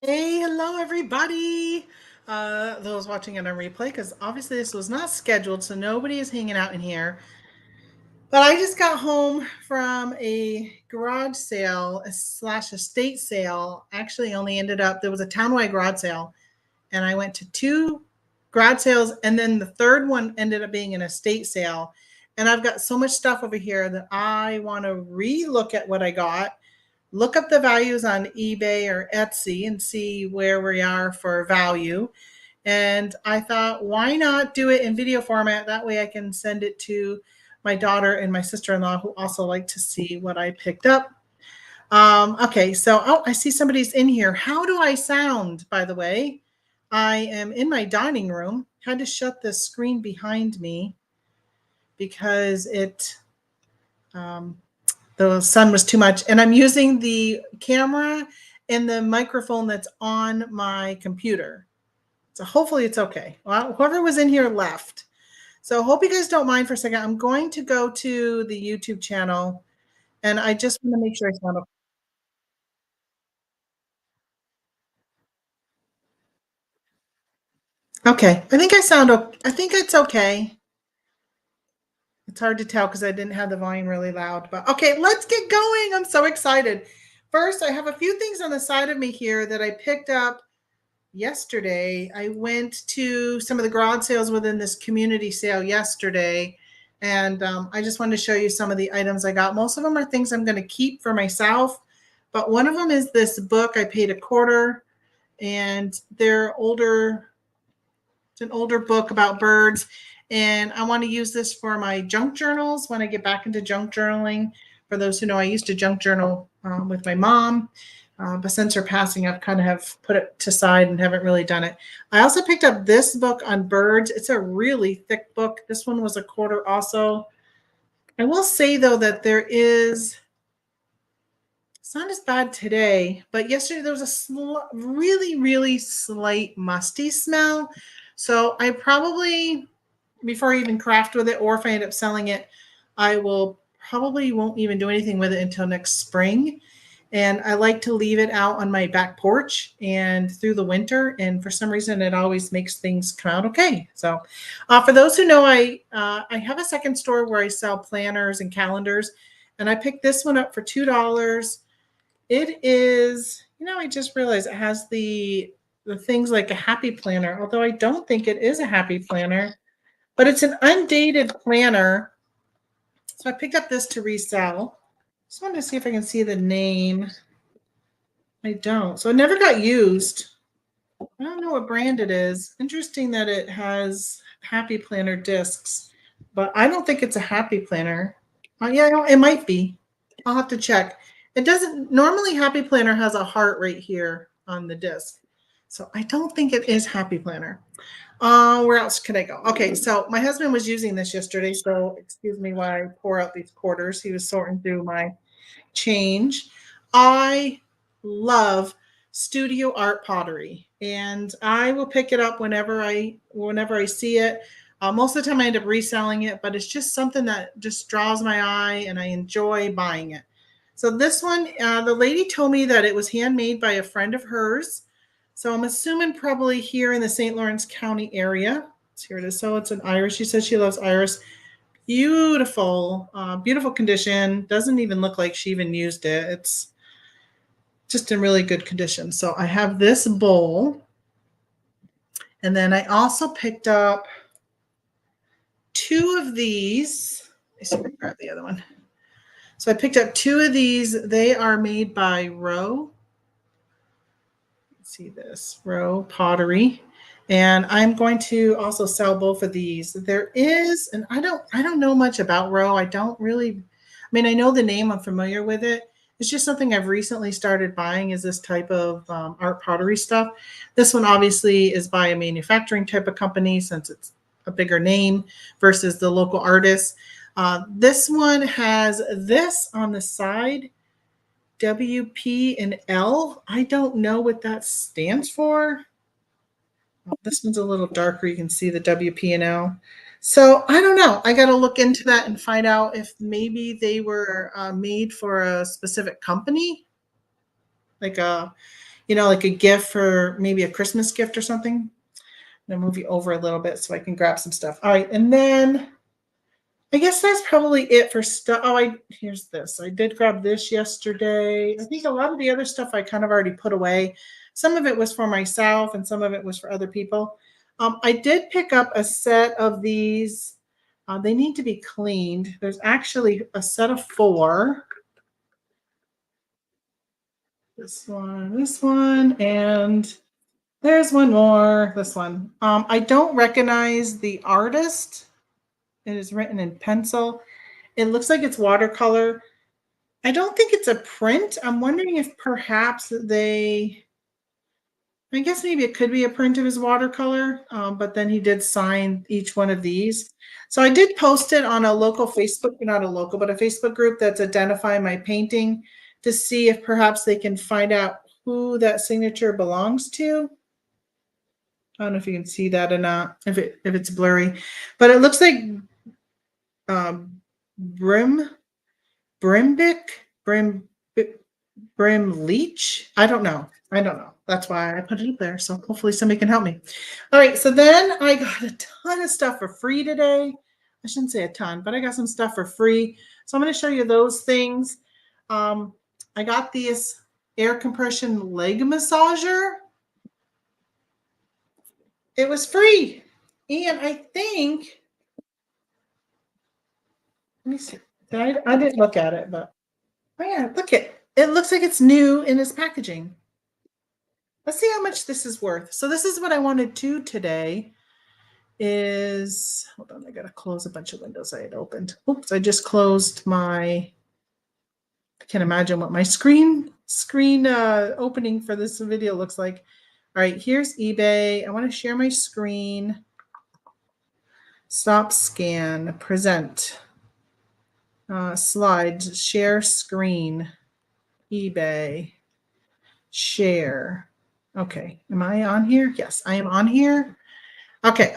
Hey, hello everybody. Those watching it on replay, because obviously this was not scheduled, so nobody is hanging out in here. But I just got home from a garage sale slash estate sale. Actually, only ended up there was a townwide garage sale, and I went to two garage sales, and then the third one ended up being an estate sale. And I've got so much stuff over here that I want to re-look at what I got, look up the values on eBay or Etsy and see where we are for value. And I thought, why not do it in video format? That way I can send it to my daughter and my sister in law, who also like to see what I picked up. Okay, so, oh, I see somebody's in here. How do I sound, by the way? I am in my dining room. Had to shut the screen behind me because um, the sun was too much. And I'm using the camera and the microphone that's on my computer. So hopefully it's okay. Well, whoever was in here left. So hope you guys don't mind for a second. I'm going to go to the YouTube channel, and I just want to make sure I sound okay. Okay. I think I sound okay. I think it's okay. It's hard to tell because I didn't have the volume really loud. But okay, let's get going. I'm so excited. First, I have a few things on the side of me here that I picked up yesterday. I went to some of the garage sales within this community sale yesterday, and I just wanted to show you some of the items I got. Most of them are things I'm going to keep for myself, but one of them is this book. I paid a quarter, and they're older. It's an older book about birds, and I want to use this for my junk journals when I get back into junk journaling. For those who know, I used to junk journal with my mom, but since her passing, I've kind of have put it to side and haven't really done it. I also picked up this book on birds. It's a really thick book. This one was a quarter also. I will say though that there is, it's not as bad today, but yesterday there was a really, really slight musty smell. So I probably, before I even craft with it, or if I end up selling it, I will probably won't even do anything with it until next spring. And I like to leave it out on my back porch and through the winter. And for some reason, it always makes things come out okay. So, for those who know, I have a second store where I sell planners and calendars, and I picked this one up for $2. It is, I just realized it has the things like a happy planner, although I don't think it is a happy planner, but it's an undated planner. So I picked up this to resell. Just wanted to see if I can see the name. I don't. So it never got used. I don't know what brand it is. Interesting that it has Happy Planner discs, but I don't think it's a Happy Planner. Yeah, it might be. I'll have to check. It doesn't normally. Happy Planner has a heart right here on the disc, so I don't think it is Happy Planner. Where else can I go? Okay, so my husband was using this yesterday, so excuse me while I pour out these quarters. He was sorting through my change. I love studio art pottery, and I will pick it up whenever I see it. Most of the time, I end up reselling it, but it's just something that just draws my eye, and I enjoy buying it. So this one, the lady told me that it was handmade by a friend of hers. So I'm assuming probably here in the St. Lawrence County area. So here it is. So it's an iris. She says she loves iris. Beautiful, beautiful condition. Doesn't even look like she even used it. It's just in really good condition. So I have this bowl. And then I also picked up two of these. Let me grab the other one. So I picked up two of these. They are made by Row. Let's see this, Row Pottery. And I'm going to also sell both of these. There is, and I don't know much about Row. I don't really, I mean, I know the name, I'm familiar with it. It's just something I've recently started buying, is this type of art pottery stuff. This one obviously is by a manufacturing type of company since it's a bigger name versus the local artists. This one has this on the side, WP and L. I don't know what that stands for. This one's a little darker. You can see the WP and L. So I don't know. I got to look into that and find out if maybe they were made for a specific company, like a, like a gift for maybe a Christmas gift or something. I'm gonna move you over a little bit so I can grab some stuff. All right, and then I guess that's probably it for stuff. Oh, here's this. I did grab this yesterday. I think a lot of the other stuff I kind of already put away. Some of it was for myself and some of it was for other people. I did pick up a set of these. They need to be cleaned. There's actually a set of 4. This one, and there's one more. This one. I don't recognize the artist. It is written in pencil. It looks like it's watercolor. I don't think it's a print. I'm wondering if perhaps I guess maybe it could be a print of his watercolor, but then he did sign each one of these. So I did post it on a local Facebook, not a local, but a Facebook group that's identifying my painting to see if perhaps they can find out who that signature belongs to. I don't know if you can see that or not, if it's blurry, but it looks like Brimbic, Leach. I don't know. That's why I put it up there. So hopefully somebody can help me. All right. So then I got a ton of stuff for free today. I shouldn't say a ton, but I got some stuff for free. So I'm going to show you those things. I got this air compression leg massager. It was free. And I think, let me see. I didn't look at it, but oh yeah, look it looks like it's new in its packaging. Let's see how much this is worth. So this is what I wanted to today is, hold on, I got to close a bunch of windows I had opened. Oops, I just closed I can't imagine what my screen opening for this video looks like. All right, here's eBay. I want to share my screen. Stop scan, present. Slides, share screen, eBay, share. Okay, am I on here? Yes, I am on here. Okay,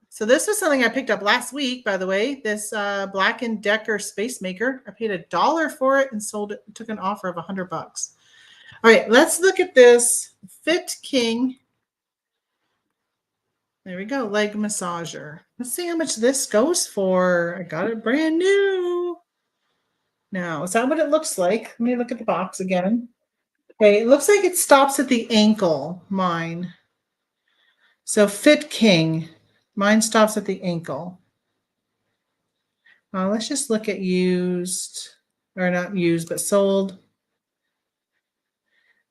so this was something I picked up last week, by the way, this Black & Decker Space Maker. I paid $1 for it and sold it, took an offer of $100. All right, let's look at this Fit King. There we go, leg massager. Let's see how much this goes for. I got it brand new. Now, is that what it looks like? Let me look at the box again. Okay, it looks like it stops at the ankle, mine. So Fit King, mine stops at the ankle. Let's just look at used, or not used, but sold.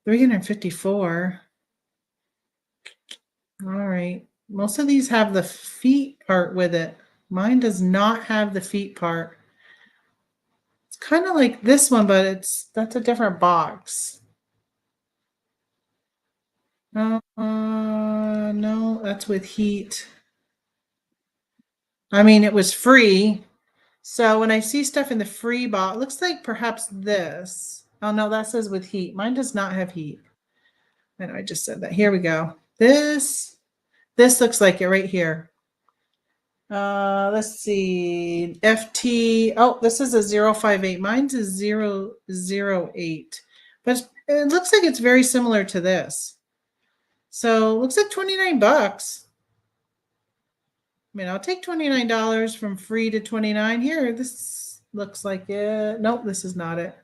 354. All right. Most of these have the feet part with it. Mine does not have the feet part. It's kind of like this one, but that's a different box. No, that's with heat. I mean, it was free. So when I see stuff in the free box, it looks like perhaps this. Oh no, that says with heat. Mine does not have heat. I know I just said that. Here we go. This looks like it right here. Let's see. FT. Oh, this is a 058. Mine's a 008. But it looks like it's very similar to this. So it looks like $29. I mean, I'll take $29 from free to $29. Here, this looks like it. Nope, this is not it.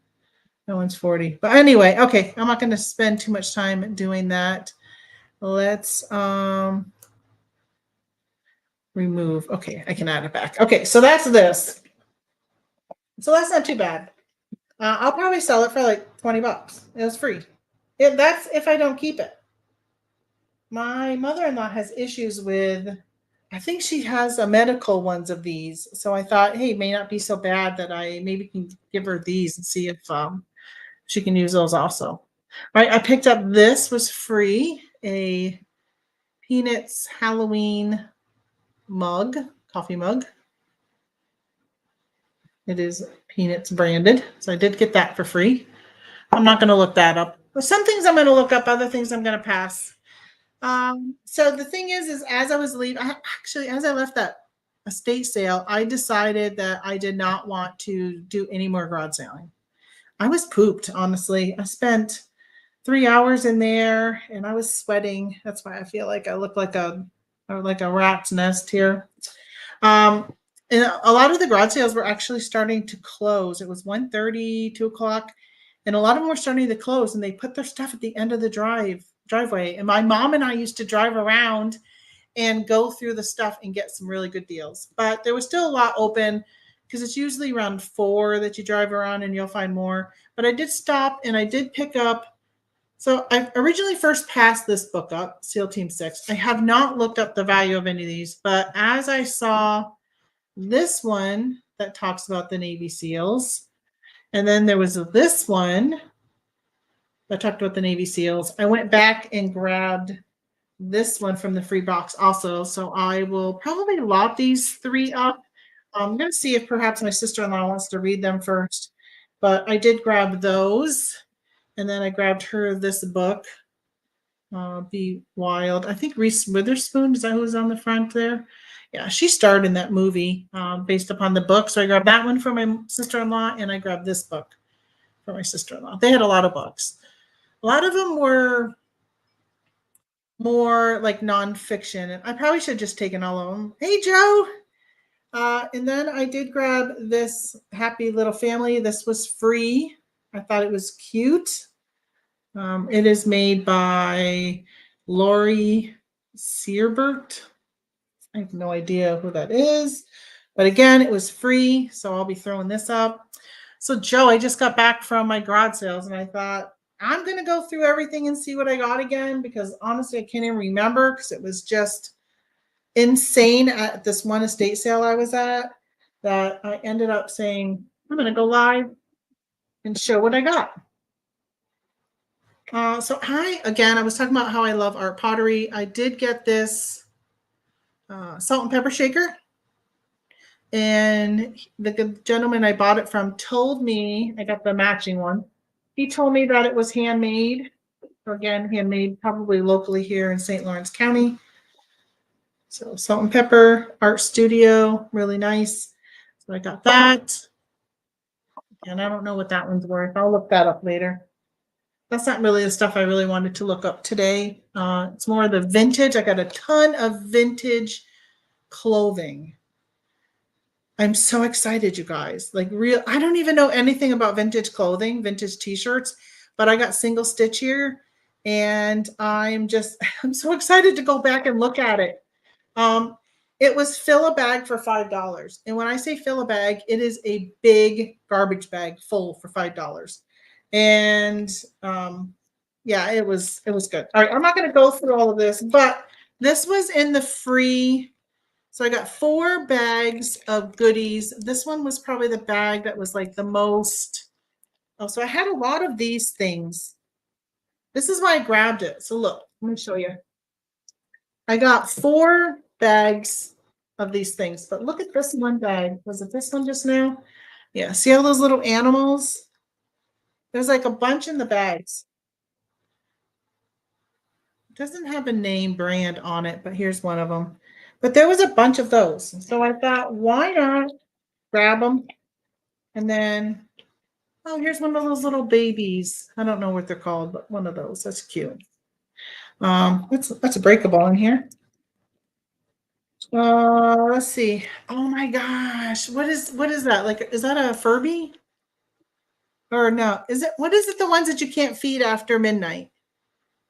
That one's 40. But anyway, okay, I'm not going to spend too much time doing that. Let's remove. Okay, I can add it back. Okay, so that's this. So that's not too bad. I'll probably sell it for like $20. It was free. That's if I don't keep it. My mother-in-law has issues with, I think she has a medical ones of these. So I thought, hey, it may not be so bad that I maybe can give her these and see if she can use those also. All right, I picked up this, was free, a Peanuts Halloween mug, coffee mug. It is Peanuts branded. So I did get that for free. I'm not going to look that up. But some things I'm going to look up, other things I'm going to pass. So the thing is as I was leaving, as I left that estate sale, I decided that I did not want to do any more garage selling. I was pooped, honestly. I spent 3 hours in there, and I was sweating. That's why I feel like I look like a rat's nest here. Um, and a lot of the garage sales were actually starting to close. It was 1:30, 2 o'clock, and a lot of them were starting to close. And they put their stuff at the end of the driveway. And my mom and I used to drive around and go through the stuff and get some really good deals. But there was still a lot open because it's usually around 4 that you drive around and you'll find more. But I did stop and I did pick up. So I originally first passed this book up, SEAL Team 6. I have not looked up the value of any of these, but as I saw this one that talks about the Navy SEALs, and then there was this one that talked about the Navy SEALs, I went back and grabbed this one from the free box also. So I will probably lock these 3 up. I'm going to see if perhaps my sister-in-law wants to read them first. But I did grab those. And then I grabbed her this book, Be Wild. I think Reese Witherspoon, is that who's on the front there? Yeah, she starred in that movie based upon the book. So I grabbed that one for my sister-in-law, and I grabbed this book for my sister-in-law. They had a lot of books. A lot of them were more like nonfiction. And I probably should have just taken all of them. Hey, Joe. And then I did grab this Happy Little Family. This was free. I thought it was cute. It is made by Lori Searbert. I have no idea who that is. But again, it was free. So I'll be throwing this up. So, Joe, I just got back from my garage sales and I thought, I'm going to go through everything and see what I got again because honestly, I can't even remember because it was just insane at this one estate sale I was at that I ended up saying, I'm going to go live and show what I got. So I was talking about how I love art pottery. I did get this salt and pepper shaker. And the gentleman I bought it from told me, I got the matching one. He told me that it was handmade. So again, handmade probably locally here in St. Lawrence County. So salt and pepper, art studio, really nice. So I got that. And I don't know what that one's worth. I'll look that up later. That's not really the stuff I really wanted to look up today. It's more the vintage. I got a ton of vintage clothing. I'm so excited, you guys. Like I don't even know anything about vintage clothing, vintage t-shirts, but I got single stitch here and I'm so excited to go back and look at it. It was fill a bag for $5. And when I say fill a bag, it is a big garbage bag full for $5. And yeah, it was good. All right, I'm not going to go through all of this, but this was in the free. So I got 4 bags of goodies. This one was probably the bag that was like the most. Oh, so I had a lot of these things. This is why I grabbed it. So look, let me show you. I got 4 bags of these things, but look at this one bag. Was it this one just now? Yeah, see all those little animals? There's like a bunch in the bags. It doesn't have a name brand on it, but here's one of them. But there was a bunch of those. So I thought, why not grab them? And then, oh, here's one of those little babies. I don't know what they're called, but one of those. That's cute. That's a breakable in here. Let's see. Oh my gosh. What is that? Like, is that a Furby? Or no, what is it, the ones that you can't feed after midnight?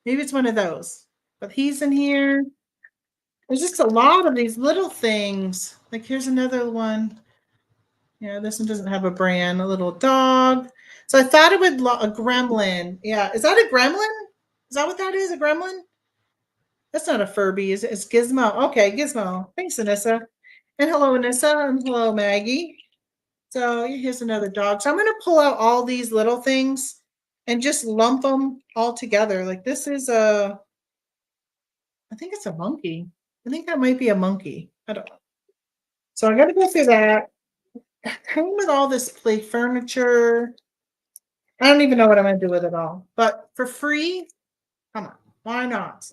Maybe it's one of those. But he's in here. There's just a lot of these little things. Like here's another one. Yeah, this one doesn't have a brand, a little dog. So I thought it would a gremlin. Yeah, is that a gremlin? Is that what that is? A gremlin? That's not a Furby, is it? It's Gizmo. Okay, Gizmo. Thanks, Anissa. And hello, Anissa, and hello, Maggie. So here's another dog. So I'm going to pull out all these little things and just lump them all together. Like this is I think it's a monkey. I think that might be a monkey. I don't know. So I got to go through that. Came with all this play furniture. I don't even know what I'm going to do with it all. But for free, come on. Why not?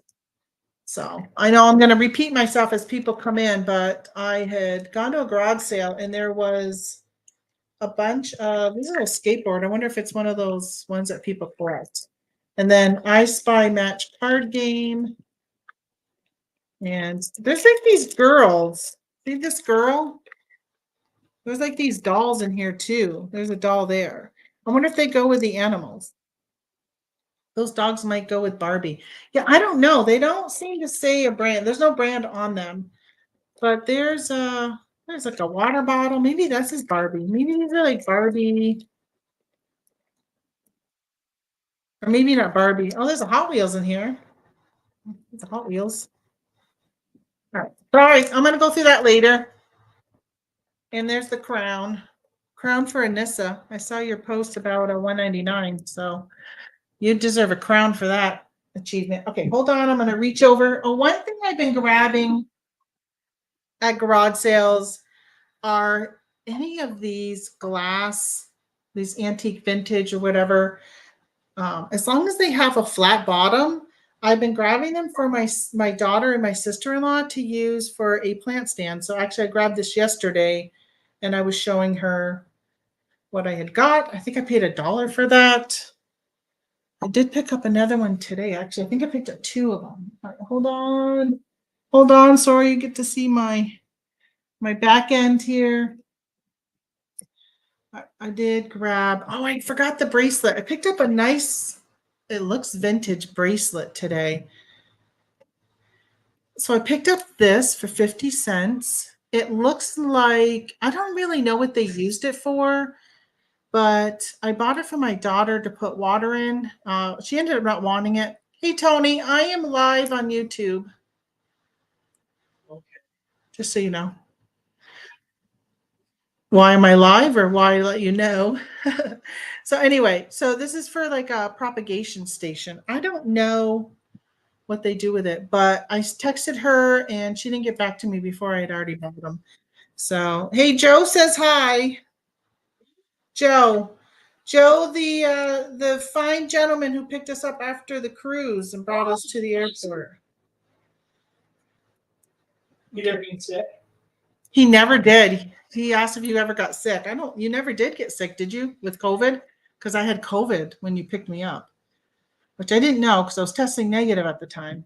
So I know I'm going to repeat myself as people come in, but I had gone to a garage sale and there was a bunch of, this is a skateboard. I wonder if it's one of those ones that people collect. And then I Spy Match card game. And there's like these girls. See this girl? There's like these dolls in here too. There's a doll there. I wonder if they go with the animals. Those dogs might go with Barbie. Yeah, I don't know. They don't seem to say a brand. There's no brand on them. But there's like a water bottle. Maybe this is Barbie. Maybe these are like Barbie. Or maybe not Barbie. Oh, there's a Hot Wheels in here. There's a Hot Wheels. All right. All right. I'm gonna go through that later. And there's the crown. Crown for Anissa. I saw your post about a 199. So you deserve a crown for that achievement. Okay, hold on. I'm gonna reach over. Oh, one thing I've been grabbing at garage sales are any of these glass, these antique vintage or whatever. As long as they have a flat bottom, I've been grabbing them for my daughter and my sister-in-law to use for a plant stand. So actually I grabbed this yesterday and I was showing her what I had got. I think I paid $1 for that. I did pick up another one today. Actually, I think I picked up 2 of them. All right, hold on. Hold on. Sorry, you get to see my back end here. I did grab, oh, I forgot the bracelet. I picked up a nice, it looks vintage bracelet today. So I picked up this for 50 cents. It looks like, I don't really know what they used it for, but I bought it for my daughter to put water in. She ended up not wanting it. Hey, Tony, I am live on YouTube. Okay. Just so you know. Why am I live or why I let you know? So anyway, so this is for like a propagation station. I don't know what they do with it, but I texted her and she didn't get back to me before I had already bought them. So, hey, Joe says hi. Joe. Joe, the fine gentleman who picked us up after the cruise and brought us to the airport. You never been sick? He never did. He asked if you ever got sick. I don't. You never did get sick, did you, with COVID? Because I had COVID when you picked me up, which I didn't know because I was testing negative at the time.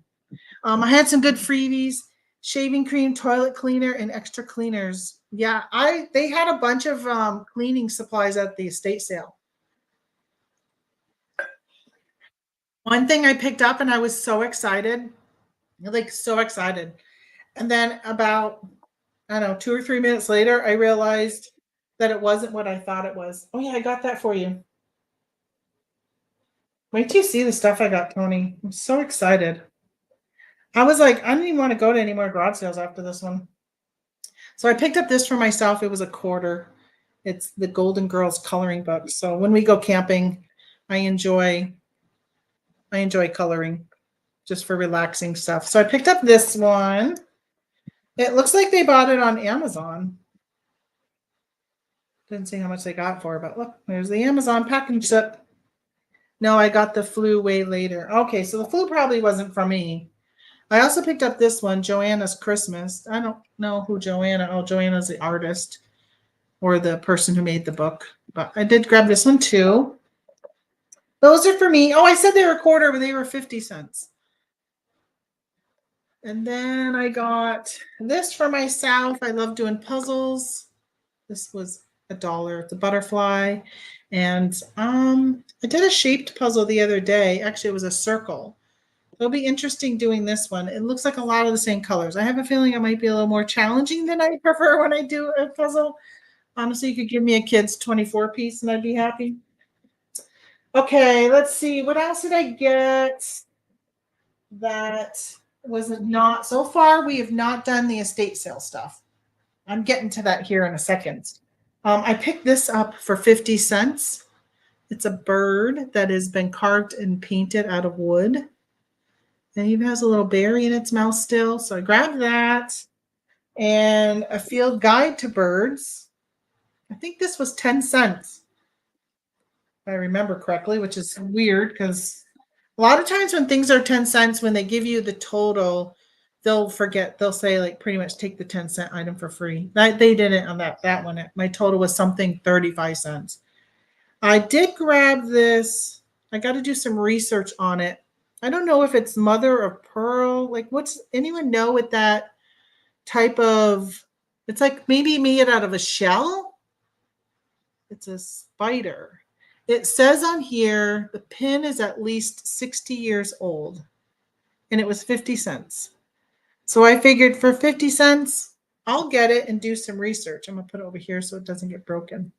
I had some good freebies: shaving cream, toilet cleaner, and extra cleaners. Yeah, they had a bunch of cleaning supplies at the estate sale. One thing I picked up and I was so excited, like so excited. And then about, I don't know, 2 or 3 minutes later, I realized that it wasn't what I thought it was. Oh yeah, I got that for you. Wait till you see the stuff I got, Tony. I'm so excited. I was like, I don't even want to go to any more garage sales after this one. So I picked up this for myself. It was $1. It's the Golden Girls coloring book. So when we go camping, I enjoy coloring just for relaxing stuff. So I picked up this one. It looks like they bought it on Amazon. Didn't see how much they got for, but look, there's the Amazon package slip. No, I got the flu way later. Okay, so the flu probably wasn't from me. I also picked up this one, Joanna's Christmas. I don't know who Joanna. Oh, Joanna's the artist or the person who made the book. But I did grab this one too. Those are for me. Oh, I said they were $1, but they were 50 cents. And then I got this for myself. I love doing puzzles. This was $1. It's a butterfly. And I did a shaped puzzle the other day. Actually, it was a circle. It'll be interesting doing this one. It looks like a lot of the same colors. I have a feeling it might be a little more challenging than I prefer when I do a puzzle. Honestly, you could give me a kid's 24 piece and I'd be happy. Okay, let's see. What else did I get that was not, so far we have not done the estate sale stuff. I'm getting to that here in a second. I picked this up for 50 cents. It's a bird that has been carved and painted out of wood. And it even has a little berry in its mouth still. So I grabbed that. And a field guide to birds. I think this was 10 cents. If I remember correctly, which is weird because a lot of times when things are 10 cents, when they give you the total, they'll say like pretty much take the 10-cent item for free. They didn't on that one. My total was something 35 cents. I did grab this I got to do some research on it. I don't know if it's mother of pearl. Like, what's anyone know what that type of? It's like maybe made out of a shell. It's a spider. It says on here the pin is at least 60 years old, and it was 50 cents. So I figured for 50 cents, I'll get it and do some research. I'm going to put it over here so it doesn't get broken.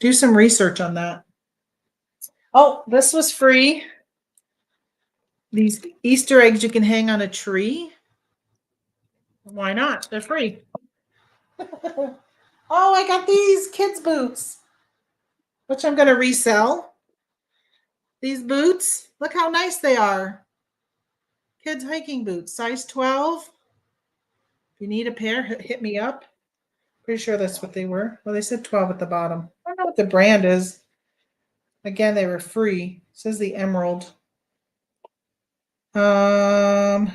Do some research on that. Oh, this was free. These Easter eggs you can hang on a tree. Why not? They're free. Oh, I got these kids' boots, which I'm going to resell. These boots, look how nice they are. Kids' hiking boots, size 12. If you need a pair, hit me up. Pretty sure that's what they were. Well, they said 12 at the bottom. I don't know what the brand is. Again, they were free. It says the Emerald.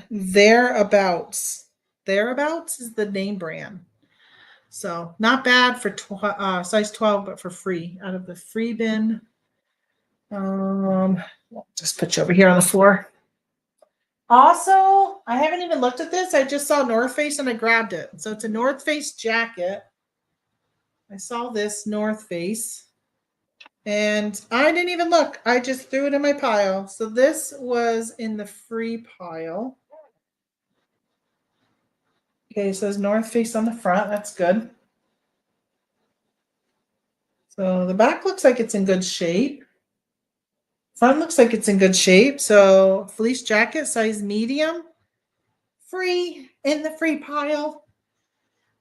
Thereabouts. Thereabouts is the name brand. So not bad for size 12, but for free out of the free bin. Just put you over here on the floor. Also, I haven't even looked at this. I just saw North Face and I grabbed it. So it's a North Face jacket. I saw this North Face and I didn't even look. I just threw it in my pile. So this was in the free pile. Okay, it says North Face on the front. That's good. So the back looks like it's in good shape. Front looks like it's in good shape. So fleece jacket, size medium. Free in the free pile.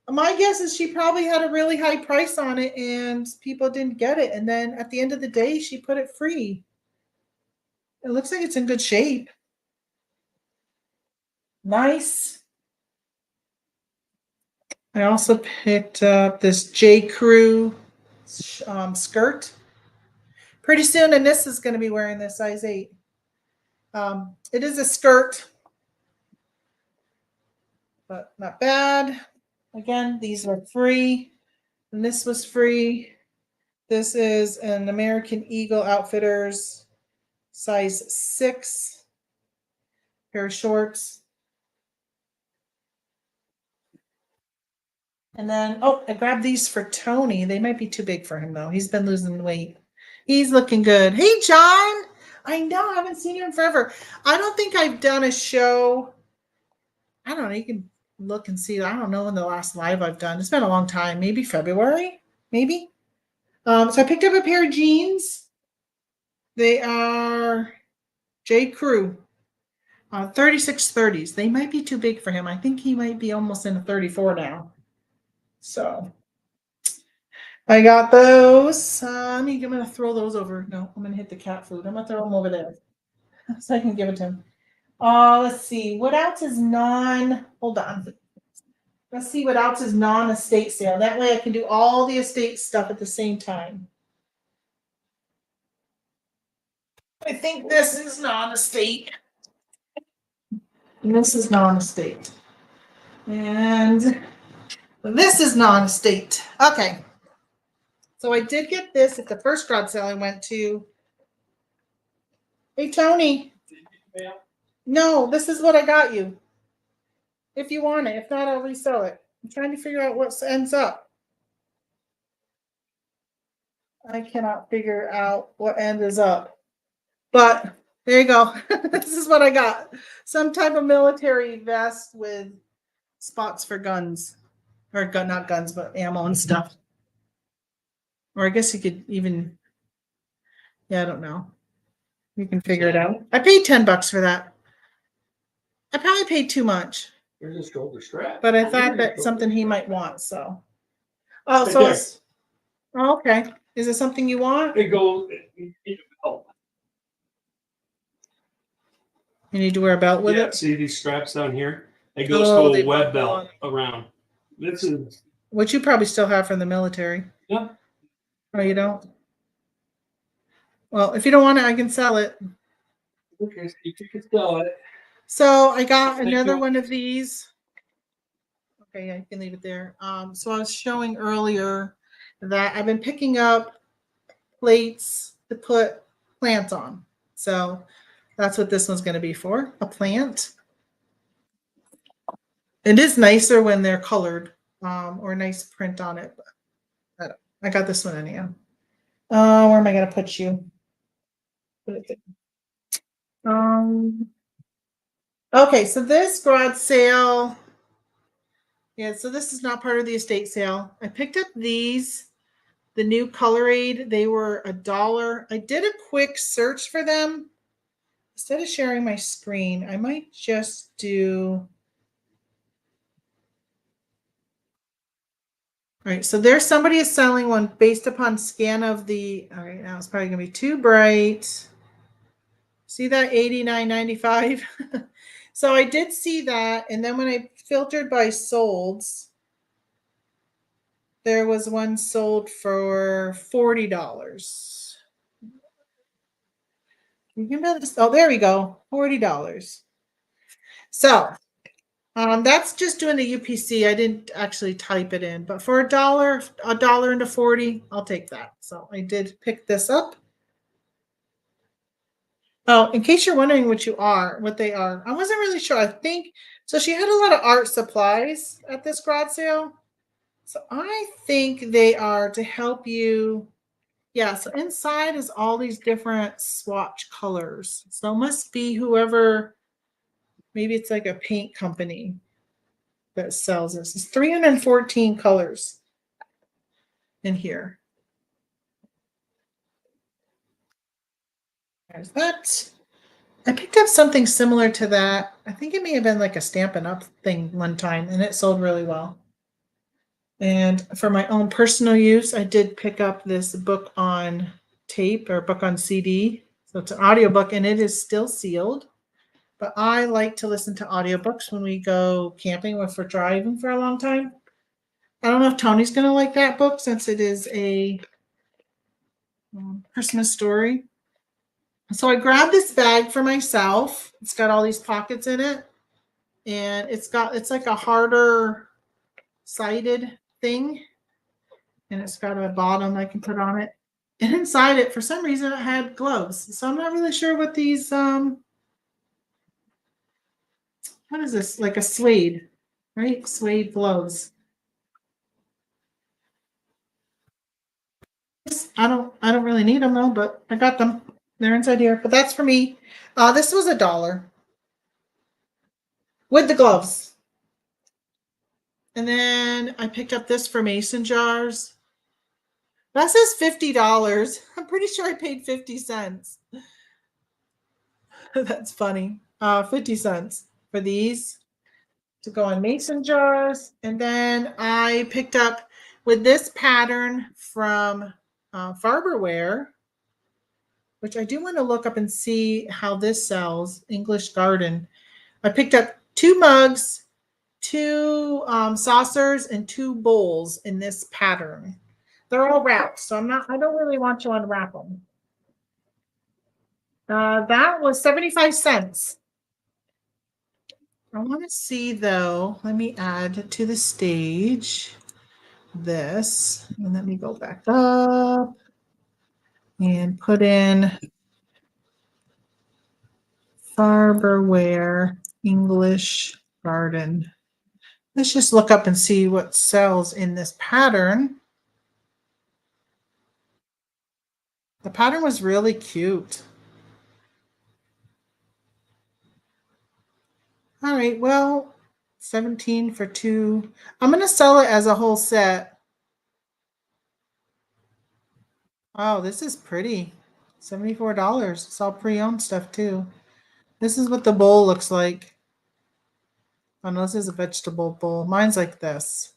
My guess is she probably had a really high price on it and people didn't get it. And then at the end of the day, she put it free. It looks like it's in good shape. Nice. I also picked up this J. Crew skirt. Pretty soon, and this is going to be wearing this size 8. It is a skirt, but not bad. Again, these were free, and this was free. This is an American Eagle Outfitters size 6 pair of shorts. And then, oh, I grabbed these for Tony. They might be too big for him, though. He's been losing weight. He's looking good. Hey, John. I know. I haven't seen you in forever. I don't think I've done a show. I don't know. You can look and see. I don't know when the last live I've done. It's been a long time. Maybe February. Maybe. So I picked up a pair of jeans. They are J. Crew. 3630s. They might be too big for him. I think he might be almost in a 34 now. So I got those. I'm going to throw those over. No, I'm going to hit the cat food. I'm going to throw them over there so I can give it to him. Let's see. What else is hold on. Let's see what else is non-estate sale. That way I can do all the estate stuff at the same time. I think this is non-estate. And this is non-estate. And this is non-estate. Okay. So I did get this at the first garage sale I went to. Hey, Tony. No, this is what I got you. If you want it. If not, I'll resell it. I'm trying to figure out what ends up. I cannot figure out what end is up. But there you go. This is what I got. Some type of military vest with spots for guns. Or not guns, but ammo and stuff. Or I guess you could even, I don't know. You can figure it out. I paid $10 for that. I probably paid too much. There's a shoulder strap. But I thought that's something he might want, so. Oh, so it's, okay. Is it something you want? It goes. Oh, You need to wear a belt with yeah. it? See these straps down here? It goes to a web belt around. This is. Which you probably still have from the military. Yeah. Oh, you don't? Well, if you don't want it, I can sell it. Okay, so you can sell it. So I got another one of these. Okay, I can leave it there. So I was showing earlier that I've been picking up plates to put plant on. So that's what this one's going to be for, a plant. It is nicer when they're colored or nice print on it. But I got this one anyhow. Where am I going to put you? Okay, so this garage sale. Yeah, so this is not part of the estate sale. I picked up these, the new Color-Aid. They were $1. I did a quick search for them. Instead of sharing my screen, I might just do. All right, so there's somebody is selling one based upon scan of the. All right, now it's probably gonna be too bright. See that $89.95? So I did see that, and then when I filtered by solds, there was one sold for $40. You can bet this. Oh, there we go, $40. So that's just doing the UPC. I didn't actually type it in, but for $1 into 40, I'll take that. So I did pick this up. Oh, in case you're wondering what they are, I wasn't really sure. I think so. She had a lot of art supplies at this garage sale. So I think they are to help you. Yeah, so inside is all these different swatch colors. So it must be whoever, maybe it's like a paint company that sells this. It's 314 colors in here. There's that. I picked up something similar to that. I think it may have been like a Stampin' Up thing one time, and it sold really well. And for my own personal use, I did pick up this book on tape or book on CD. So it's an audiobook, and it is still sealed. But I like to listen to audiobooks when we go camping or for driving for a long time. I don't know if Tony's going to like that book since it is a Christmas story. So I grabbed this bag for myself. It's got all these pockets in it, and it's like a harder sided thing, and it's got a bottom I can put on it. And inside it, for some reason, it had gloves. So I'm not really sure what these what is this? Like a suede, right? Suede gloves. I don't really need them though, but I got them. They're inside here. But that's for me. This was $1 with the gloves. And then I picked up this for mason jars. That says $50. I'm pretty sure I paid 50 cents. That's funny. 50 cents for these to go on mason jars. And then I picked up with this pattern from Farberware, which I do want to look up and see how this sells, English Garden. I picked up 2 mugs, 2 saucers, and 2 bowls in this pattern. They're all wrapped, so I don't really want to unwrap them. That was 75 cents. I want to see though, let me add to the stage this, and let me go back up and put in Farberware English Garden. Let's just look up and see what sells in this pattern. The pattern was really cute. All right, well, 17 for 2. I'm going to sell it as a whole set. Oh, this is pretty. $74. It's all pre-owned stuff too. This is what the bowl looks like. Oh no, this is a vegetable bowl. Mine's like this.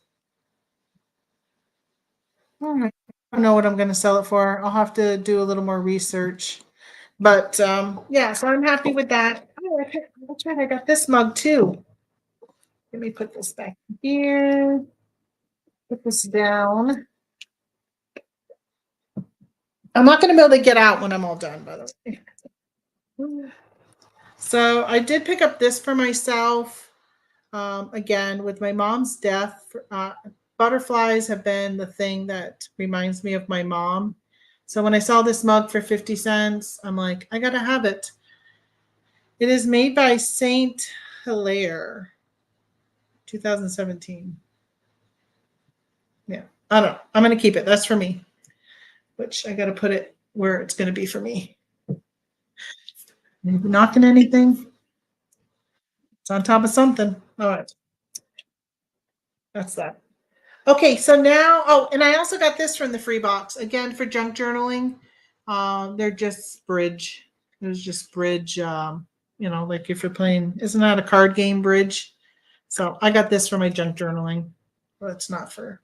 All right. I don't know what I'm going to sell it for. I'll have to do a little more research. But yeah, so I'm happy with that. Oh, that's right. I got this mug too. Let me put this back here. Put this down. I'm not going to be able to get out when I'm all done, by the way. So I did pick up this for myself. Again, with my mom's death, butterflies have been the thing that reminds me of my mom. So when I saw this mug for 50 cents, I'm like, I got to have it. It is made by Saint Hilaire, 2017. Yeah, I don't know. I'm going to keep it. That's for me, which I got to put it where it's going to be for me. Maybe knocking anything. It's on top of something. All right. That's that. Okay, so now, oh, and I also got this from the free box again for junk journaling. They're just bridge. There's just bridge. Like if you're playing, isn't that a card game, bridge? So I got this for my junk journaling. Well, it's not for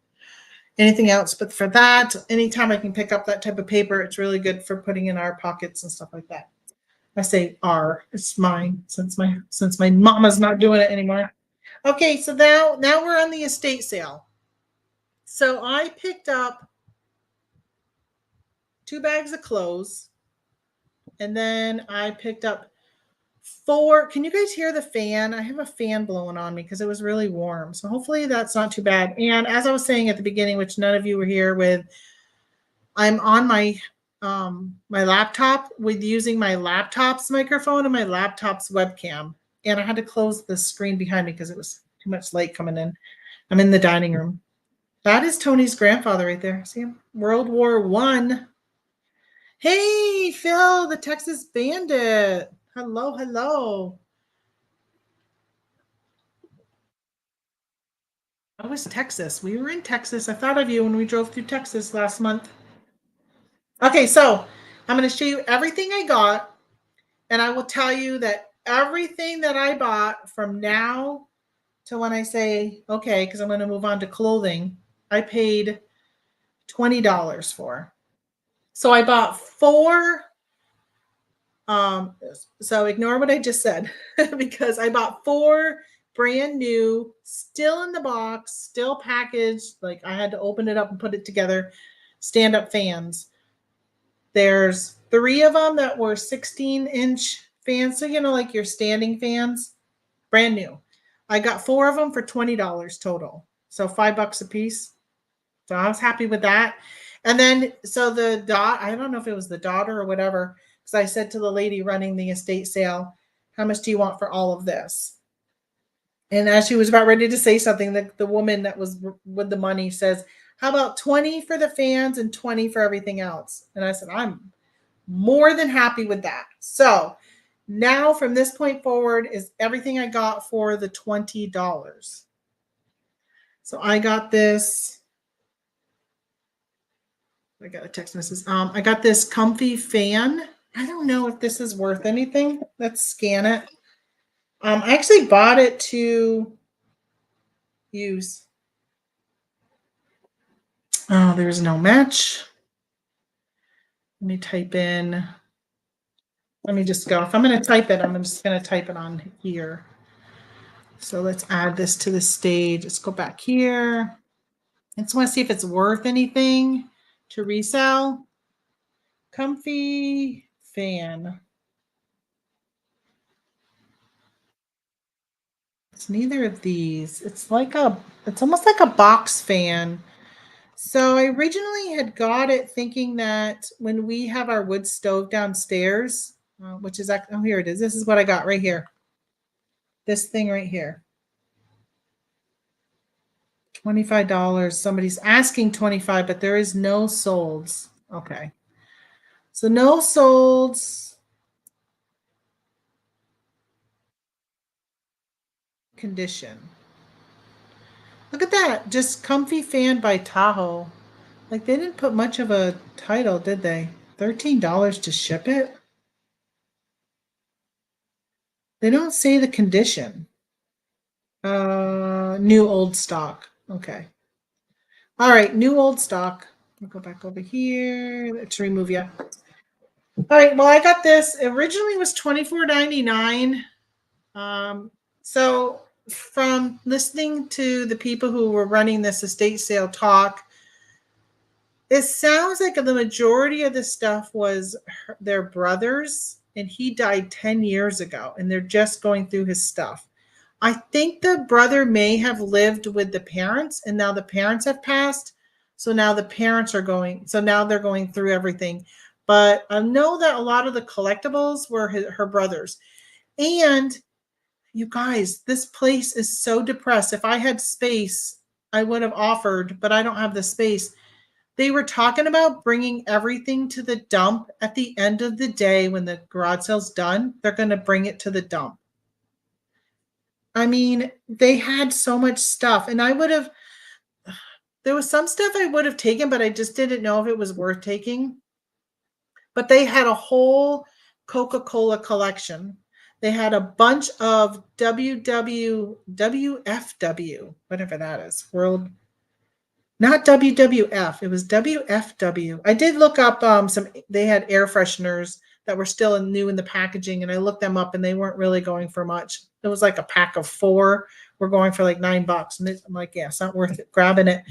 anything else, but for that, anytime I can pick up that type of paper, it's really good for putting in our pockets and stuff like that. I say our, it's mine since my mama's not doing it anymore. Okay, so now we're on the estate sale. So I picked up 2 bags of clothes, and then I picked up 4. Can you guys hear the fan? I have a fan blowing on me because it was really warm. So hopefully that's not too bad. And as I was saying at the beginning, which none of you were here with, I'm on my laptop with using my laptop's microphone and my laptop's webcam. And I had to close the screen behind me because it was too much light coming in. I'm in the dining room. That is Tony's grandfather right there. See him? World War I. Hey, Phil, the Texas Bandit. Hello, hello. How was Texas? We were in Texas. I thought of you when we drove through Texas last month. Okay, so I'm going to show you everything I got, and I will tell you that everything that I bought from now to when I say, okay, because I'm going to move on to clothing, I paid $20 for. So I bought 4. So ignore what I just said because I bought 4 brand new, still in the box, still packaged. Like I had to open it up and put it together. Stand-up fans. There's 3 of them that were 16-inch fans. So, like your standing fans, brand new. I got 4 of them for $20 total. So $5 a piece. So I was happy with that. And then, so I don't know if it was the daughter or whatever, because I said to the lady running the estate sale, how much do you want for all of this? And as she was about ready to say something, the woman that was with the money says, how about 20 for the fans and 20 for everything else? And I said, I'm more than happy with that. So now from this point forward is everything I got for the $20. So I got this. I got a text message. I got this comfy fan. I don't know if this is worth anything. Let's scan it. I actually bought it to use. Oh, there's no match. Let me type in. Let me just go. If I'm going to type it, I'm just going to type it on here. So let's add this to the stage. Let's go back here. I just want to see if it's worth anything to resell. Comfy fan. It's neither of these. It's almost like a box fan. So I originally had got it thinking that when we have our wood stove downstairs, which is, oh, here it is. This is what I got right here. This thing right here. $25. Somebody's asking 25, but there is no solds. Okay. So no solds. Condition. Look at that. Just comfy fan by Tahoe. Like they didn't put much of a title, did they? $13 to ship it? They don't say the condition. New old stock. Okay. All right, new old stock. I'll go back over here. Let's remove you. All right, well, I got this. Originally it was $24.99. So from listening to the people who were running this estate sale talk, it sounds like the majority of the stuff was their brother's, and he died 10 years ago, and they're just going through his stuff. I think the brother may have lived with the parents, and now the parents have passed, So now the parents are going, so now they're going through everything. But I know that a lot of the collectibles were her brother's. And you guys, this place is so depressed. If I had space, I would have offered, but I don't have the space. They were talking about bringing everything to the dump at the end of the day when the garage sale's done. They're going to bring it to the dump. I mean, they had so much stuff, and I would have, there was some stuff I would have taken, but I just didn't know if it was worth taking. But they had a whole Coca-Cola collection. They had a bunch of WFW, whatever that is, World, not WWF, it was WFW. I did look up some, they had air fresheners that were still new in the packaging, and I looked them up and they weren't really going for much. It was like a pack of 4 were going for like $9. And I'm like, yeah, it's not worth it grabbing it.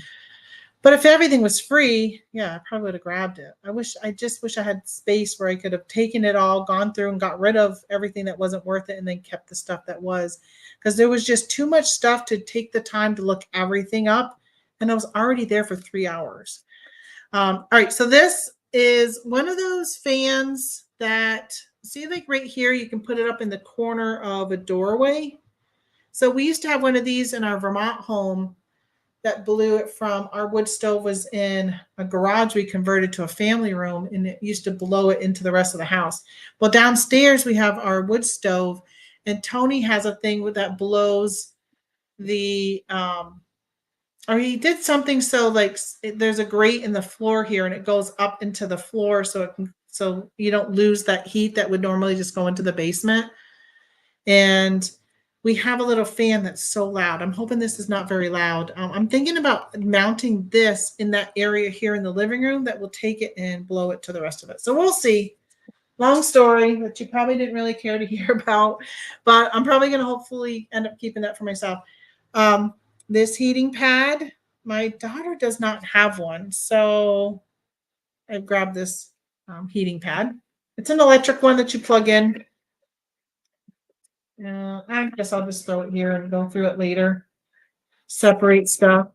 But if everything was free, yeah, I probably would have grabbed it. I just wish I had space where I could have taken it all, gone through and got rid of everything that wasn't worth it, and then kept the stuff that was. Because there was just too much stuff to take the time to look everything up. And I was already there for 3 hours. All right, so this is one of those fans that, see, like right here, you can put it up in the corner of a doorway. So we used to have one of these in our Vermont home that blew it from, our wood stove was in a garage we converted to a family room, and it used to blow it into the rest of the house. Well, downstairs we have our wood stove, and Tony has a thing that blows the or he did something, so like there's a grate in the floor here and it goes up into the floor, so it can, so you don't lose that heat that would normally just go into the basement. And we have a little fan that's so loud. I'm hoping this is not very loud. I'm thinking about mounting this in that area here in the living room that will take it and blow it to the rest of it. So we'll see. Long story that you probably didn't really care to hear about, but I'm probably going to hopefully end up keeping that for myself. This heating pad, my daughter does not have one, so I grabbed this heating pad. It's an electric one that you plug in. I guess I'll just throw it here and go through it later. Separate stuff.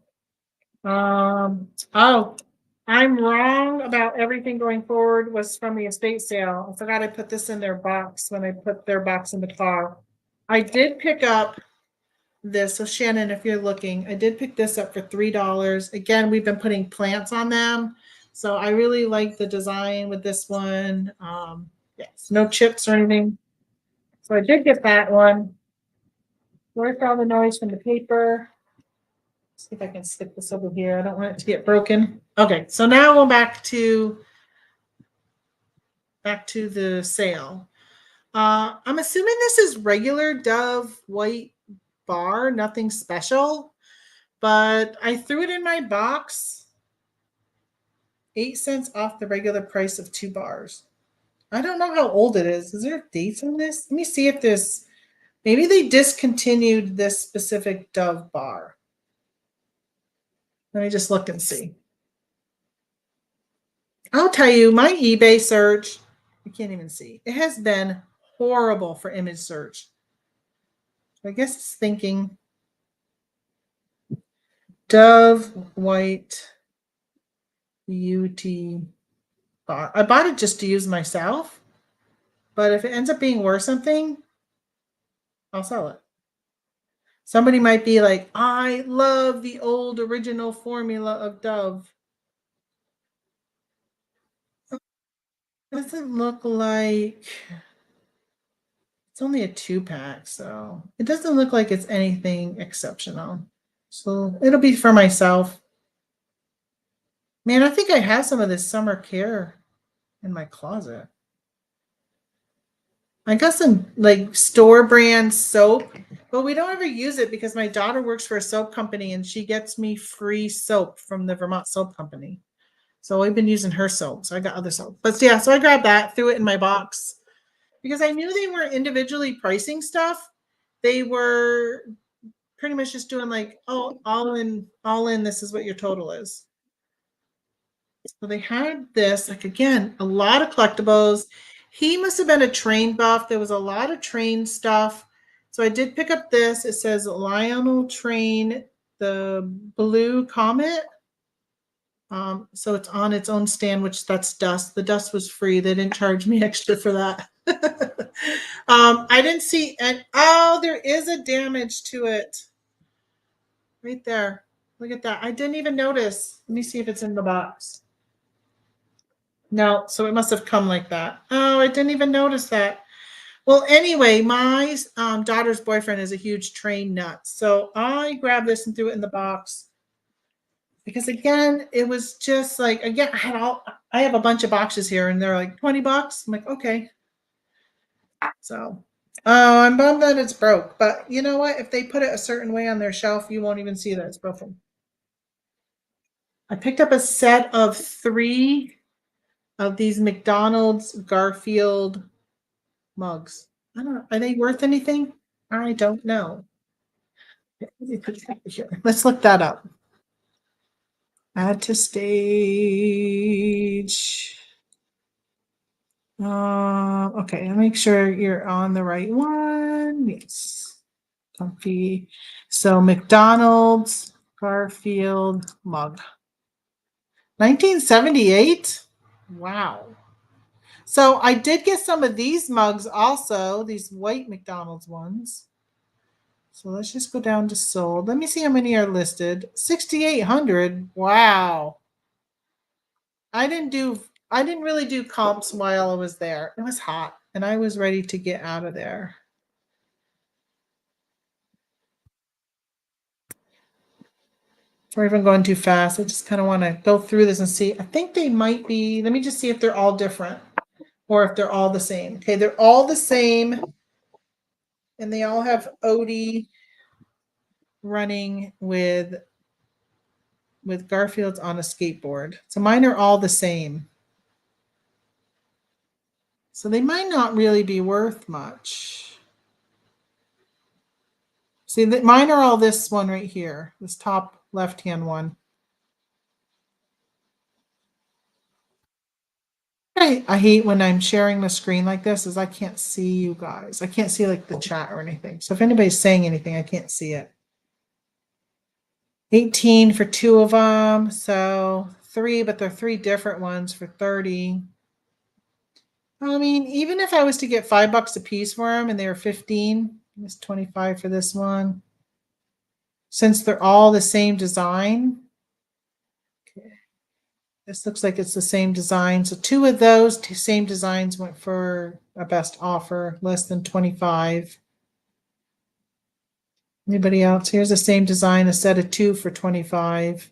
Oh, I'm wrong about everything going forward was from the estate sale. I forgot I put this in their box when I put their box in the car. I did pick up this. So Shannon, if you're looking, I did pick this up for $3. Again, we've been putting plants on them. So I really like the design with this one. Yes, no chips or anything. So I did get that one. Worked all the noise from the paper. Let's see if I can stick this over here. I don't want it to get broken. Okay, so now we're back to the sale. I'm assuming this is regular Dove white bar, nothing special, but I threw it in my box. 8 cents off the regular price of 2 bars. I don't know how old it is. Is there dates on this? Let me see if this, maybe they discontinued this specific Dove bar. Let me just look and see. I'll tell you, my eBay search, I can't even see. It has been horrible for image search. I guess it's thinking Dove white UT bar. I bought it just to use myself, but if it ends up being worth something, I'll sell it. Somebody might be like, I love the old original formula of Dove. It doesn't look like, it's only a 2-pack, so it doesn't look like it's anything exceptional. So it'll be for myself. Man, I think I have some of this summer care in my closet. I got some like store brand soap, but we don't ever use it because my daughter works for a soap company and she gets me free soap from the Vermont Soap Company. So we've been using her soap. So I got other soap. But yeah, so I grabbed that, threw it in my box because I knew they weren't individually pricing stuff. They were pretty much just doing like, oh, all in, this is what your total is. So they had this, like, again, a lot of collectibles. He must have been a train buff. There was a lot of train stuff. So I did pick up this. It says Lionel Train, the Blue Comet. So it's on its own stand, which that's dust. The dust was free. They didn't charge me extra for that. I didn't see, and oh, there is a damage to it right there. Look at that. I didn't even notice. Let me see if it's in the box. No, so it must have come like that. Oh, I didn't even notice that. Well, anyway, my daughter's boyfriend is a huge train nut. So I grabbed this and threw it in the box because again, it was just like, again, I have a bunch of boxes here and they're like $20. I'm like, okay. So, oh, I'm bummed that it's broke, but you know what? If they put it a certain way on their shelf, you won't even see that it's broken. I picked up a set of 3 of these McDonald's Garfield mugs. I don't know. Are they worth anything? I don't know. Let's look that up. Add to stage. Okay, I'll make sure you're on the right one. Yes. Comfy. So McDonald's Garfield mug. 1978? Wow. So I did get some of these mugs also, these white McDonald's ones. So let's just go down to sold. Let me see how many are listed. 6,800. Wow. I didn't really do comps while I was there. It was hot and I was ready to get out of there. Or even going too fast. I just kind of want to go through this and see. I think they might be, let me just see if they're all different or if they're all the same. Okay, they're all the same. And they all have Odie running with Garfield's on a skateboard. So mine are all the same. So they might not really be worth much. See, mine are all this one right here, this top left-hand one. I hate when I'm sharing the screen like this is I can't see you guys. I can't see like the chat or anything. So if anybody's saying anything, I can't see it. 18 for 2 of them. So 3, but they're 3 different ones for 30. I mean, even if I was to get $5 a piece for them and they were 15, it's 25 for this one. Since they're all the same design. Okay. This looks like it's the same design. So 2 of those same designs went for a best offer, less than 25. Anybody else? Here's the same design, a set of 2 for 25.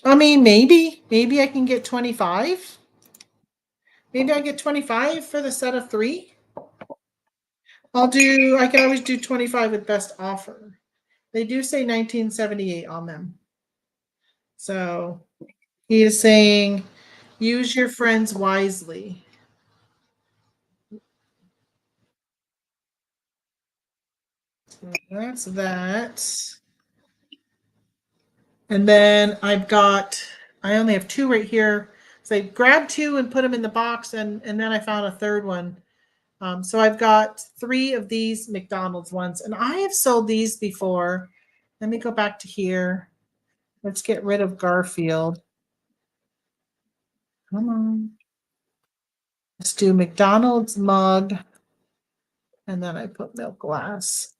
I mean, maybe I can get 25. Maybe I get 25 for the set of 3. I can always do 25 with best offer. They do say 1978 on them. So he is saying, use your friends wisely. So that's that. And then I only have 2 right here. So I grabbed 2 and put them in the box, and then I found a third one. So I've got 3 of these McDonald's ones, and I have sold these before. Let me go back to here. Let's get rid of Garfield. Come on. Let's do McDonald's mug. And then I put milk glass.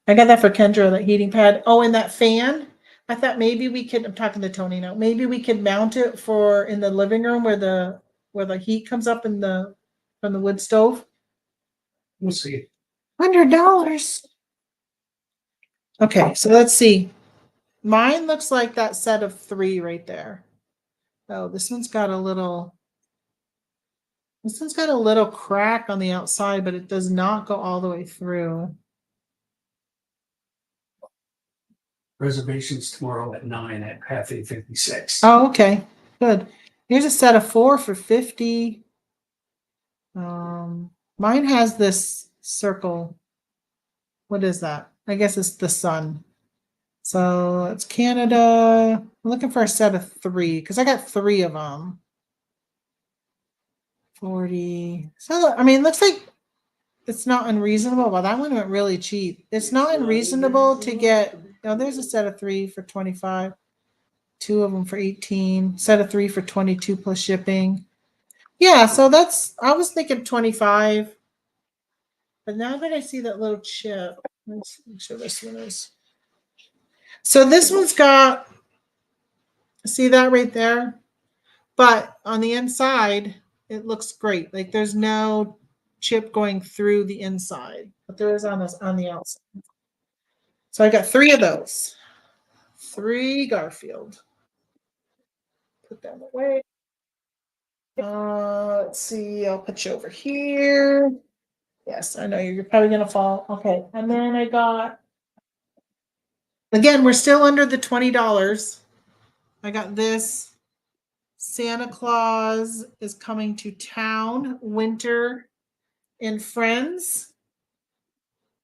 I got that for Kendra, that heating pad. Oh, and that fan. I thought maybe we could, I'm talking to Tony now. Maybe we could mount it for in the living room where the heat comes up from the wood stove. We'll see. $100. Okay, so let's see. Mine looks like that set of 3 right there. Oh, this one's got a little crack on the outside, but it does not go all the way through. Reservations tomorrow at 9 at Cafe 56. Oh, okay. Good. Here's a set of 4 for 50. Mine has this circle. What is that? I guess it's the sun. So it's Canada. I'm looking for a set of 3 because I got 3 of them. 40. So, I mean, it looks like it's not unreasonable. Well, that one went really cheap. It's not unreasonable to get Oh, there's a set of 3 for 25. 2 of them for 18. Set of 3 for 22 plus shipping. Yeah, so I was thinking 25. But now that I see that little chip, let's make sure this one is. So this one's got, see that right there? But on the inside, it looks great. Like there's no chip going through the inside, but there is on the outside. So I got 3 of those. 3 Garfield. Put them away. Let's see. I'll put you over here. Yes, I know you're probably gonna fall. Okay, and then I got. Again, we're still under the $20. I got this. Santa Claus is coming to town. Winter and Friends.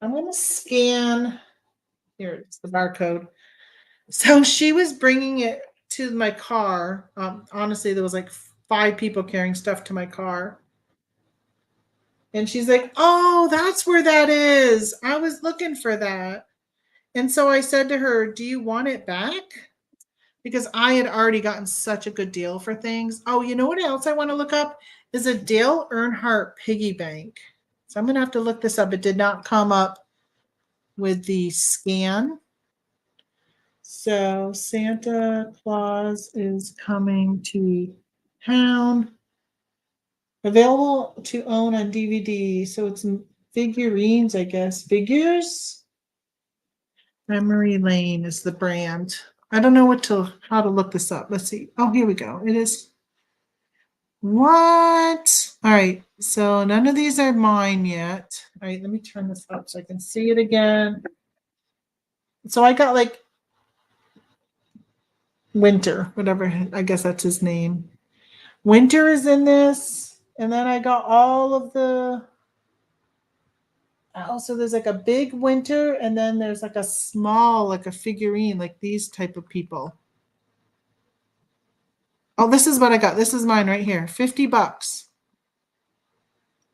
I'm gonna scan. Here it's the barcode. So she was bringing it to my car. Honestly, there was like 5 people carrying stuff to my car. And she's like, "Oh, that's where that is. I was looking for that." And so I said to her, "Do you want it back?" Because I had already gotten such a good deal for things. Oh, you know what else I want to look up is a Dale Earnhardt piggy bank. So I'm going to have to look this up. It did not come up with the scan. So Santa Claus is coming to town. Available to own on DVD. So it's figurines, I guess. Figures. Memory Lane is the brand. I don't know how to look this up. Let's see. Oh, here we go. It is. What? All right. So none of these are mine yet. All right. Let me turn this up so I can see it again. So I got like Winter, whatever. I guess that's his name. Winter is in this. And then I got all of the. Also, there's like a big Winter, and then there's like a small, like a figurine, like these type of people. Oh, this is what I got. This is mine right here. $50.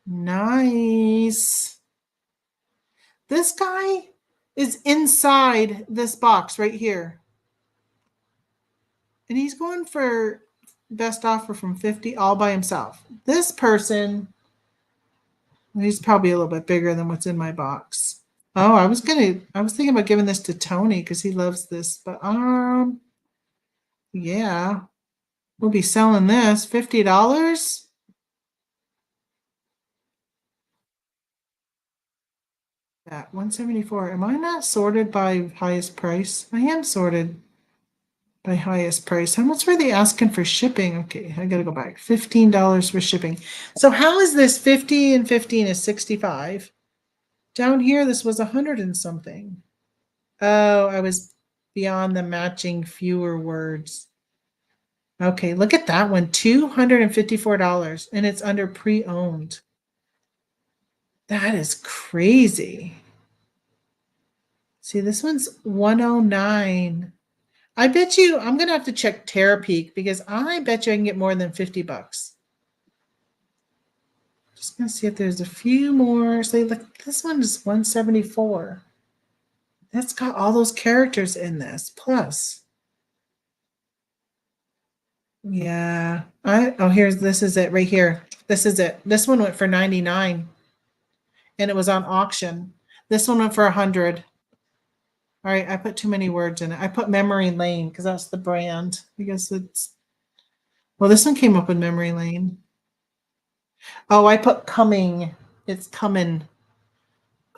Nice. This guy is inside this box right here. And he's going for best offer from 50 all by himself. This person, he's probably a little bit bigger than what's in my box. Oh, I was thinking about giving this to Tony because he loves this, but yeah. We'll be selling this $50. At 174. Am I not sorted by highest price? I am sorted by highest price. How much were they asking for shipping? Okay, I gotta go back. $15 for shipping. So how is this 50 and 15 is 65? Down here, this was 100 and something. Oh, I was beyond the matching fewer words. Okay, look at that one. $254 and it's under pre-owned. That is crazy. See, this one's 109. I bet you I'm gonna have to check Terapeak because I bet you I can get more than $50. Just gonna see if there's a few more. Say, look, this one is 174. That's got all those characters in this. Plus, yeah. This is it right here. This is it. This one went for 99 and it was on auction. This one went for 100. All right, I put too many words in it. I put Memory Lane because that's the brand. I guess well, this one came up with Memory Lane. Oh, I put coming. It's coming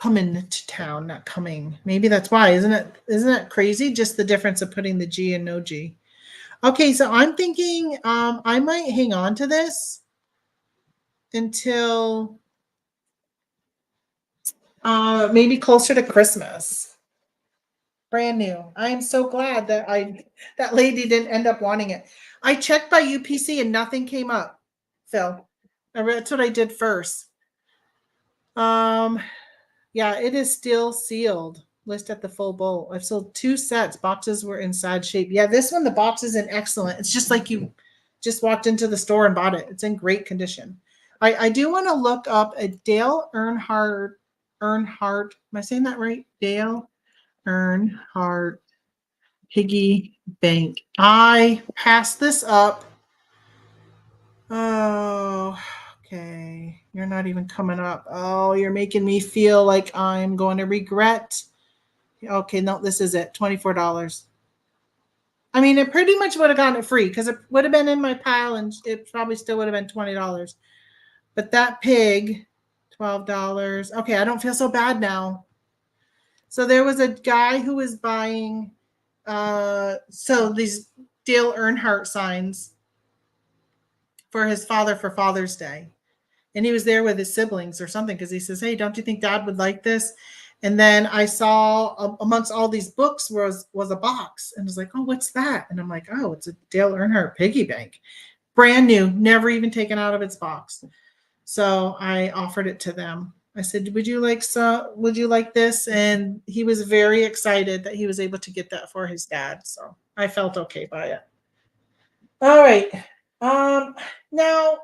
to town, not coming. Maybe that's why. Isn't that crazy? Just the difference of putting the G and no G. Okay, so I'm thinking I might hang on to this until maybe closer to Christmas. Brand new. I am so glad that lady didn't end up wanting it. I checked by UPC and nothing came up, Phil. That's what I did first. Yeah, it is still sealed. List at the full bowl. I've sold 2 sets. Boxes were in sad shape. Yeah, this one, the box is in excellent. It's just like you just walked into the store and bought it. It's in great condition. I do want to look up a Dale Earnhardt. Am I saying that right? Dale Earnhardt piggy bank. I passed this up. Oh, okay. You're not even coming up. Oh, you're making me feel like I'm going to regret. Okay, no, this is it. $24. I mean, it pretty much would have gotten it free because it would have been in my pile and it probably still would have been $20. But that pig, $12. Okay, I don't feel so bad now. So there was a guy who was buying these Dale Earnhardt signs for his father for Father's Day. And he was there with his siblings or something because he says, "Hey, don't you think Dad would like this?" And then I saw amongst all these books was a box, and I was like, "Oh, what's that?" And I'm like, "Oh, it's a Dale Earnhardt piggy bank, brand new, never even taken out of its box." So I offered it to them. I said, "Would you like this?" And he was very excited that he was able to get that for his dad. So I felt okay by it. All right. Now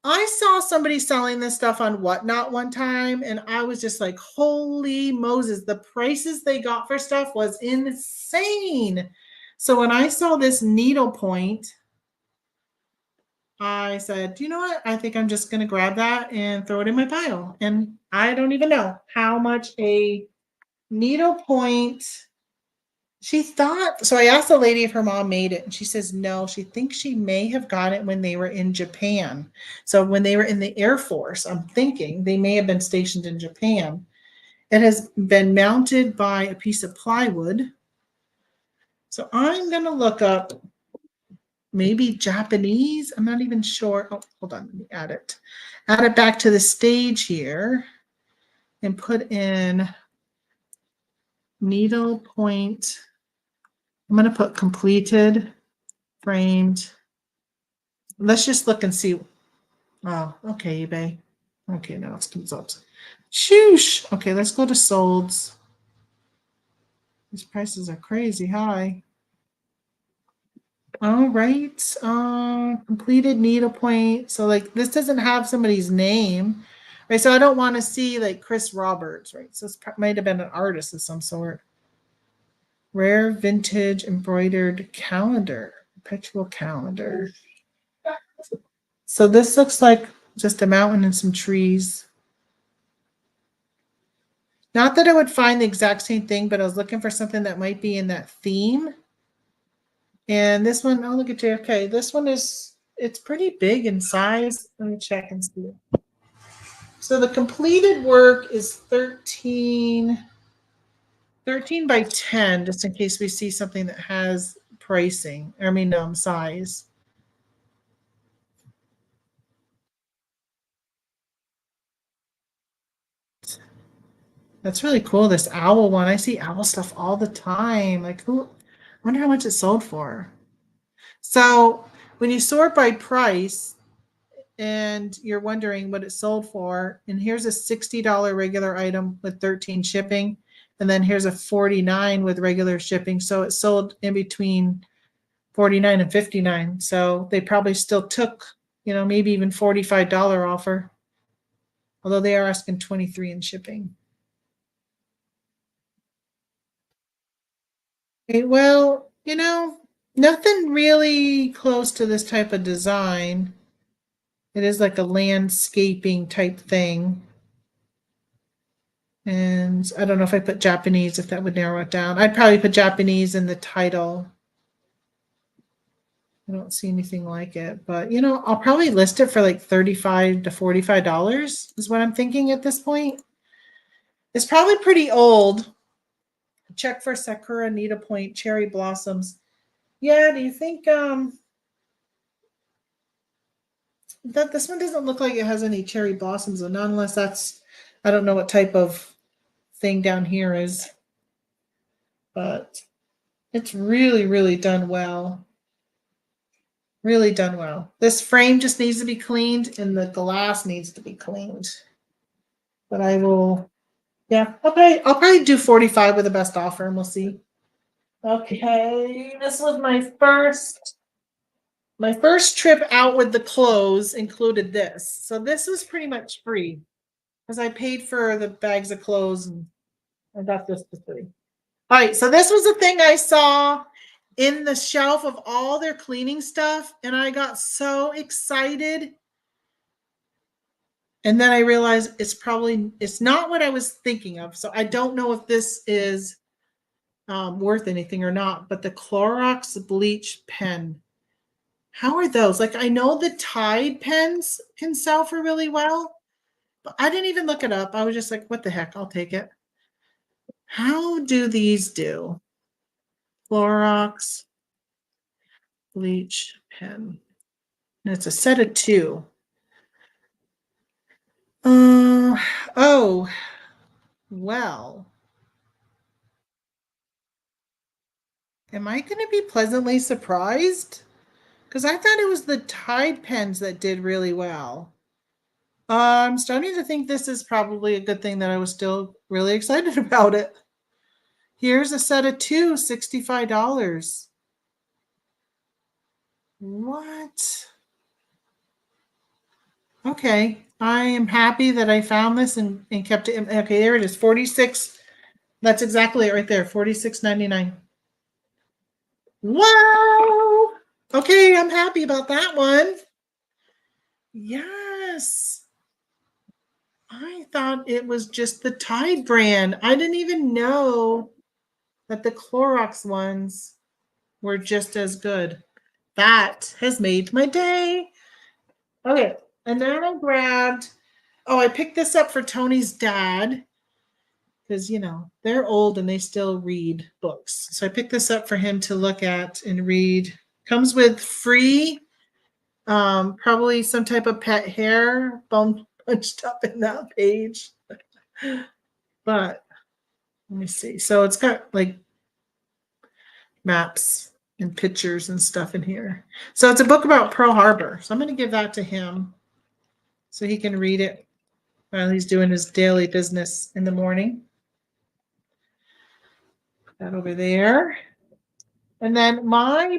I saw somebody selling this stuff on Whatnot one time, and I was just like, holy Moses, the prices they got for stuff was insane. So when I saw this needlepoint, I said, you know what? I think I'm just going to grab that and throw it in my pile. And I don't even know how much a needlepoint. She thought, so I asked the lady if her mom made it, and she says no. She thinks she may have got it when they were in Japan. So when they were in the Air Force, I'm thinking they may have been stationed in Japan. It has been mounted by a piece of plywood. So I'm going to look up maybe Japanese. I'm not even sure. Oh, hold on. Let me add it. Add it back to the stage here and put in needlepoint. I'm going to put completed, framed. Let's just look and see. Oh, okay, eBay. Okay, now it's comes up. Shoosh. Okay, let's go to solds. These prices are crazy high. All right. Completed needlepoint. So like this doesn't have somebody's name, right? So I don't want to see like Chris Roberts, right? So it might have been an artist of some sort. Rare vintage embroidered calendar, perpetual calendar. So this looks like just a mountain and some trees. Not that I would find the exact same thing, but I was looking for something that might be in that theme. And this one, oh, look at JFK. This one it's pretty big in size. Let me check and see. So the completed work is 13 by 10, just in case we see something that has pricing, size. That's really cool. This owl one. I see owl stuff all the time. Like who, I wonder how much it sold for. So when you sort by price and you're wondering what it sold for, and here's a $60 regular item with 13 shipping, and then here's a 49 with regular shipping. So it sold in between 49 and 59. So they probably still took, maybe even $45 offer. Although they are asking 23 in shipping. Okay, well, nothing really close to this type of design. It is like a landscaping type thing. And I don't know if I put Japanese, if that would narrow it down. I'd probably put Japanese in the title. I don't see anything like it, but I'll probably list it for like $35 to $45 is what I'm thinking at this point. It's probably pretty old. Check for Sakura needlepoint cherry blossoms. Yeah, do you think that this one doesn't look like it has any cherry blossoms, or not unless that's, I don't know what type of thing down here is, but it's really, really done well. Really done well. This frame just needs to be cleaned and the glass needs to be cleaned. But I will, yeah, okay. I'll probably do 45 with the best offer and we'll see. Okay, this was my first trip out with the clothes included this. So this was pretty much free because I paid for the bags of clothes and I got this for free. All right, so this was the thing I saw in the shelf of all their cleaning stuff, and I got so excited. And then I realized it's not what I was thinking of. So I don't know if this is worth anything or not. But the Clorox bleach pen, how are those? Like I know the Tide pens can sell for really well, but I didn't even look it up. I was just like, what the heck? I'll take it. How do these do? Clorox bleach pen. And it's a set of two. Oh, well. Am I going to be pleasantly surprised? Because I thought it was the Tide pens that did really well. I'm starting to think this is probably a good thing that I was still really excited about it. Here's a set of two, $65. What? Okay. I am happy that I found this and kept it. Okay, there it is. 46. That's exactly it right there. 46.99. Wow. Okay, I'm happy about that one. Yes. I thought it was just the Tide brand. I didn't even know that the Clorox ones were just as good. That has made my day. Okay, and then I grabbed, I picked this up for Tony's dad because, they're old and they still read books. So I picked this up for him to look at and read. Comes with free, probably some type of pet hair bone punched up in that page. But let me see. So it's got like maps and pictures and stuff in here. So it's a book about Pearl Harbor. So I'm going to give that to him so he can read it while he's doing his daily business in the morning. Put that over there. And then my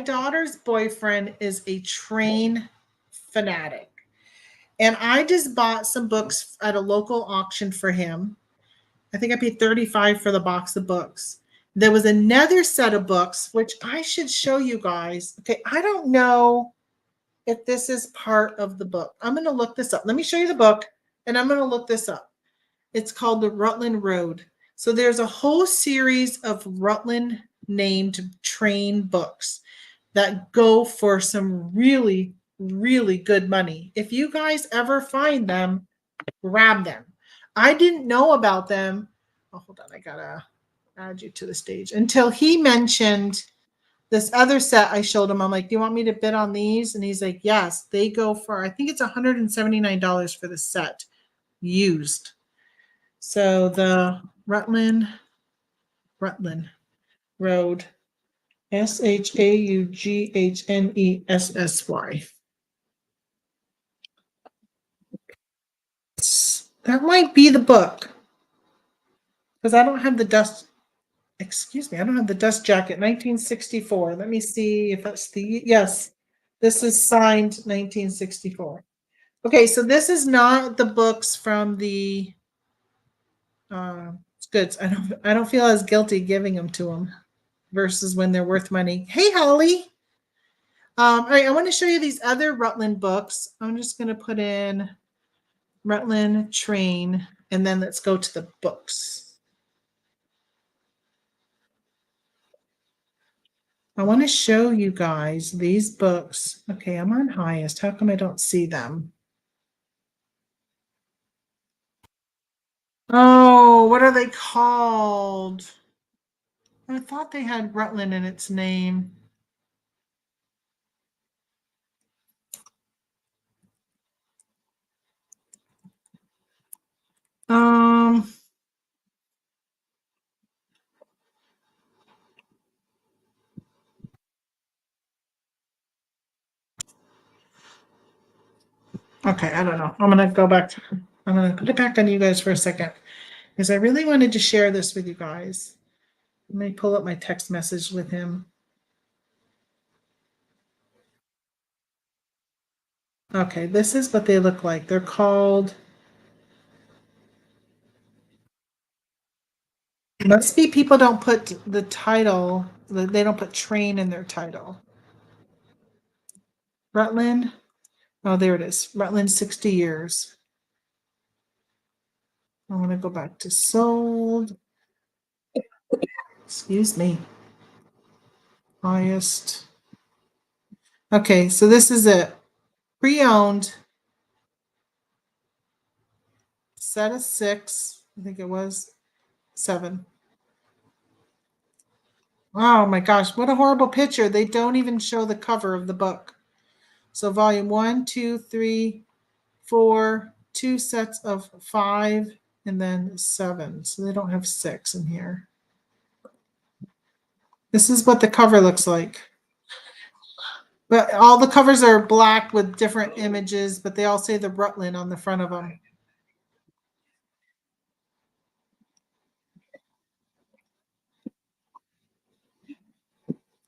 daughter's boyfriend is a train fanatic. And I just bought some books at a local auction for him. I think I paid $35 for the box of books. There was another set of books, which I should show you guys. Okay, I don't know if this is part of the book. I'm going to look this up. Let me show you the book, and I'm going to look this up. It's called The Rutland Road. So there's a whole series of Rutland named train books that go for some really, really good money. If you guys ever find them, grab them. I didn't know about them. Oh, hold on. I got to add you to the stage until he mentioned this other set I showed him. I'm like, do you want me to bid on these? And he's like, yes, they go for, I think it's $179 for the set used. So the Rutland Road, SHAUGHNESSY. That might be the book because I don't have the dust. Excuse me, I don't have the dust jacket. 1964. Let me see if that's yes. This is signed 1964. Okay, so this is not the books from the goods. I don't feel as guilty giving them to them versus when they're worth money. Hey, Holly. All right, I want to show you these other Rutland books. I'm just going to put in Rutland Train, and then let's go to the books. I want to show you guys these books. Okay, I'm on highest. How come I don't see them? Oh, what are they called? I thought they had Rutland in its name. Um, okay, I don't know. I'm gonna go back to, I'm gonna put it back on you guys for a second because I really wanted to share this with you guys. Let me pull up my text message with him. Okay, this is what they look like. They're called Must be people don't put the title, they don't put train in their title. Rutland. Oh, there it is. Rutland 60 years. I want to go back to sold. Excuse me. Highest. Okay, so this is a pre-owned set of 6. I think it was 7. Oh my gosh, what a horrible picture. They don't even show the cover of the book. So volume 1, 2, 3, 4, 2 sets of 5, and then 7. So they don't have 6 in here. This is what the cover looks like. But all the covers are black with different images, but they all say the Rutland on the front of them.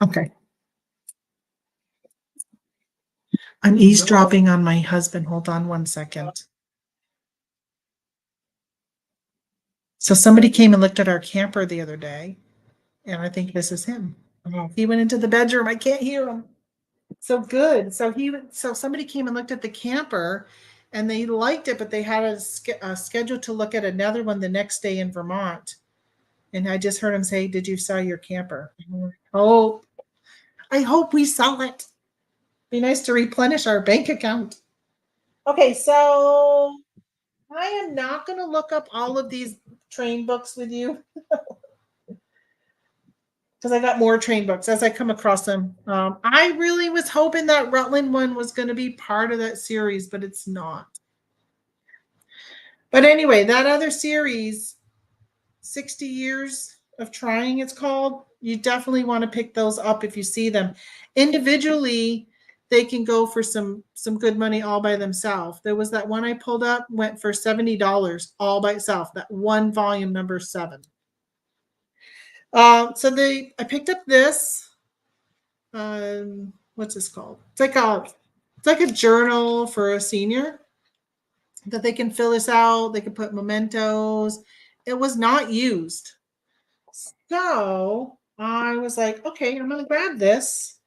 Okay. I'm eavesdropping on my husband. Hold on one second. So somebody came and looked at our camper the other day, and I think this is him. He went into the bedroom. I can't hear him. So good. So somebody came and looked at the camper, and they liked it, but they had a schedule to look at another one the next day in Vermont. And I just heard him say, "Did you sell your camper?" Oh, I hope we sell it. Be nice to replenish our bank account. Okay, so I am not going to look up all of these train books with you because I got more train books as I come across them. I really was hoping that Rutland one was going to be part of that series, but it's not. But anyway, that other series, 60 Years of Trying, it's called. You definitely want to pick those up if you see them. Individually, they can go for some good money all by themselves. There was that one I pulled up, went for $70 all by itself, that one volume number 7. I picked up this. What's this called? It's like a journal for a senior that they can fill this out. They can put mementos. It was not used. So I was like, okay, I'm going to grab this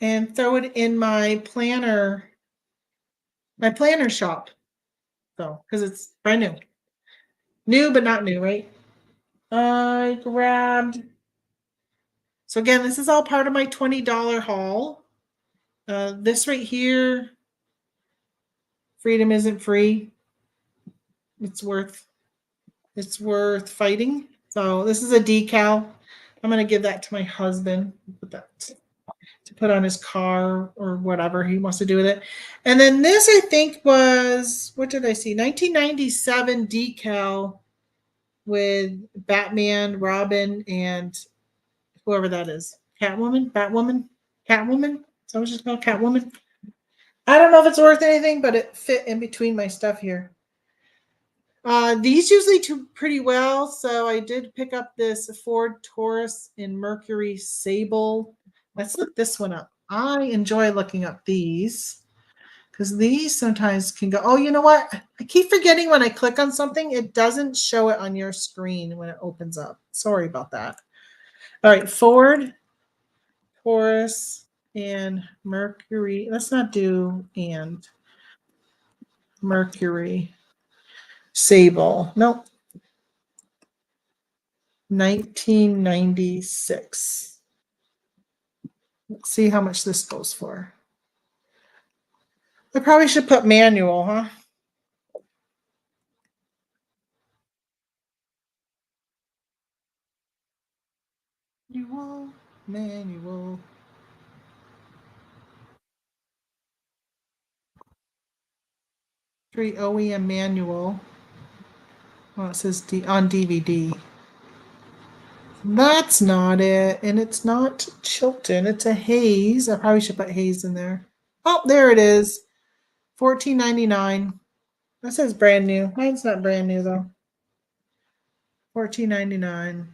and throw it in my planner shop. So, because it's brand new. New, but not new, right? I grabbed. So again, this is all part of my $20 haul. This right here, freedom isn't free. It's worth fighting. So this is a decal. I'm going to give that to my husband. Put that to put on his car or whatever he wants to do with it. And then this, I think, was, what did I see? 1997 decal with Batman, Robin, and whoever that is. Batwoman. So it's just called Catwoman. I don't know if it's worth anything, but it fit in between my stuff here. These usually do pretty well, so I did pick up this Ford Taurus in Mercury Sable. Let's look this one up. I enjoy looking up these because these sometimes can go. Oh, you know what? I keep forgetting when I click on something, it doesn't show it on your screen when it opens up. Sorry about that. All right, Ford Taurus and Mercury. Let's not do and Mercury Sable. Nope. 1996. Let's see how much this goes for. I probably should put manual, huh? Manual. Three OEM manual. Oh, it says on DVD. That's not it. And it's not Chilton. It's a Hayes. I probably should put Hayes in there. Oh, there it is. $14.99. That says brand new. Mine's not brand new though. $14.99.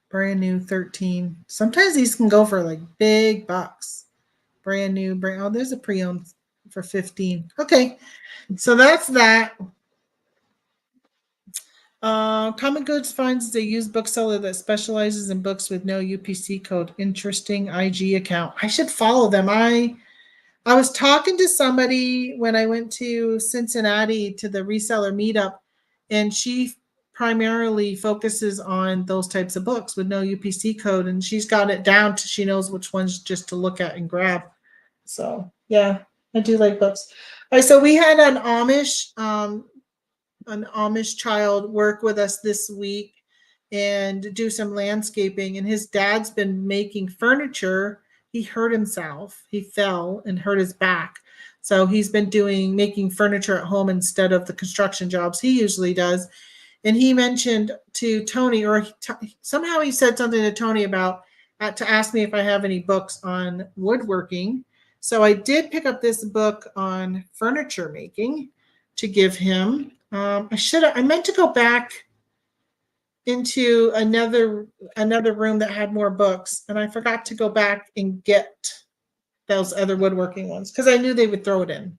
Brand new 13. Sometimes these can go for like big bucks. Brand new, oh, there's a pre-owned for 15. Okay. So that's that. Common Goods finds a used bookseller that specializes in books with no UPC code. Interesting IG account. I should follow them. I was talking to somebody when I went to Cincinnati to the reseller meetup, and she primarily focuses on those types of books with no UPC code, and she's got it down to she knows which ones just to look at and grab. So yeah, I do like books. All right, so we had an Amish child work with us this week and do some landscaping. And his dad's been making furniture. He hurt himself. He fell and hurt his back. So he's been making furniture at home instead of the construction jobs he usually does. And he mentioned to Tony, or somehow he said something to Tony about to ask me if I have any books on woodworking. So I did pick up this book on furniture making to give him. I meant to go back into another room that had more books, and I forgot to go back and get those other woodworking ones because I knew they would throw it in.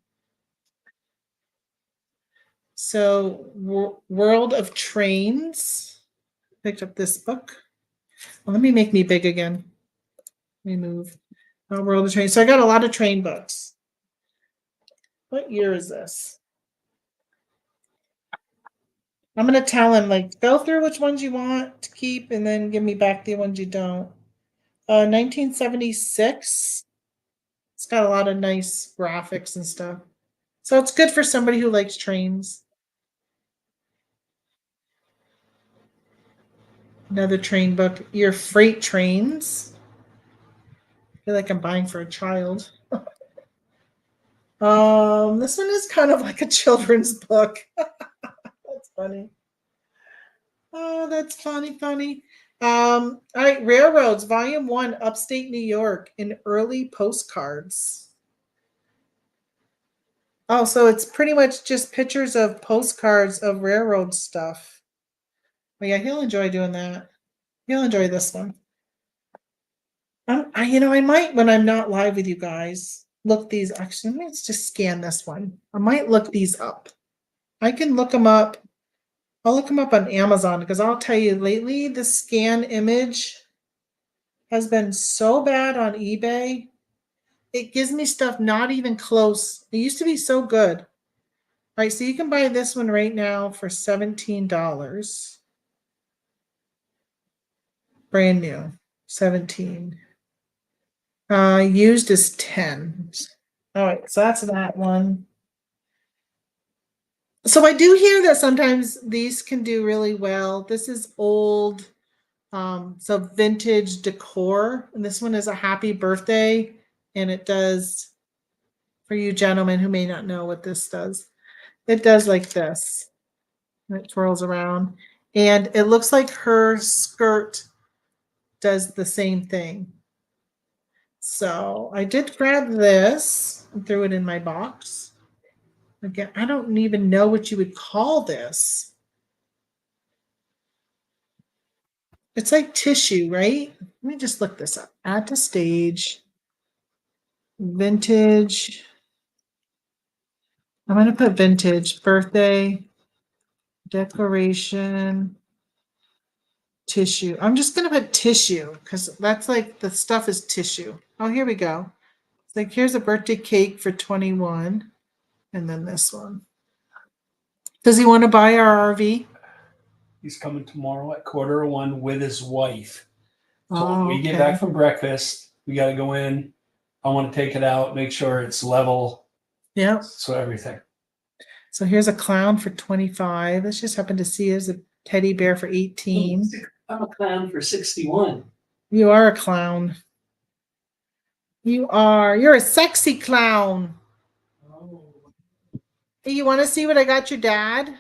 So World of Trains, picked up this book. Well, let me make me big again. Let me move. World of Trains. So I got a lot of train books. What year is this? I'm going to tell him, like, go through which ones you want to keep and then give me back the ones you don't. 1976. It's got a lot of nice graphics and stuff. So it's good for somebody who likes trains. Another train book. Your Freight Trains. I feel like I'm buying for a child. This one is kind of like a children's book. That's funny. Oh, that's funny. All right, Railroads, Volume 1, Upstate New York, in early postcards. Oh, so it's pretty much just pictures of postcards of railroad stuff. But yeah, he'll enjoy doing that. He'll enjoy this one. I might, when I'm not live with you guys, look these. Actually, let's just scan this one. I might look these up. I can look them up. I'll look them up on Amazon because I'll tell you lately the scan image has been so bad on eBay. It gives me stuff not even close. It used to be so good. All right, so you can buy this one right now for $17. Brand new, 17. Used is 10. All right, so that's that one. So I do hear that sometimes these can do really well. This is old, so vintage decor, and this one is a happy birthday, and it does, for you gentlemen who may not know what this does, it does like this. It twirls around, and it looks like her skirt does the same thing. So I did grab this and threw it in my box. Again, I don't even know what you would call this. It's like tissue, right? Let me just look this up. Add to stage. Vintage. I'm going to put vintage. Birthday. Decoration. Tissue. I'm just going to put tissue because that's like the stuff is tissue. Oh, here we go. It's like here's a birthday cake for 21. And then this one. Does he want to buy our RV? He's coming tomorrow at 1:45 with his wife. So when we get okay. back from breakfast, we got to go in. I want to take it out, make sure it's level. Yeah. So everything. So here's a clown for 25. This just happened to see as a teddy bear for 18. I'm a clown for 61. You are a clown. You are. You're a sexy clown. Oh. Hey, you want to see what I got your dad?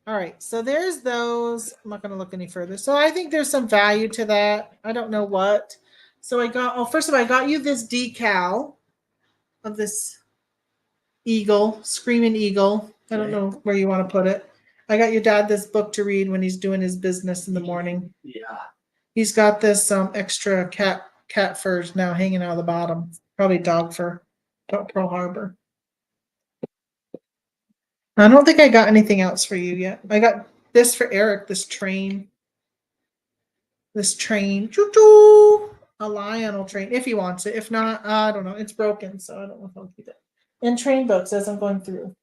All right, so there's those. I'm not going to look any further. So I think there's some value to that. I don't know what. So first of all, I got you this decal of this eagle, screaming eagle. I don't know where you want to put it. I got your dad this book to read when he's doing his business in the morning. Yeah. He's got this extra cat furs now hanging out of the bottom. Probably dog fur. Pearl Harbor. I don't think I got anything else for you yet. I got this for Eric, this train. This train. Choo-choo! A Lionel train, if he wants it. If not, I don't know. It's broken, so I don't know if I'll keep it. And train books as I'm going through.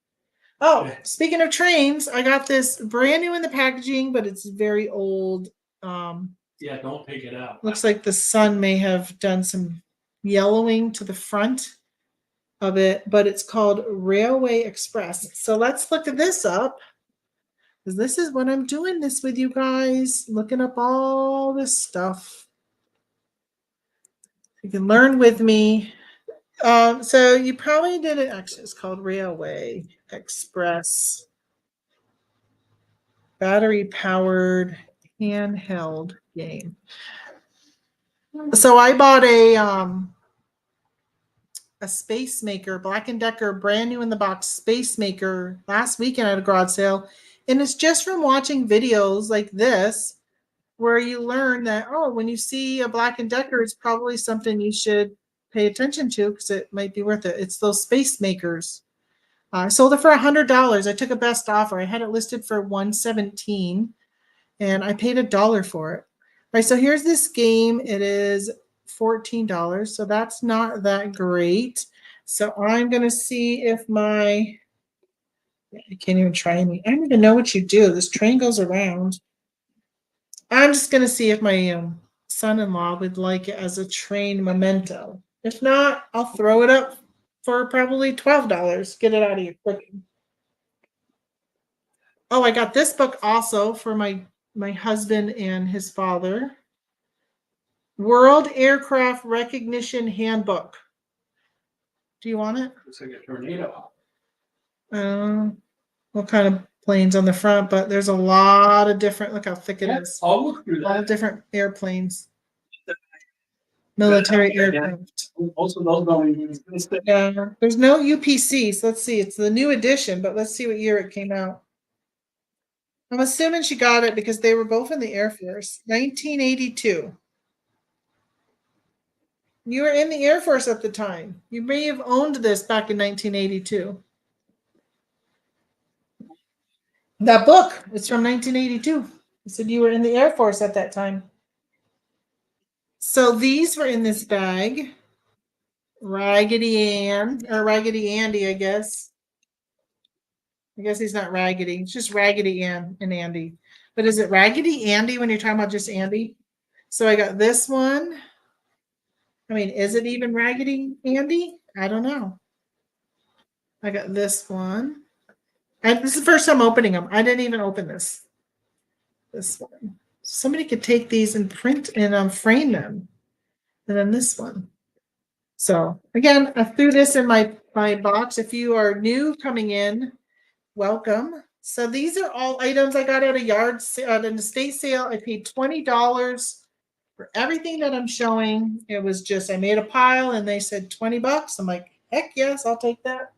Oh, speaking of trains, I got this brand new in the packaging, but it's very old. Yeah, don't take it out. Looks like the sun may have done some yellowing to the front of it, but it's called Railway Express. So let's look this up. Because this is what I'm doing this with you guys, looking up all this stuff. You can learn with me. So you probably did it. Actually, it's called Railway Express. Battery powered handheld game. So I bought a Space Maker, Black and Decker, brand new in the box Space Maker last weekend at a garage sale. And it's just from watching videos like this where you learn that, oh, when you see a Black and Decker, it's probably something you should pay attention to because it might be worth it. It's those Space Makers. I sold it for $100. I took a best offer. I had it listed for $117 and I paid $1 for it. All right, so here's this game. It is $14, so that's not that great. So I'm gonna see if I can't even try any. I don't even know what you do. This train goes around. I'm just gonna see if my son-in-law would like it as a train memento. If not, I'll throw it up for probably $12. Get it out of your quick. Oh, I got this book also for my husband and his father. World Aircraft Recognition Handbook. Do you want it? Looks like a tornado. What kind of planes on the front? But there's a lot of different. Look how thick it is. I'll look through All that. different airplanes. Military aircraft. Most of those going. Yeah, there's no UPC. So let's see. It's the new edition, but let's see what year it came out. I'm assuming she got it because they were both in the Air Force. 1982. You were in the Air Force at the time. You may have owned this back in 1982. That book is from 1982. You said you were in the Air Force at that time. So these were in this bag. Raggedy Ann, or Raggedy Andy, I guess. I guess he's not Raggedy. It's just Raggedy Ann and Andy. But is it Raggedy Andy when you're talking about just Andy? So I got this one. I mean, is it even Raggedy Andy? I don't know. I got this one. And this is the first time opening them. I didn't even open this. This one. Somebody could take these and print and frame them. And then this one. So again, I threw this in my box. If you are new coming in, welcome. So these are all items I got at a yard sale, at an estate sale. I paid $20 for everything that I'm showing. It was just, I made a pile and they said $20. I'm like, heck yes, I'll take that.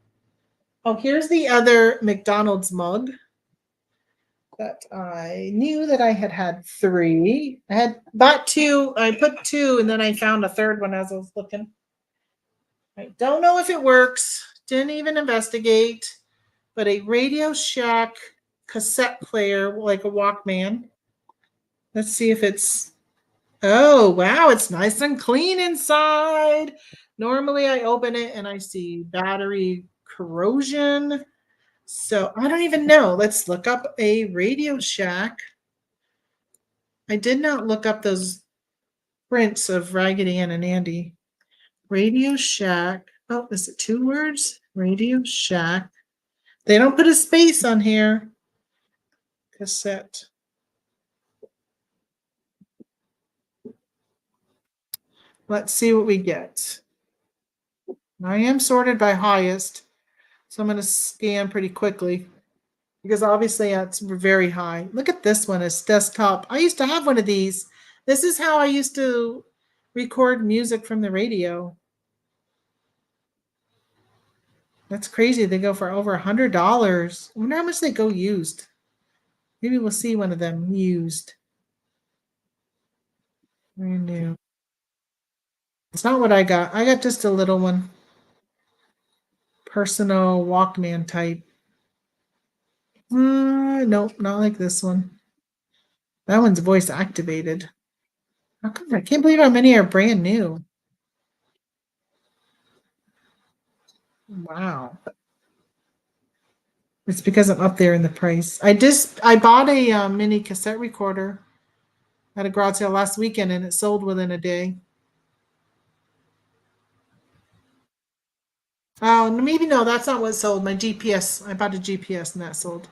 Oh, here's the other McDonald's mug that I knew that I had 3. I had bought 2. I put 2 and then I found a third one as I was looking. I don't know if it works. Didn't even investigate. But a Radio Shack cassette player, like a Walkman. Let's see if it's. Oh, wow. It's nice and clean inside. Normally I open it and I see battery corrosion. So I don't even know. Let's look up a Radio Shack. I did not look up those prints of Raggedy Ann and Andy. Radio Shack. Oh, is it 2 words? Radio Shack. They don't put a space on here. Cassette. Let's see what we get. I am sorted by highest, so I'm going to scan pretty quickly because obviously it's very high. Look at this one. It's desktop. I used to have one of these. This is how I used to record music from the radio. That's crazy. They go for over $100. I wonder how much they go used. Maybe we'll see one of them used. Brand new. It's not what I got. I got just a little one. Personal Walkman type. Nope, not like this one. That one's voice activated. How come I can't believe how many are brand new? Wow. It's because I'm up there in the price. I bought a mini cassette recorder at a garage sale last weekend and it sold within a day. Oh, maybe no, that's not what sold. My GPS. I bought a GPS and that sold.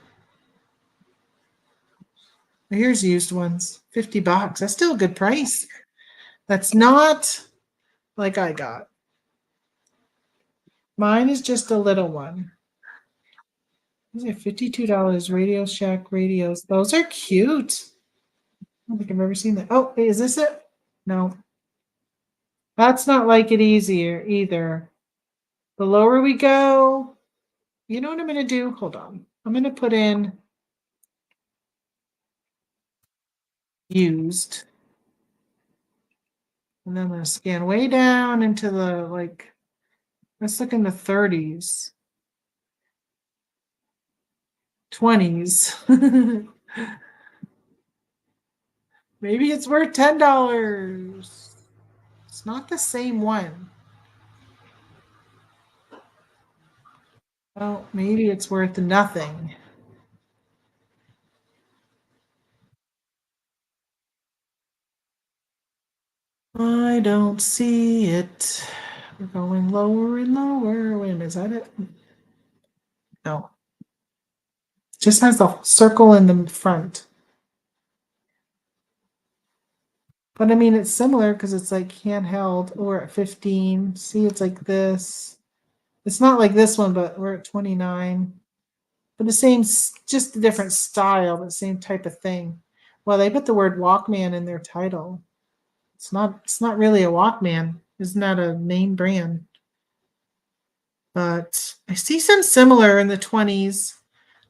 Here's used ones. $50. That's still a good price. That's not like I got. Mine is just a little one. These are $52. Radio Shack radios. Those are cute. I don't think I've ever seen that. Oh, is this it? No. That's not like it easier either. The lower we go, you know what I'm going to do? Hold on. I'm going to put in used. And then I'm going to scan way down into the like, let's look in the 30s, 20s. Maybe it's worth $10. It's not the same one. Oh, maybe it's worth nothing. I don't see it. We're going lower and lower. Wait a minute, is that it? No. Just has the circle in the front. But I mean, it's similar because it's like handheld. We're at 15. See, it's like this. It's not like this one, but we're at 29. But the same, just a different style, but same type of thing. Well, they put the word Walkman in their title. It's not really a Walkman. Isn't that a name brand? But I see some similar in the 20s.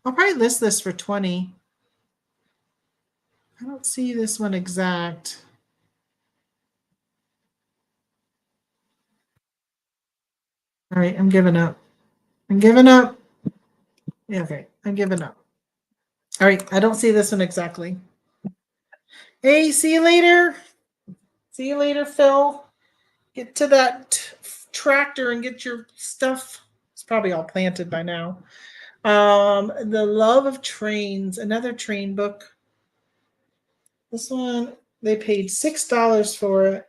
I'll probably list this for 20. I don't see this one exact. All right, I'm giving up. I'm giving up. Yeah, okay, I'm giving up. All right, I don't see this one exactly. Hey, see you later. See you later, Phil. Get to that tractor and get your stuff. It's probably all planted by now. The Love of Trains, another train book. This one, they paid $6 for it.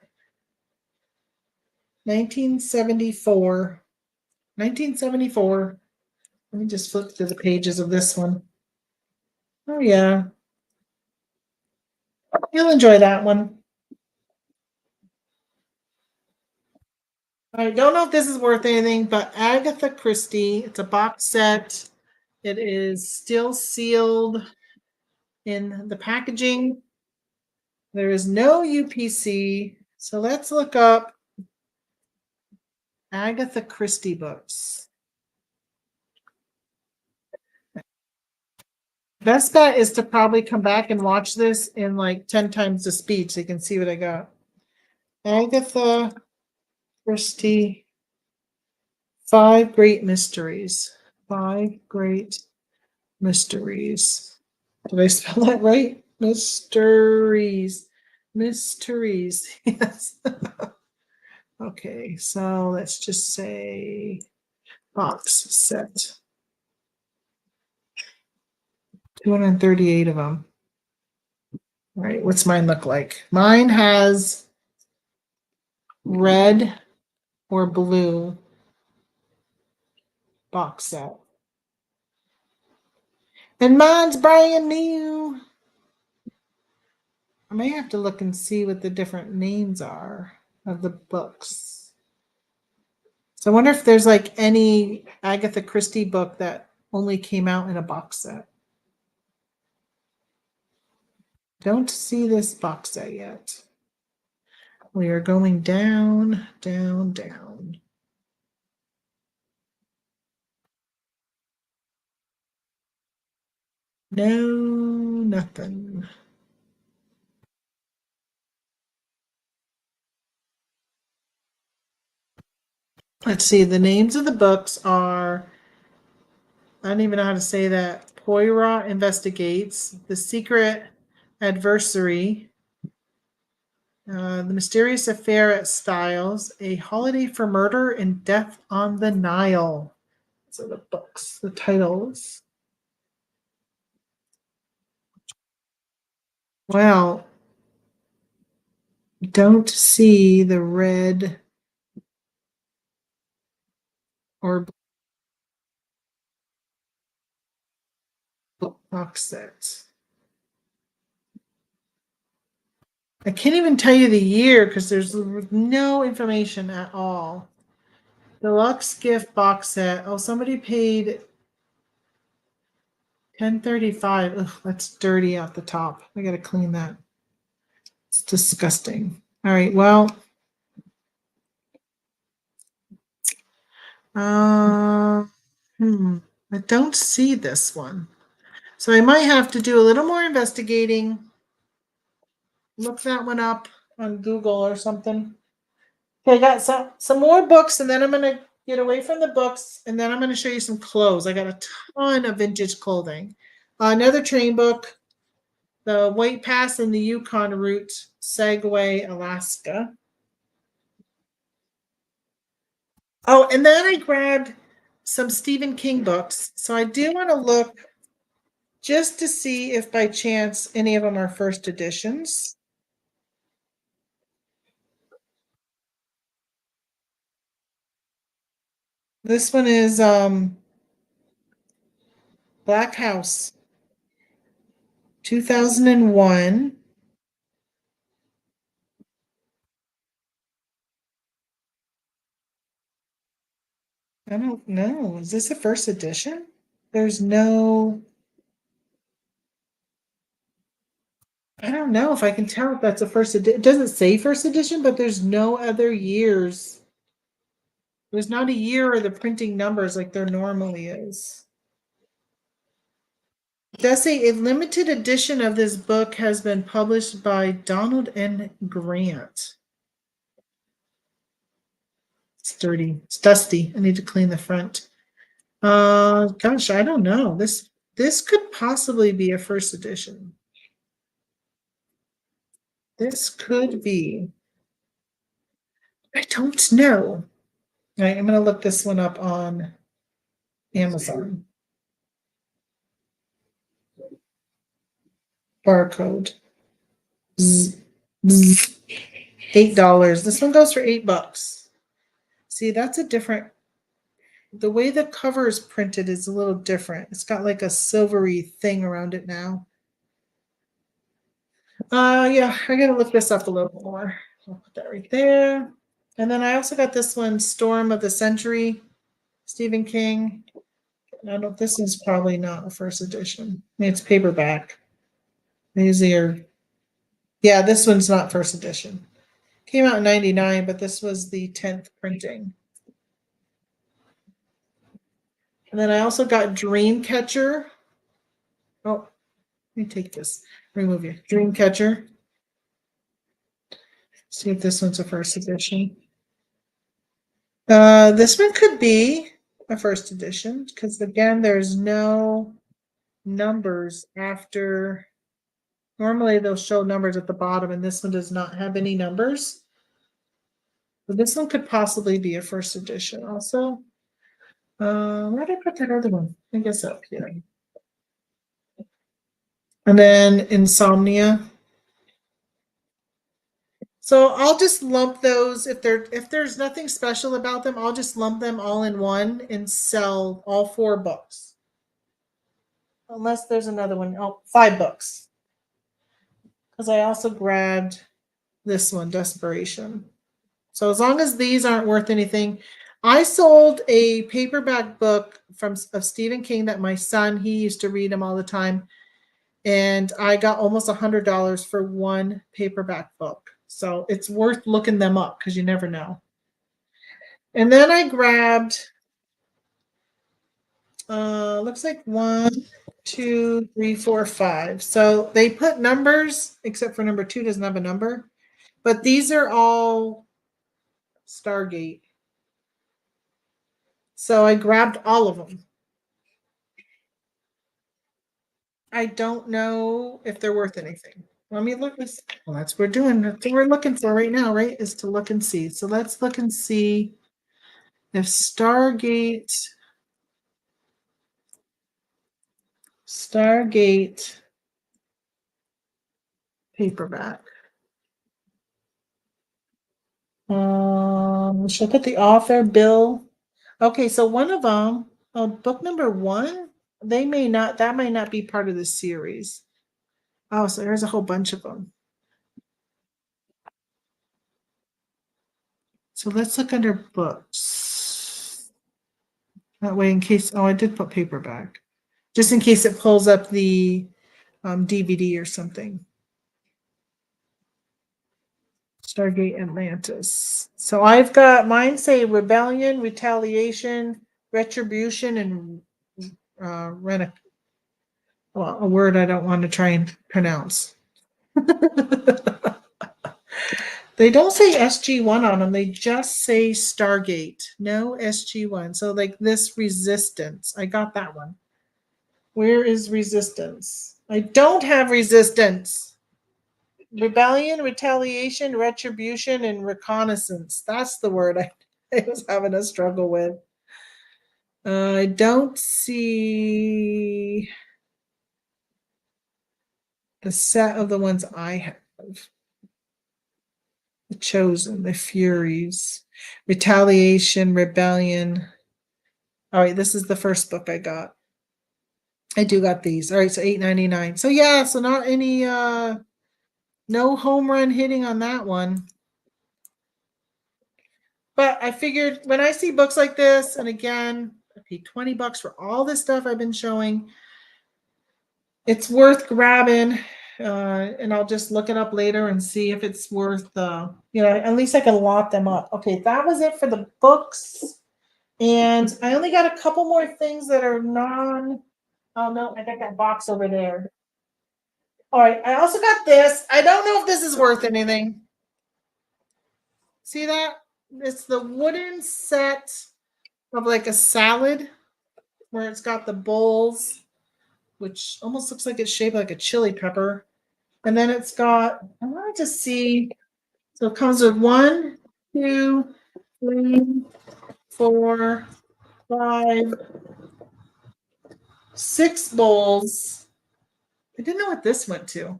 1974. 1974. Let me just flip through the pages of this one. Oh, yeah. You'll enjoy that one. I don't know if this is worth anything, but Agatha Christie. It's a box set. It is still sealed in the packaging. There is no UPC. So let's look up Agatha Christie books. Best bet is to probably come back and watch this in like 10 times the speed so you can see what I got. Agatha Christie, Five Great Mysteries. Five Great Mysteries. Did I spell that right? Mysteries. Mysteries. Yes. Okay, so let's just say box set. 238 of them. All right, what's mine look like? Mine has red or blue box set. And mine's brand new. I may have to look and see what the different names are of the books. So I wonder if there's like any Agatha Christie book that only came out in a box set. Don't see this box set yet. We are going down, down, down. No, nothing. Let's see, the names of the books are I don't even know how to say that. Poirot Investigates, The Secret Adversary, The Mysterious Affair at Styles, A Holiday for Murder, and Death on the Nile. So the books, the titles. Wow. Don't see the red or blue box set. I can't even tell you the year because there's no information at all. Deluxe gift box set. Oh, somebody paid $10.35. Ugh, that's dirty at the top. I gotta clean that. It's disgusting. All right, well, uh, I don't see this one. So I might have to do a little more investigating. Look that one up on Google or something. Okay, I got some more books, and then I'm gonna get away from the books, and then I'm gonna show you some clothes. I got a ton of vintage clothing. Another train book, The White Pass and the Yukon Route, Sagaway, Alaska. Oh, and then I grabbed some Stephen King books. So I do want to look just to see if by chance any of them are first editions. This one is Black House, 2001. I don't know. Is this a first edition? There's no, I don't know if I can tell if that's a first edition. It doesn't say first edition, but there's no other years. There's not a year or the printing numbers like there normally is. It does say a limited edition of this book has been published by Donald N. Grant. It's dirty. It's dusty. I need to clean the front. Gosh, I don't know. This could possibly be a first edition. This could be. I don't know. All right, I'm going to look this one up on Amazon. Barcode. $8. This one goes for $8. See, that's a different. The way the cover is printed is a little different. It's got like a silvery thing around it now. Yeah, I gotta look this up a little bit more. I'll put that right there. And then I also got this one, Storm of the Century, Stephen King. I don't. This is probably not a first edition. I mean, it's paperback. These are. Yeah, this one's not first edition. Came out in '99, but this was the 10th printing. And then I also got Dreamcatcher. Oh, let me take this. Remove you. Dreamcatcher. See if this one's a first edition. This one could be a first edition because again, there's no numbers after. Normally they'll show numbers at the bottom, and this one does not have any numbers. But this one could possibly be a first edition also. Where did I put that other one? I guess up here. And then Insomnia. So I'll just lump those if there's nothing special about them, I'll just lump them all in one and sell all 4 books. Unless there's another one. Oh, 5 books. Because I also grabbed this one, Desperation. So as long as these aren't worth anything, I sold a paperback book of Stephen King that my son, he used to read them all the time. And I got almost $100 for one paperback book. So it's worth looking them up because you never know. And then I grabbed, looks like 1, 2, 3, 4, 5. So they put numbers, except for number 2 doesn't have a number. But these are all Stargate. So I grabbed all of them. I don't know if they're worth anything. Let me look this. Well, that's what we're doing. That's what we're looking for right now, right? Is to look and see. So let's look and see if Stargate paperback. Should I put the author, Bill? Okay, so one of them, oh, book number one, that might not be part of the series. Oh, so there's a whole bunch of them. So let's look under books. That way, in case, oh, I did put paperback. Just in case it pulls up the DVD or something. Stargate Atlantis. So I've got mine say rebellion, retaliation, retribution, and well, a word I don't want to try and pronounce. They don't say SG1 on them. They just say Stargate. No SG1. So like this resistance. I got that one. Where is resistance? I don't have resistance. Rebellion, retaliation, retribution, and reconnaissance. That's the word I was having a struggle with. I don't see the set of the ones I have. The Chosen, the Furies, Retaliation, Rebellion. All right, this is the first book I got. I do got these. All right, so $8.99. So yeah, so not any no home run hitting on that one. But I figured when I see books like this, and again, I paid $20 for all this stuff I've been showing. It's worth grabbing. And I'll just look it up later and see if it's worth at least I can lot them up. Okay, that was it for the books. And I only got a couple more things that are oh no, I got that box over there. All right, I also got this. I don't know if this is worth anything. See that? It's the wooden set of like a salad where it's got the bowls, which almost looks like it's shaped like a chili pepper. And then it's got, I want to see, so it comes with 1, 2, 3, 4, 5, 6 bowls. I didn't know what this went to.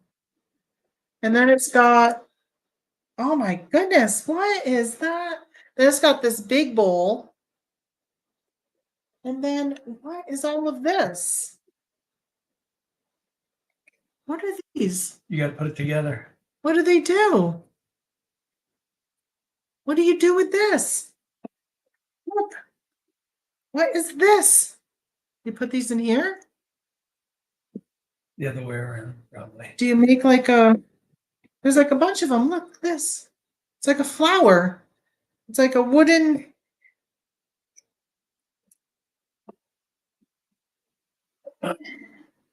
And then it's got, oh my goodness, what is that? Then it's got this big bowl. And then what is all of this? What are these? You got to put it together. What do they do? What do you do with this? Look. What is this? You put these in here? The other way around, probably. Do you make there's like a bunch of them. Look, this. It's like a flower. It's like a wooden.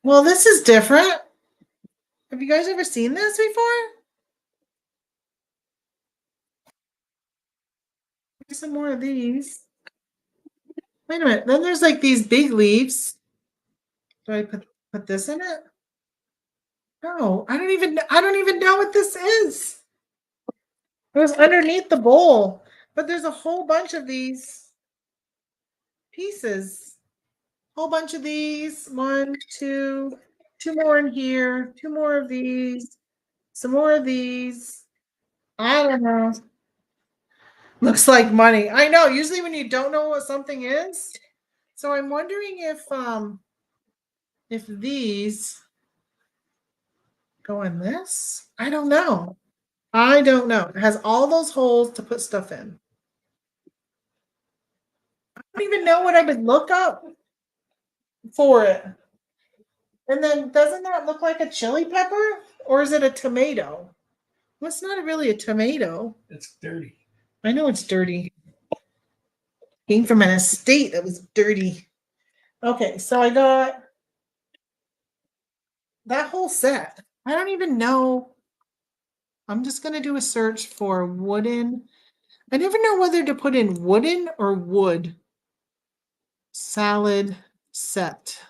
Well, this is different. Have you guys ever seen this before? Here's some more of these. Wait a minute. Then there's like these big leaves. Do I put this in it? No, I don't even know what this is. It was underneath the bowl, but there's a whole bunch of these pieces. Whole bunch of these. 1, 2, 2 more in here. 2 more of these. Some more of these. I don't know. Looks like money. I know. Usually when you don't know what something is. So I'm wondering if these go in this. I don't know. I don't know. It has all those holes to put stuff in. I don't even know what I would look up for it. And then doesn't that look like a chili pepper? Or is it a tomato? Well, it's not really a tomato. It's dirty. I know it's dirty. Came from an estate that was dirty. Okay, so I got that whole set. I don't even know. I'm just going to do a search for wooden. I never know whether to put in wooden or wood salad set.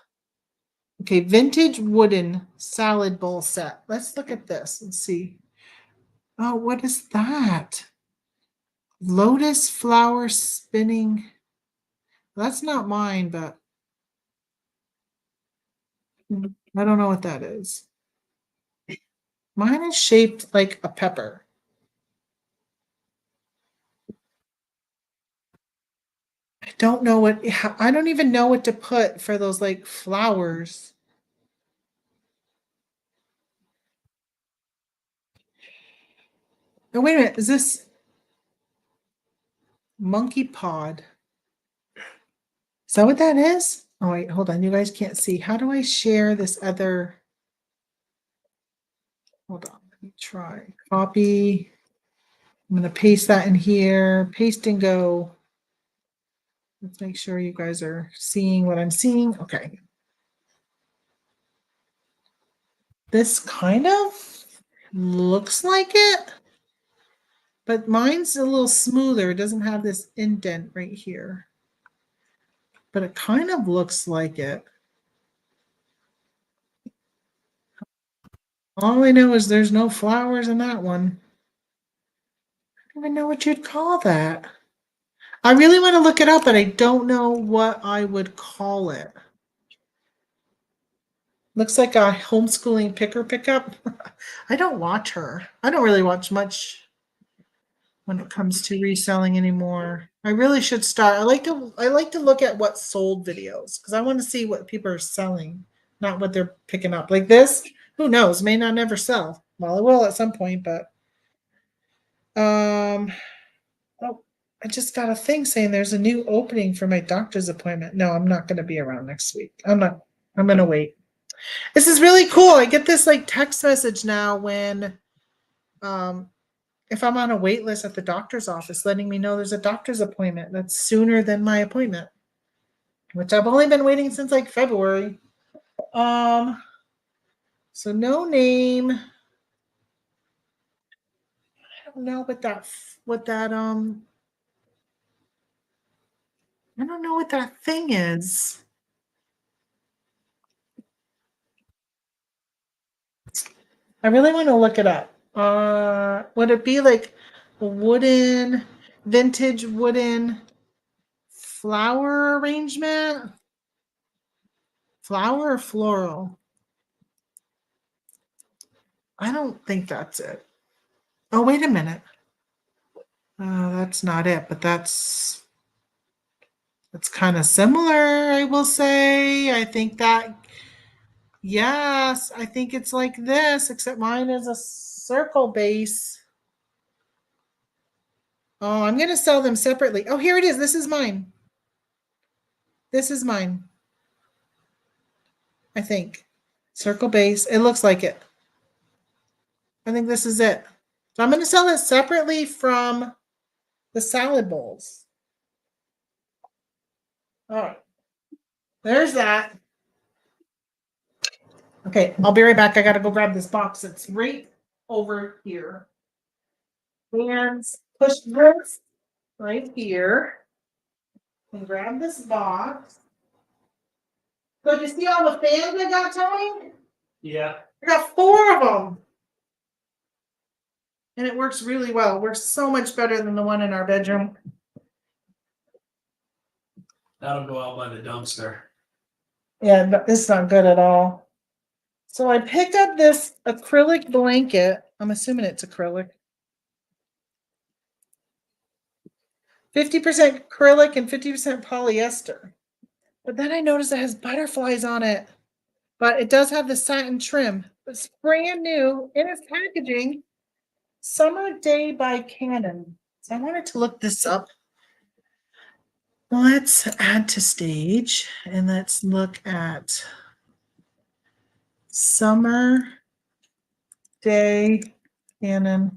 Okay, vintage wooden salad bowl set. Let's look at this and see. Oh, what is that? Lotus flower spinning. That's not mine, but I don't know what that is. Mine is shaped like a pepper. I don't know what, I don't even know what to put for those like flowers. Oh, wait a minute. Is this monkey pod? Is that what that is? Oh, wait, hold on. You guys can't see. How do I share this other? Hold on. Let me try. Copy. I'm going to paste that in here. Paste and go. Let's make sure you guys are seeing what I'm seeing. Okay. This kind of looks like it, but mine's a little smoother. It doesn't have this indent right here, but it kind of looks like it. All I know is there's no flowers in that one. I don't even know what you'd call that. I really want to look it up, but I don't know what I would call it. Looks like a homeschooling picker pickup. I don't watch her. I don't really watch much when it comes to reselling anymore. I really should start. I like to look at what sold videos because I want to see what people are selling, not what they're picking up. Like this, who knows? May not never sell. Well, it will at some point, but oh, I just got a thing saying there's a new opening for my doctor's appointment. No, I'm not going to be around next week. I'm not. I'm going to wait. This is really cool. I get this like text message now when um if I'm on a wait list at the doctor's office, letting me know there's a doctor's appointment that's sooner than my appointment, which I've only been waiting since like February. Um, so no name. I don't know what that I don't know what that thing is. I really want to look it up. Would it be like wooden, vintage wooden flower arrangement? Flower or floral? I don't think that's it. Oh, wait a minute. That's not it, but that's kind of similar, I will say. I think that, yes, I think it's like this, except mine is a circle base. Oh, I'm going to sell them separately. Oh, here it is. This is mine. This is mine, I think. Circle base. It looks like it. I think this is it. So I'm going to sell it separately from the salad bowls. All right. There's that. Okay, I'll be right back. I got to go grab this box. It's right over here. And push this right here and grab this box. So, do you see all the fans I got, Tony? Yeah. I got 4 of them. And it works really well. It works so much better than the one in our bedroom. That'll go out by the dumpster. Yeah, it's not good at all. So I picked up this acrylic blanket. I'm assuming it's acrylic. 50% acrylic and 50% polyester. But then I noticed it has butterflies on it. But it does have the satin trim. It's brand new in its packaging. Summer Day by Canon. So I wanted to look this up. Let's add to stage and let's look at Summer Day Canon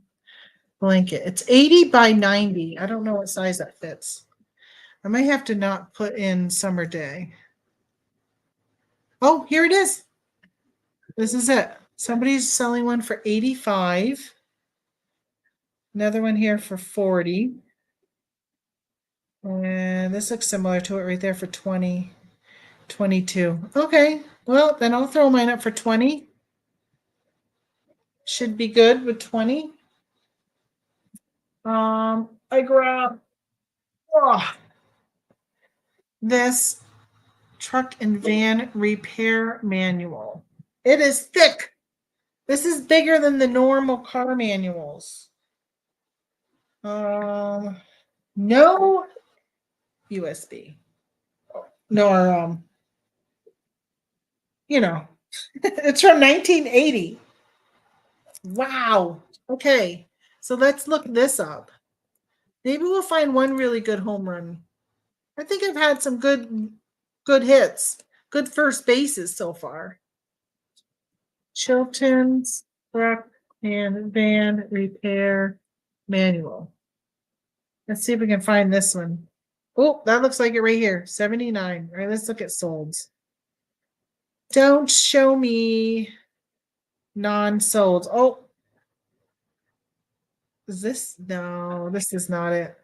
blanket. It's 80 by 90. I don't know what size that fits. I might have to not put in Summer Day. Oh, here it is. This is it. Somebody's selling one for 85. Another one here for 40. And this looks similar to it right there for 20, 22. Okay, Well, then I'll throw mine up for 20. Should be good with 20. I grab this truck and van repair manual. It is thick. This is bigger than the normal car manuals. No USB. Nor it's from 1980. Wow. Okay. So let's look this up. Maybe we'll find one really good home run. I think I've had some good hits, good first bases so far. Chilton's truck and van repair manual. Let's see if we can find this one. Oh, that looks like it right here. 79. All right, let's look at solds. Don't show me non-solds. Oh, is this? No, this is not it.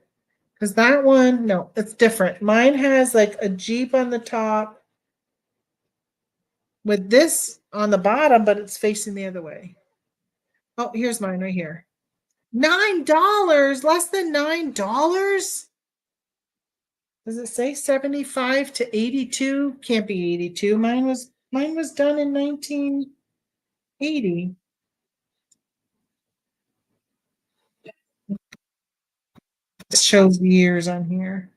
Because that one, no, it's different. Mine has like a Jeep on the top with this on the bottom, but it's facing the other way. Oh, here's mine right here. $9, less than $9. Does it say 75 to 82? Can't be 82. Mine was done in 1980. It shows years on here.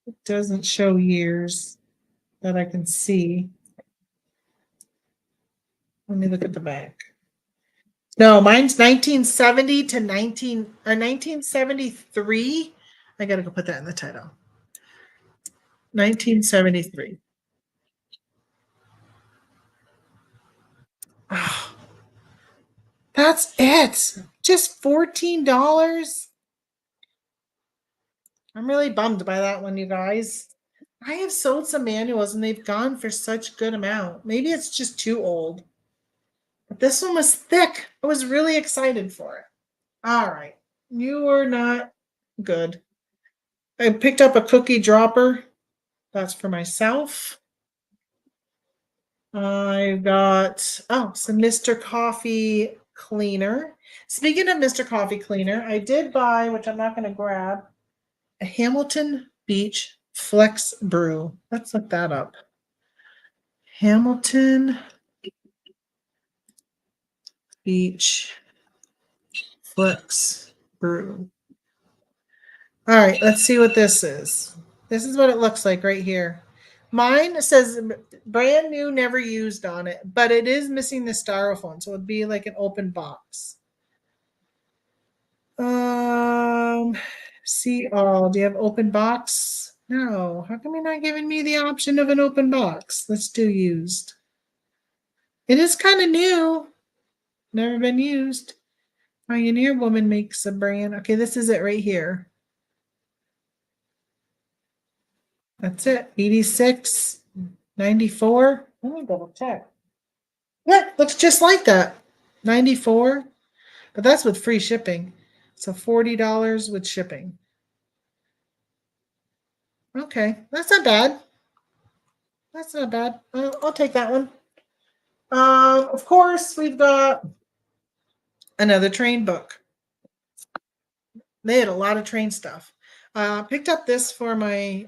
It doesn't show years that I can see. Let me look at the back. No, mine's 1970 to 1973. I gotta go put that in the title. 1973. Oh, that's it. Just $14. I'm really bummed by that one, you guys. I have sold some manuals and they've gone for such good amount. Maybe it's just too old. But this one was thick. I was really excited for it. All right. You were not good. I picked up a cookie dropper. That's for myself. I got some Mr. Coffee cleaner. Speaking of Mr. Coffee cleaner, I did buy, which I'm not going to grab, a Hamilton Beach Flex Brew. Let's look that up. Hamilton Beach Flex Brew. All right, let's see what this is. This is what it looks like right here. Mine says brand new, never used on it, but it is missing the styrofoam, so it'd be like an open box. See all. Do you have open box? No. How come you're not giving me the option of an open box? Let's do used. It is kind of new. Never been used. Pioneer Woman makes a brand. Okay, this is it right here. That's it. 86, 94. Let me double check. Yeah, looks just like that. 94. But that's with free shipping. So $40 with shipping. Okay, that's not bad. That's not bad. I'll take that one. Of course, we've got another train book. They had a lot of train stuff. Picked up this for my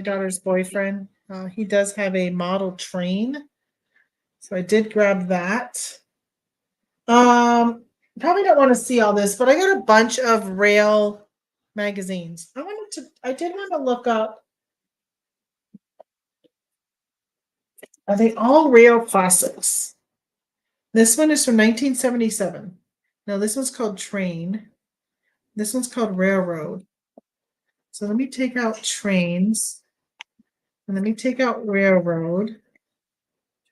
daughter's boyfriend. He does have a model train, so I did grab that. Probably don't want to see all this, but I got a bunch of rail magazines. I did want to look up. Are they all rail classics? This one is from 1977. Now this one's called Train. This one's called Railroad. So let me take out trains. And let me take out railroad.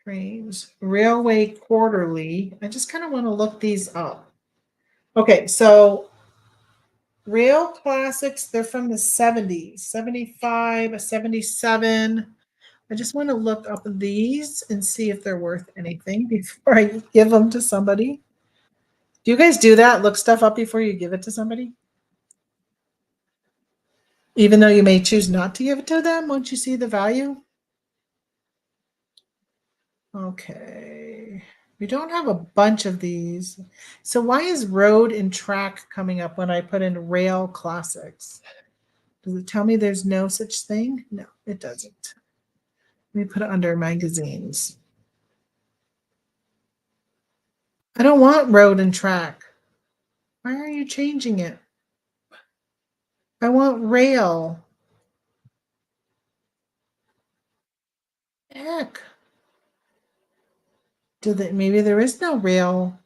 Trains. Railway Quarterly. I just kind of want to look these up. Okay, so rail classics, they're from the 70s, 75, 77. I just want to look up these and see if they're worth anything before I give them to somebody. Do you guys do that? Look stuff up before you give it to somebody? Even though you may choose not to give it to them once you see the value? Okay. We don't have a bunch of these. So why is road and track coming up when I put in rail classics? Does it tell me there's no such thing? No, it doesn't. Let me put it under magazines. I don't want road and track. Why are you changing it? I want rail. Heck. Maybe there is no rail.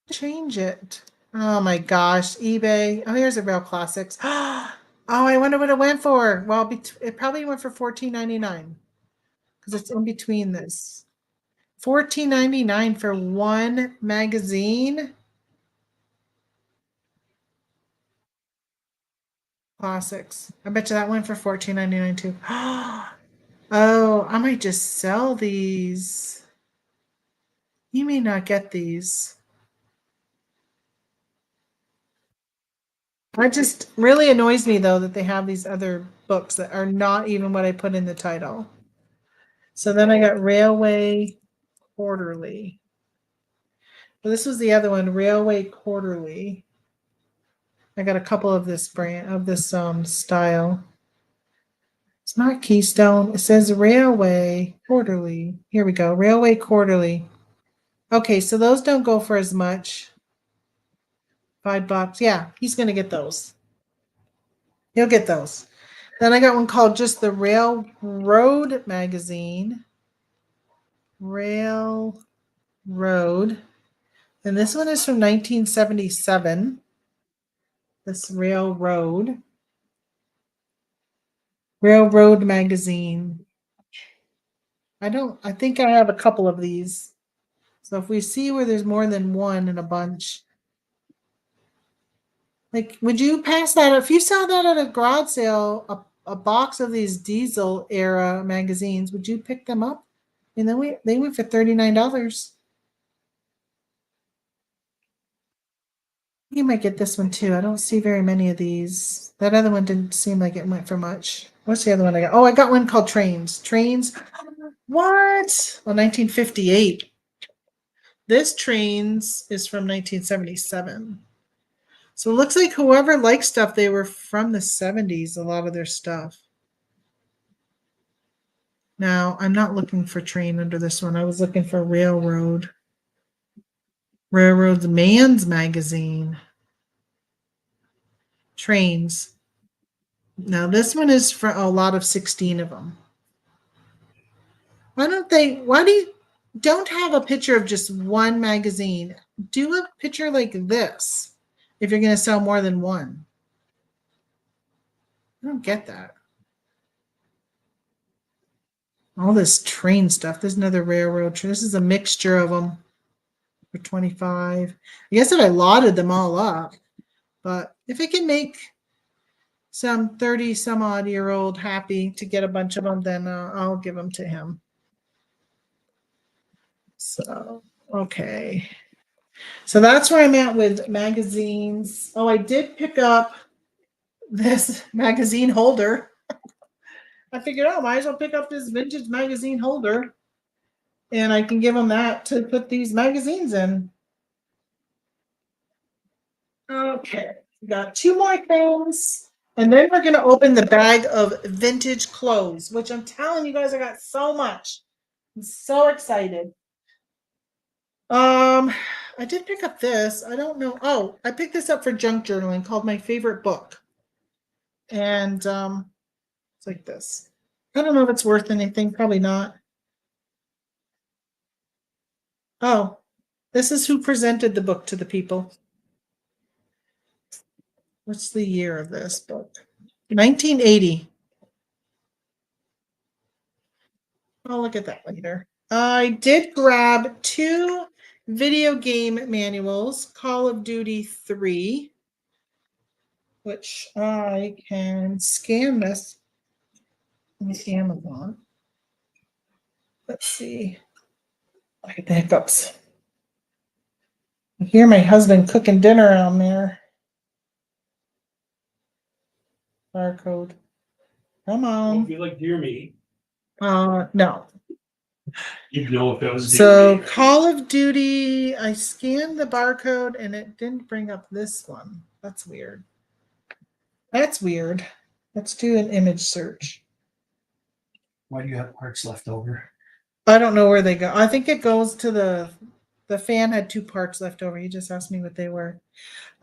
Change it. Oh my gosh, eBay. Oh, here's a rail classics. Oh, I wonder what it went for. Well, it probably went for $14.99 because it's in between this. $14.99 for one magazine. Classics. I bet you that went for $14.99 too. Oh, I might just sell these. You may not get these. It just really annoys me though that they have these other books that are not even what I put in the title. So then I got Railway Quarterly. Well, this was the other one, Railway Quarterly. I got a couple of this brand of this style. It's not Keystone. It says Railway Quarterly. Here we go. Railway Quarterly. Okay, so those don't go for as much. $5. Yeah, he's gonna get those. He'll get those. Then I got one called just the Railroad Magazine. Railroad. And this one is from 1977. This Railroad. Railroad Magazine. I think I have a couple of these. So if we see where there's more than one in a bunch, like, would you pass that if you saw that at a garage sale, a box of these diesel era magazines, would you pick them up? And then they went for $39. You might get this one too. I don't see very many of these. That other one didn't seem like it went for much. What's the other one I got? Oh, I got one called Trains. Trains. What? Well, 1958. This Trains is from 1977. So it looks like whoever likes stuff, they were from the 70s, a lot of their stuff. Now, I'm not looking for train under this one. I was looking for railroad. Railroad's Man's Magazine. Trains. Now, this one is for a lot of 16 of them. Why do you don't have a picture of just one magazine? Do a picture like this if you're going to sell more than one. I don't get that. All this train stuff. There's another railroad train. This is a mixture of them for 25. I guess if I lotted them all up, but if it can make some 30 some odd year old happy to get a bunch of them, then I'll give them to him. So, okay. So that's where I'm at with magazines. Oh, I did pick up this magazine holder. I figured, oh, might as well pick up this vintage magazine holder and I can give them that to put these magazines in. Okay, we got two more things. And then we're going to open the bag of vintage clothes, which I'm telling you guys, I got so much. I'm so excited. I did pick up this. I don't know. Oh, I picked this up for junk journaling called My Favorite Book. And it's like this. I don't know if it's worth anything, probably not. Oh, this is who presented the book to the people. What's the year of this book? 1980. I'll look at that later. I did grab two video game manuals, Call of Duty 3, which I can scan this with Amazon. Let's see. Look at the hiccups. I hear my husband cooking dinner on there. Barcode. Come Well, if on. you like deer meat, No. you'd know if it was deer So meat. Call of Duty, I scanned the barcode and it didn't bring up this one. That's weird. That's weird. Let's do an image search. Why do you have parts left over? I don't know where they go. I think it goes to the fan had 2 parts left over. He just asked me what they were.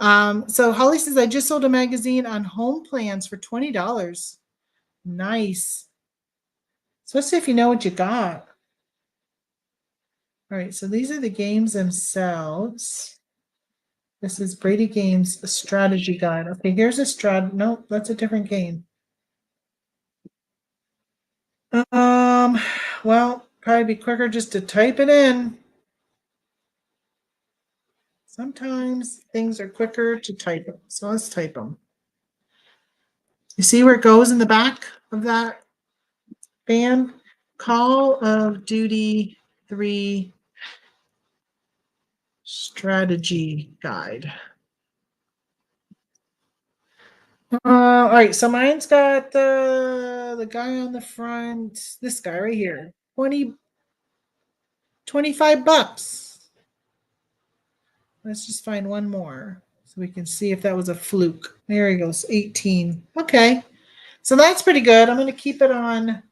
So Holly says I just sold a magazine on home plans for $20. Nice. Especially if you know what you got. All right, so these are the games themselves. This is Brady Games strategy guide. Okay, here's a no, that's a different game. Well, probably be quicker just to type it in. Sometimes things are quicker to type them. So let's type them. You see where it goes in the back of that band? Call of Duty 3 strategy guide. All right, so mine's got the guy on the front, this guy right here. 25 bucks. Let's just find one more so we can see if that was a fluke. There he goes, 18. Okay. So that's pretty good. I'm going to keep it on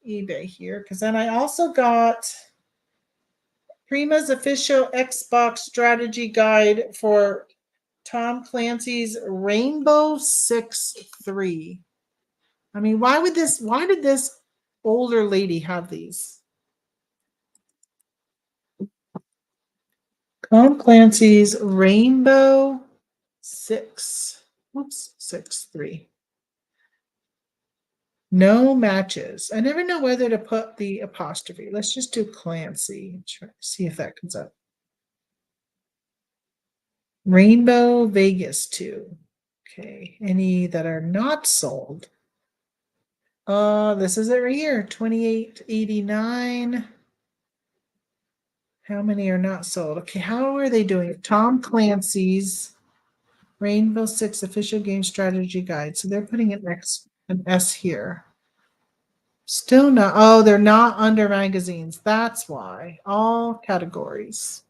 eBay here because then I also got Prima's official Xbox strategy guide for Tom Clancy's Rainbow Six 3. I mean, why did this older lady have these? Tom Clancy's Rainbow Six. Whoops, 6-3. No matches. I never know whether to put the apostrophe. Let's just do Clancy. Try to see if that comes up. Rainbow Vegas 2. Okay. Any that are not sold? This is it right here. 28.89. How many are not sold? Okay, how are they doing? Tom Clancy's Rainbow Six official game strategy guide. So they're putting an S here. Still not. Oh, they're not under magazines. That's why. All categories.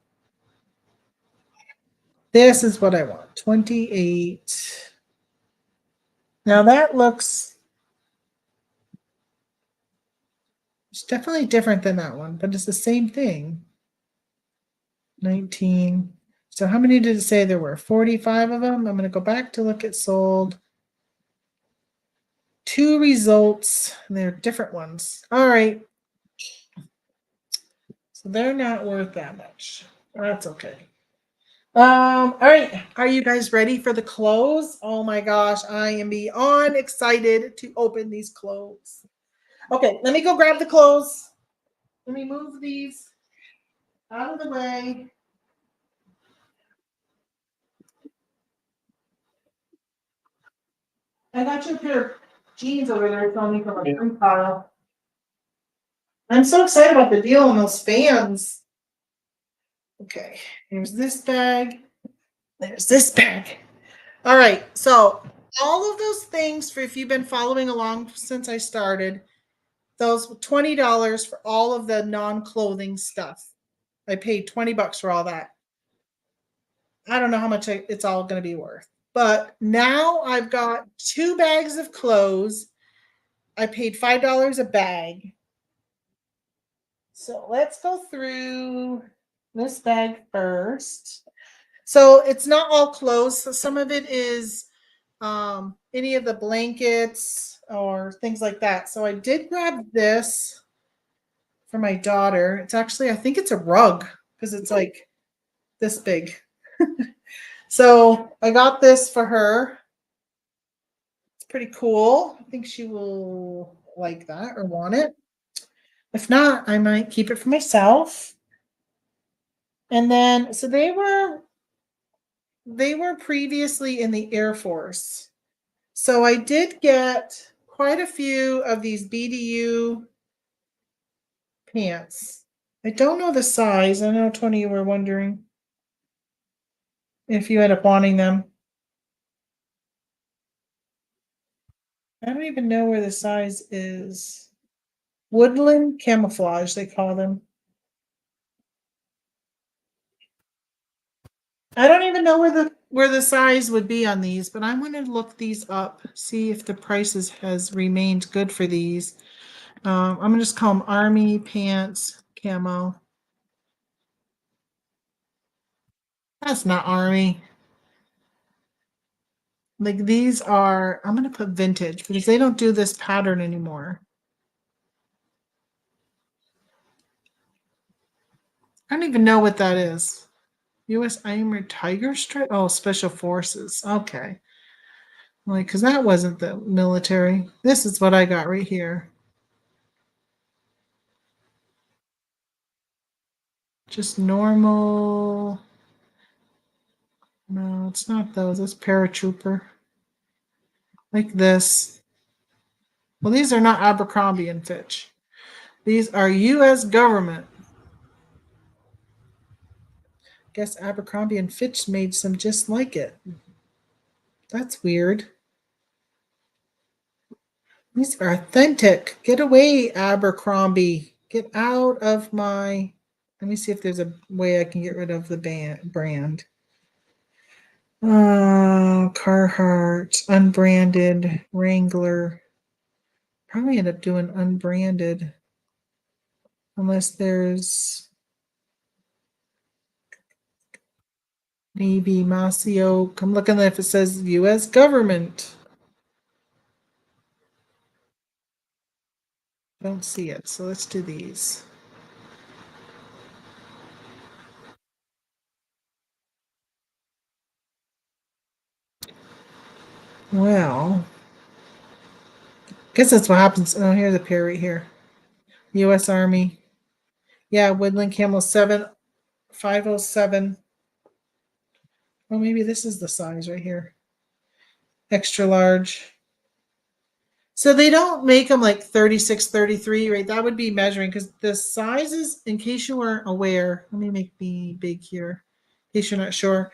This is what I want. 28. Now that looks. It's definitely different than that one, but it's the same thing. 19. So how many did it say there were? 45 of them. I'm going to go back to look at sold. 2 results. And they're different ones. All right. So they're not worth that much. That's okay. All right. Are you guys ready for the clothes? Oh my gosh, I am beyond excited to open these clothes. Okay, let me go grab the clothes. Let me move these out of the way. I got your pair of jeans over there filming from a free pile. I'm so excited about the deal on those fans. Okay, here's this bag. There's this bag. All right, so all of those things for if you've been following along since I started, those $20 for all of the non-clothing stuff. I paid 20 bucks for all that. I don't know how much it's all going to be worth. But now I've got 2 bags of clothes. I paid $5 a bag. So let's go through this bag first. So it's not all clothes. So some of it is any of the blankets or things like that. So I did grab this for my daughter. It's actually, I think it's a rug because it's like this big. So I got this for her. It's pretty cool. I think she will like that or want it. If not, I might keep it for myself. And then, so they were previously in the Air Force. So I did get quite a few of these BDU pants. I don't know the size. I know, Tony, you were wondering if you end up wanting them. I don't even know where the size is. Woodland camouflage, they call them. I don't even know where the size would be on these, but I'm going to look these up, see if the prices has remained good for these. I'm gonna just call them army pants camo. That's not army. Like these are, I'm gonna put vintage because they don't do this pattern anymore. I don't even know what that is. U.S. Armored Tiger Strip. Oh, Special Forces. Okay. Like, because that wasn't the military. This is what I got right here. Just normal. No, it's not those. It's paratrooper. Like this. Well, these are not Abercrombie and Fitch. These are U.S. government. Guess Abercrombie and Fitch made some just like it. That's weird. These are authentic. Get away, Abercrombie. Get out of my. Let me see if there's a way I can get rid of the brand. Carhartt, unbranded, Wrangler. Probably end up doing unbranded. Unless there's maybe Masio. I'm looking if it says U.S. government. Don't see it. So let's do these. Well, guess that's what happens. Oh, here's a pair right here. U.S. Army. Yeah, Woodland Camel 7507. Oh, maybe this is the size right here. Extra large. So they don't make them like 36, 33, right? That would be measuring because the sizes, in case you weren't aware, let me make me big here, in case you're not sure.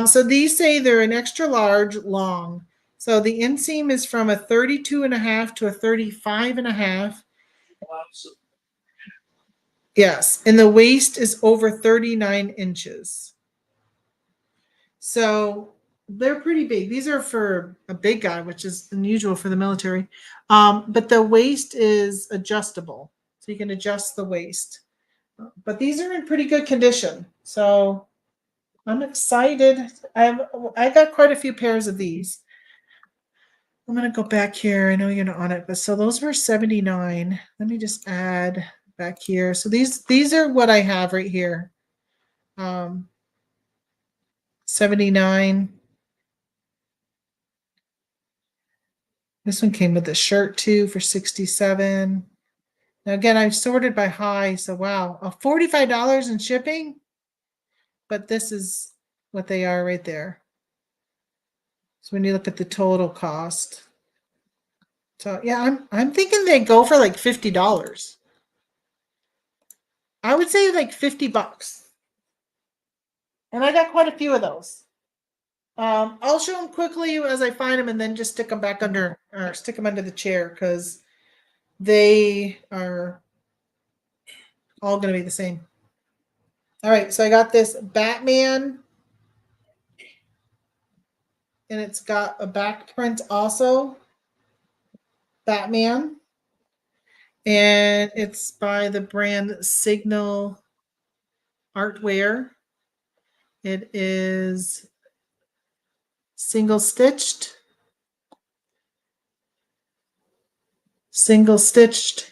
So these say they're an extra large long. So the inseam is from a 32 and a half to a 35 and a half. Yes. And the waist is over 39 inches. So they're pretty big. These are for a big guy, which is unusual for the military. But the waist is adjustable. So you can adjust the waist. But these are in pretty good condition. So I'm excited. I got quite a few pairs of these. I'm gonna go back here. I know you're not on it, but so those were 79. Let me just add back here. So these are what I have right here. 79. This one came with a shirt too for 67. Now again, I've sorted by high, so wow, $45 in shipping, but this is what they are right there. So when you look at the total cost, so yeah, I'm thinking they go for like $50. I would say like $50. And I got quite a few of those. I'll show them quickly as I find them, and then just stick them back under, or stick them under the chair because they are all going to be the same. All right, so I got this Batman, and it's got a back print also. Batman, and it's by the brand Signal Artwear. It is single stitched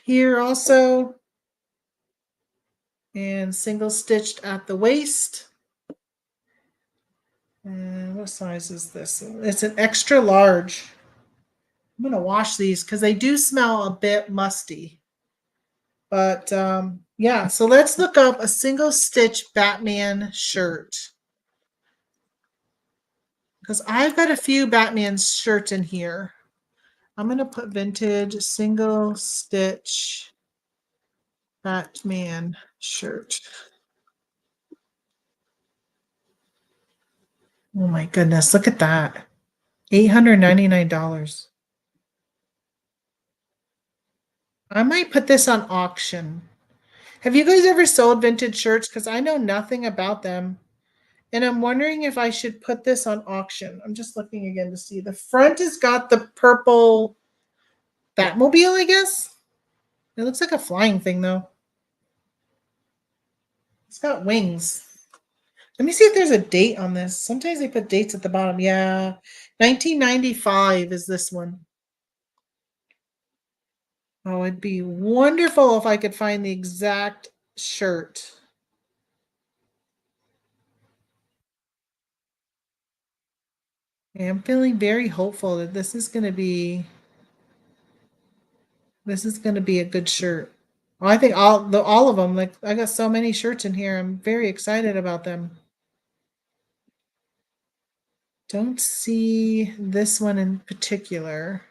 here also, and single stitched at the waist. And what size is this? It's an extra large. I'm gonna wash these because they do smell a bit musty. But yeah, so let's look up a single stitch Batman shirt. Because I've got a few Batman shirts in here. I'm going to put vintage single stitch Batman shirt. Oh my goodness, look at that. $899. I might put this on auction. Have you guys ever sold vintage shirts? Because I know nothing about them. And I'm wondering if I should put this on auction. I'm just looking again to see. The front has got the purple Batmobile, I guess. It looks like a flying thing, though. It's got wings. Let me see if there's a date on this. Sometimes they put dates at the bottom. Yeah. 1995 is this one. Oh, it'd be wonderful if I could find the exact shirt. I'm feeling very hopeful that this is going to be a good shirt. Well, I think all of them, like I got so many shirts in here. I'm very excited about them. Don't see this one in particular.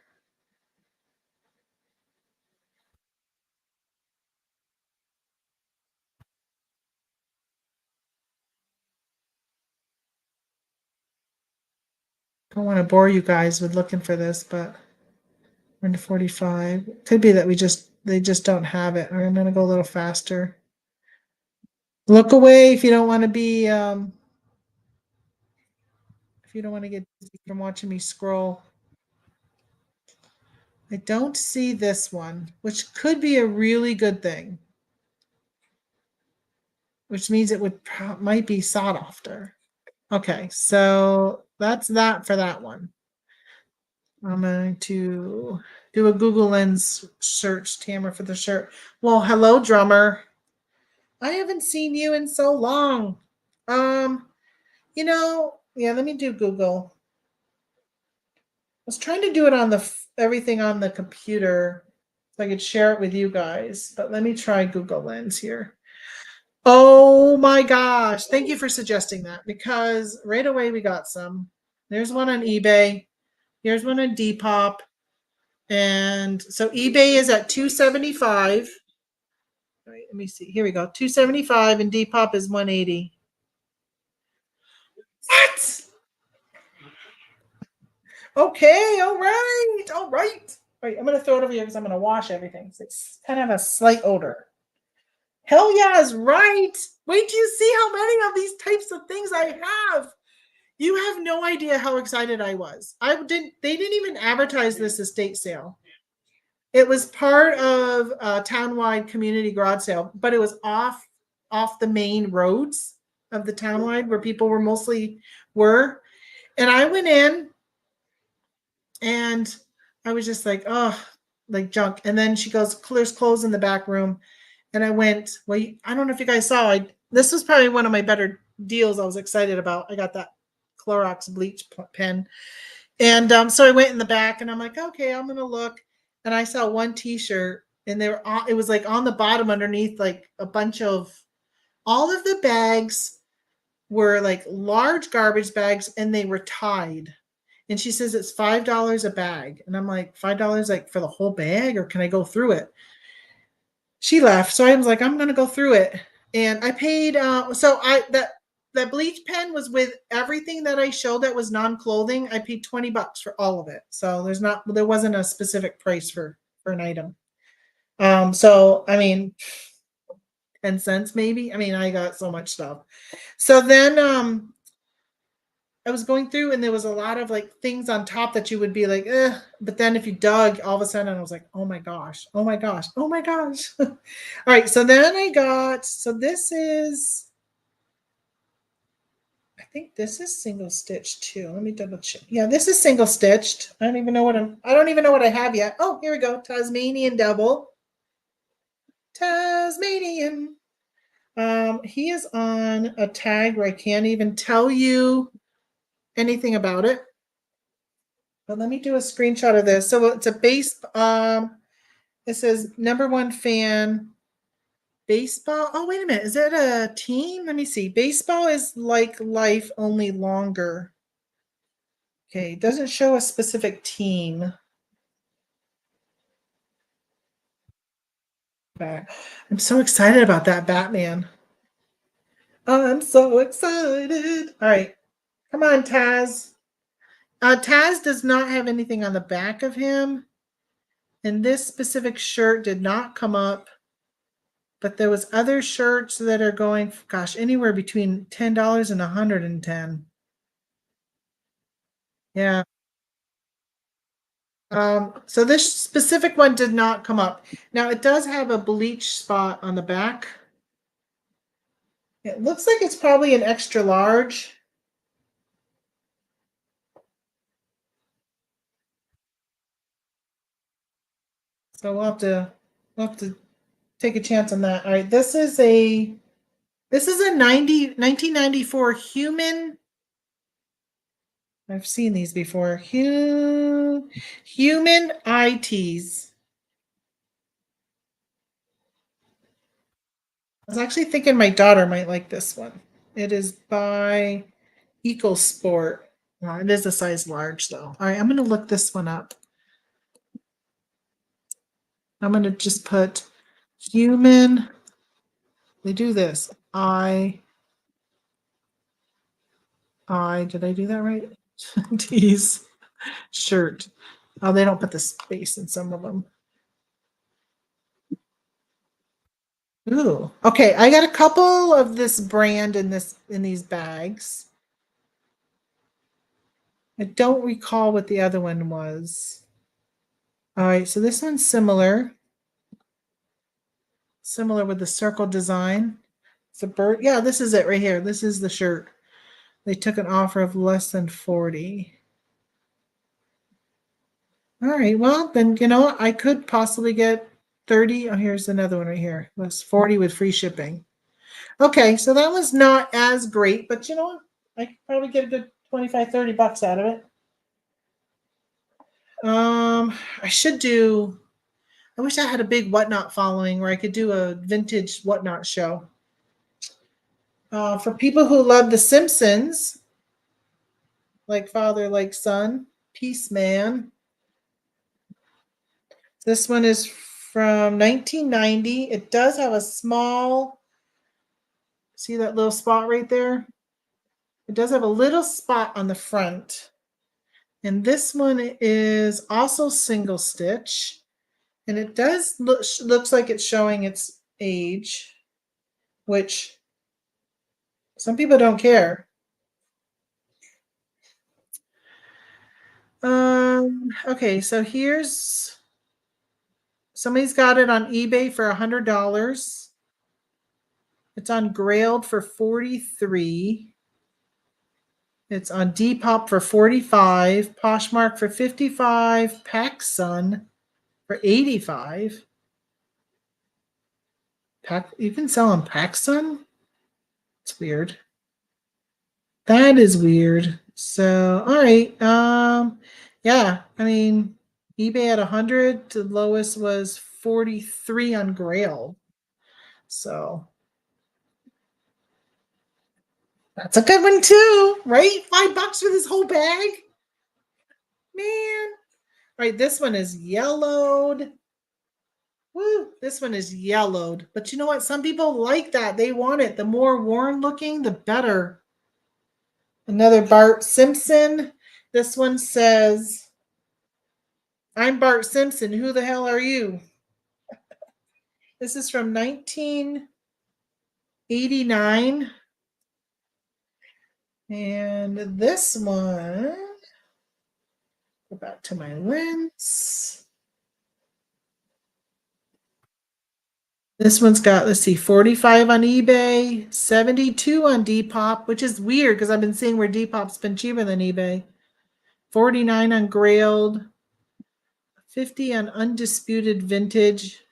Don't want to bore you guys with looking for this, but we're into 45. Could be that they just don't have it. I'm gonna go a little faster. Look away if you don't want to be if you don't want to get dizzy from watching me scroll. I don't see this one, which could be a really good thing. Which means it might be sought after. Okay, so that's that for that one. I'm going to do a Google Lens search, Tamara, for the shirt. Well, hello, drummer. I haven't seen you in so long. Um, yeah, let me do Google. I was trying to do it on everything on the computer so I could share it with you guys, but let me try Google Lens here. Oh my gosh. Thank you for suggesting that because right away we got some. There's one on eBay. Here's one on Depop. And so eBay is at 275. Right, let me see. Here we go. 275 and Depop is 180. What? Okay, all right. All right. All right, I'm gonna throw it over here because I'm gonna wash everything. So it's kind of a slight odor. Hell yeah is right. Wait till you see how many of these types of things I have. You have no idea how excited I was. They didn't even advertise this estate sale. It was part of a townwide community garage sale, but it was off the main roads of the townwide where people were mostly were. And I went in and I was just like, oh, like junk. And then she goes, there's clothes in the back room. And I went, well, I don't know if you guys saw, this was probably one of my better deals I was excited about. I got that Clorox bleach pen. And so I went in the back and I'm like, okay, I'm going to look. And I saw one t-shirt and it was like on the bottom underneath, like a bunch of, all of the bags were like large garbage bags and they were tied. And she says it's $5 a bag. And I'm like, $5 like for the whole bag or can I go through it? She left. So I was like, I'm going to go through it. And I paid, that bleach pen was with everything that I showed that was non-clothing. I paid $20 for all of it. So there wasn't a specific price for an item. So I mean, 10 cents maybe. I mean, I got so much stuff. So then I was going through and there was a lot of like things on top that you would be like, but then if you dug, all of a sudden I was like, oh my gosh, oh my gosh, oh my gosh. All right. So then this is, I think this is single stitched too. Let me double check. Yeah, this is single stitched. I don't even know what I have yet. Oh, here we go. Tasmanian devil. Tasmanian. He is on a tag where I can't even tell you anything about it. But let me do a screenshot of this. So it's a base. It says #1 fan. Baseball. Oh, wait a minute. Is that a team? Let me see. Baseball is like life, only longer. Okay, it doesn't show a specific team. I'm so excited about that Batman. I'm so excited. All right. Come on, Taz. Taz does not have anything on the back of him. And this specific shirt did not come up, but there was other shirts that are going, gosh, anywhere between $10 and $110. Yeah. So this specific one did not come up. Now it does have a bleach spot on the back. It looks like it's probably an extra large. So we'll have to take a chance on that. All right, this is a 1994 human. I've seen these before. Human ITs. I was actually thinking my daughter might like this one. It is by EcoSport. It is a size large though. All right, I'm going to look this one up. I'm going to just put human. They do this. Did I do that right? Tees shirt. Oh, they don't put the space in some of them. Ooh. Okay, I got a couple of this brand in these bags. I don't recall what the other one was. All right, so this one's similar. Similar with the circle design. It's a bird. Yeah, this is it right here. This is the shirt. They took an offer of less than 40. All right, well, then, I could possibly get 30. Oh, here's another one right here. That's 40 with free shipping. Okay, so that was not as great, but you know what? I could probably get a good 25, $30 out of it. I should do. I wish I had a big whatnot following where I could do a vintage whatnot show. For people who love The Simpsons, like father, like son, Peace Man. This one is from 1990. It does have a small, see that little spot right there? It does have a little spot on the front. And this one is also single stitch. And it does looks like it's showing its age, which some people don't care. Okay, so here's somebody's got it on eBay for $100. It's on Grailed for 43. It's on Depop for 45, Poshmark for 55, PacSun for 85. You can sell on PacSun? It's weird. That is weird. So, all right. Yeah, I mean, eBay at 100, the lowest was 43 on Grail. So, that's a good one too, right? $5 for this whole bag. Man. All right, this one is yellowed. Woo, this one is yellowed. But you know what? Some people like that. They want it. The more worn looking, the better. Another Bart Simpson. This one says, I'm Bart Simpson. Who the hell are you? This is from 1989. And this one, go back to my lens. This one's got, let's see, 45 on eBay, 72 on Depop, which is weird because I've been seeing where Depop's been cheaper than eBay. 49 on Grailed, 50 on Undisputed Vintage.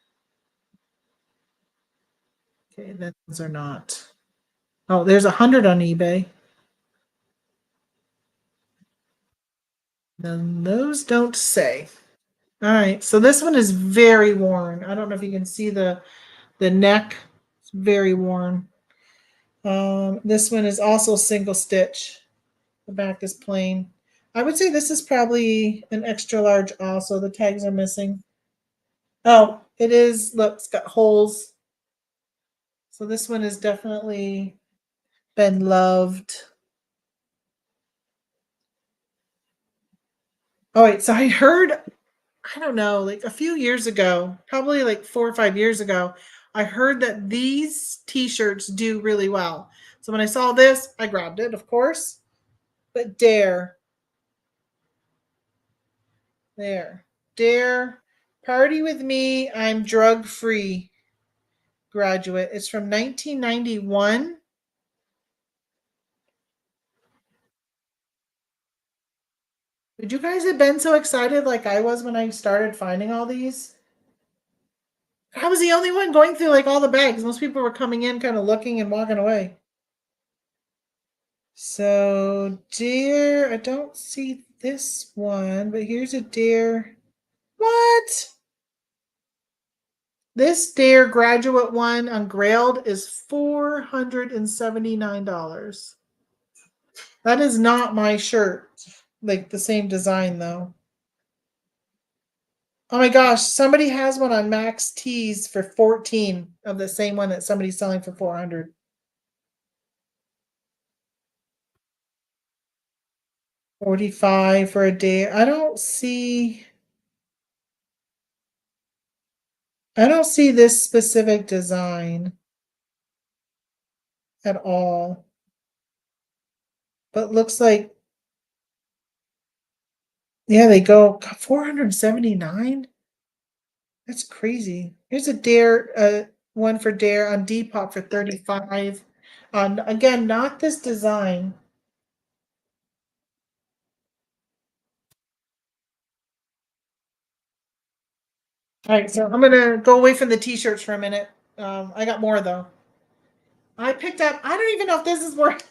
Okay, those are not. Oh, there's 100 on eBay. Then those don't say. All right, so this one is very worn. I don't know if you can see the neck. It's very worn. This one is also single stitch. The back is plain. I would say this is probably an extra large also. The tags are missing. Oh, it is. Look, it's got holes. So this one has definitely been loved. All right, so I heard I don't know, like a few years ago, probably like 4 or 5 years ago, I heard that these t-shirts do really well. So when I saw this, I grabbed it, of course. But Dare, there, Dare, party with me. I'm drug free. Graduate. It's from 1991. Would you guys have been so excited like I was when I started finding all these? I was the only one going through like all the bags. Most people were coming in, kind of looking and walking away. So, dear, I don't see this one, but here's a dear. What? This Dare graduate one on Grailed is $479. That is not my shirt. Like the same design though. Oh my gosh, somebody has one on Max Tees for 14 of the same one that somebody's selling for 400. 45 for a day. I don't see this specific design at all. But looks like yeah, they go 479. That's crazy. Here's a Dare one for Dare on Depop for 35. On again, not this design. All right, so I'm gonna go away from the t-shirts for a minute. I got more though. I picked up, I don't even know if this is worth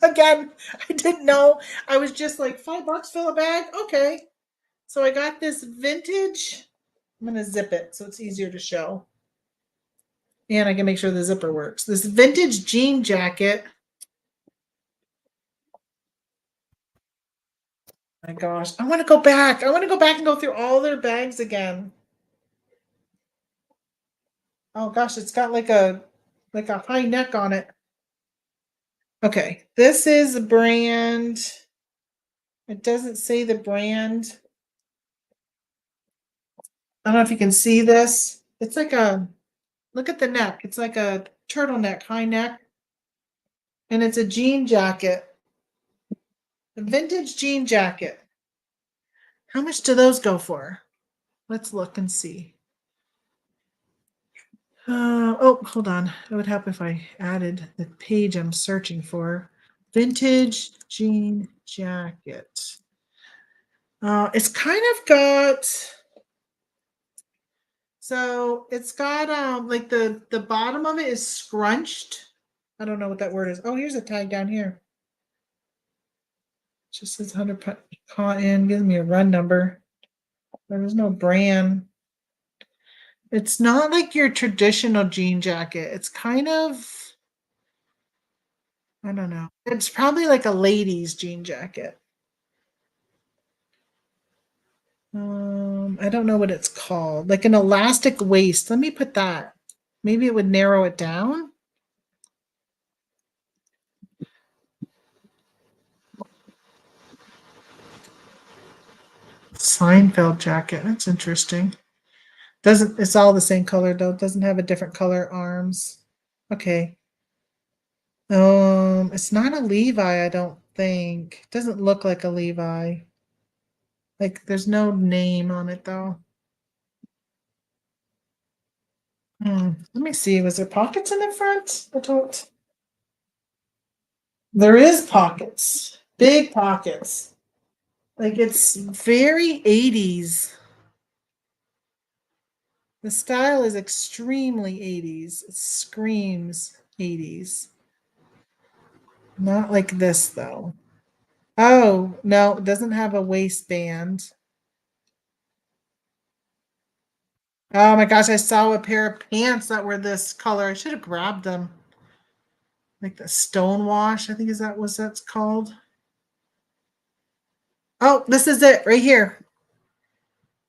again, I didn't know. I was just like $5 fill a bag. Okay. So I got this vintage. I'm gonna zip it so it's easier to show. And I can make sure the zipper works. This vintage jean jacket. My gosh, I want to go back. I want to go back and go through all their bags again. Oh gosh, it's got like a high neck on it. Okay, this is a brand. It doesn't say the brand. I don't know if you can see this. It's like a look at the neck. It's like a turtleneck, high neck, and it's a jean jacket, a vintage jean jacket. How much do those go for? Let's look and see. Oh, hold on. It would help if I added the page I'm searching for. Vintage jean jacket. It's kind of got so it's got like the bottom of it is scrunched. I don't know what that word is. Oh, here's a tag down here. It just says 100 cotton. Gives me a run number. There was no brand. It's not like your traditional jean jacket. It's kind of I don't know. It's probably like a lady's jean jacket. I don't know what it's called. Like an elastic waist. Let me put that. Maybe it would narrow it down. Seinfeld jacket. That's interesting. Doesn't it's all the same color though? Doesn't have a different color arms. Okay. It's not a Levi, I don't think. Doesn't look like a Levi. Like there's no name on it though. Let me see. Was there pockets in the front? I don't. There is pockets. Big pockets. Like it's very 80s. The style is extremely 80s. It screams 80s. Not like this though. Oh, no, it doesn't have a waistband. Oh my gosh, I saw a pair of pants that were this color. I should have grabbed them. Like the stonewash, I think is that what that's called. Oh, this is it right here.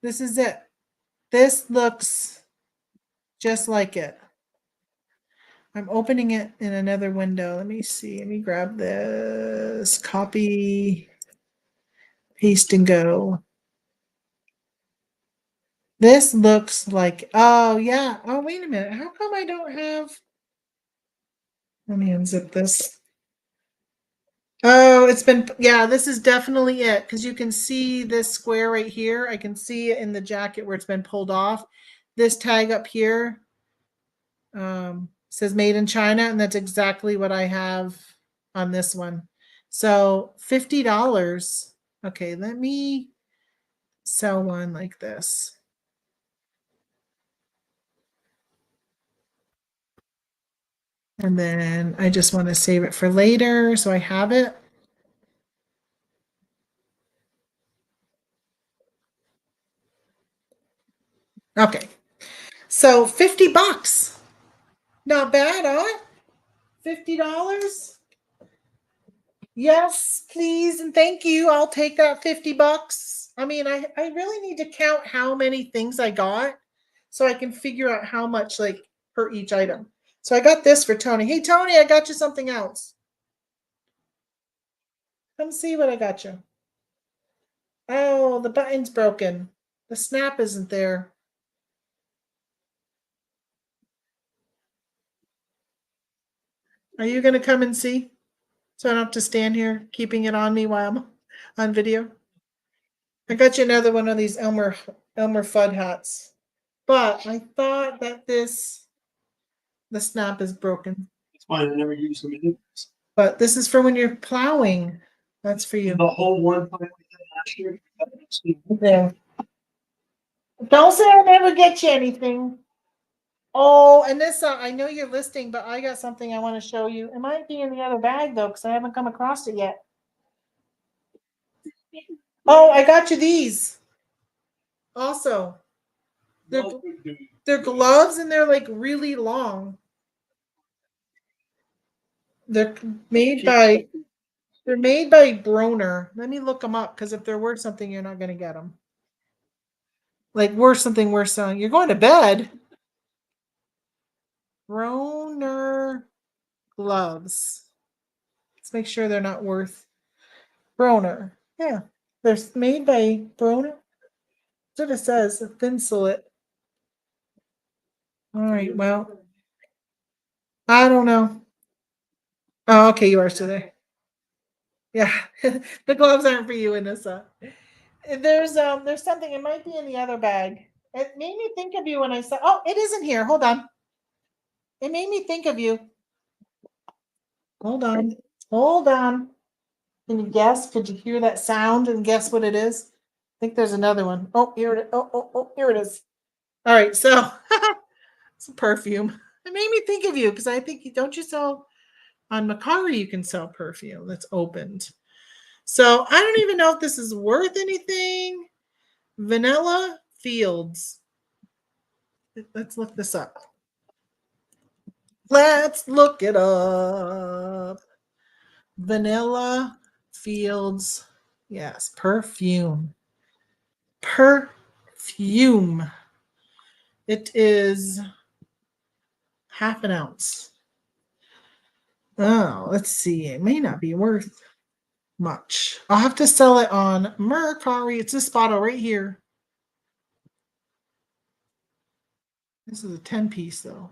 This is it. This looks just like it. I'm opening it in another window. Let me see. Let me grab this. Copy, paste, and go. This looks like, oh yeah. Oh, wait a minute. How come I don't have, let me unzip this. Oh, it's been, yeah, this is definitely it. Because you can see this square right here. I can see it in the jacket where it's been pulled off. This tag up here says made in China, and that's exactly what I have on this one. So $50. Okay, let me sell one like this. And then I just want to save it for later so I have it. Okay. So $50. Not bad, huh? $50. Yes, please and thank you. I'll take that $50. I mean, I really need to count how many things I got so I can figure out how much like per each item. So I got this for Tony. Hey Tony, I got you something else. Come see what I got you. Oh, the button's broken. The snap isn't there. Are you going to come and see? So I don't have to stand here keeping it on me while I'm on video. I got you another one of these Elmer Fudd hats. But I thought that the snap is broken. It's fine. I never use them anyways. But this is for when you're plowing. That's for you. The whole one time we did last year. There. Don't say I never get you anything. Oh, and this, I know you're listing, but I got something I want to show you. It might be in the other bag though, because I haven't come across it yet. Oh, I got you these. Also, they're gloves and they're like really long. They're made by they're made by Broner. Let me look them up because if they're worth something, you're not gonna get them. Like worth something worth selling. You're going to bed. Broner gloves. Let's make sure they're not worth Broner. Yeah, they're made by Broner. That's what it says. Thinsulate. All right. Well, I don't know. Oh, okay. You are still there. Yeah, the gloves aren't for you, Anissa. There's something. It might be in the other bag. It made me think of you when I saw. Oh, it isn't here. Hold on. It made me think of you. Hold on. Hold on. Can you guess? Could you hear that sound and guess what it is? I think there's another one. Oh, here it is. Oh, here it is. All right, so it's a perfume. It made me think of you because I think don't you sell on Macari? You can sell perfume that's opened. So I don't even know if this is worth anything. Vanilla Fields. Let's look this up. Let's look it up. Vanilla Fields. Yes, perfume. Perfume. It is half an ounce. Oh, let's see. It may not be worth much. I'll have to sell it on Mercari. It's this bottle right here. This is a 10 piece though.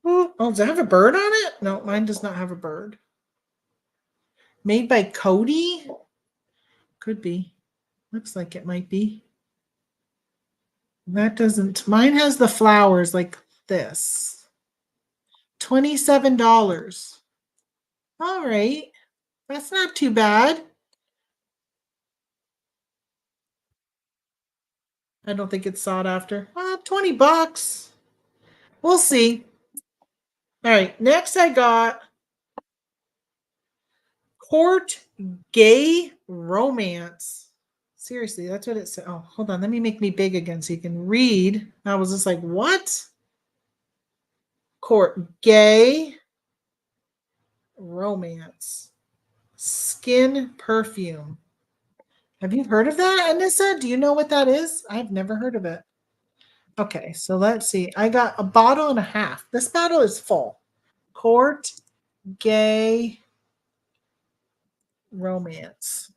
Oh, does it have a bird on it? No, mine does not have a bird. Made by Cody? Could be. Looks like it might be. That doesn't. Mine has the flowers like this. $27. All right. That's not too bad. I don't think it's sought after. $20. We'll see. All right. Next, I got Court Gay Romance. Seriously, that's what it said. Oh, hold on. Let me make me big again so you can read. I was just like, what? Court Gay Romance. Skin perfume. Have you heard of that, Anissa? Do you know what that is? I've never heard of it. Okay, so let's see. I got a bottle and a half. This bottle is full. Court Gay Romance.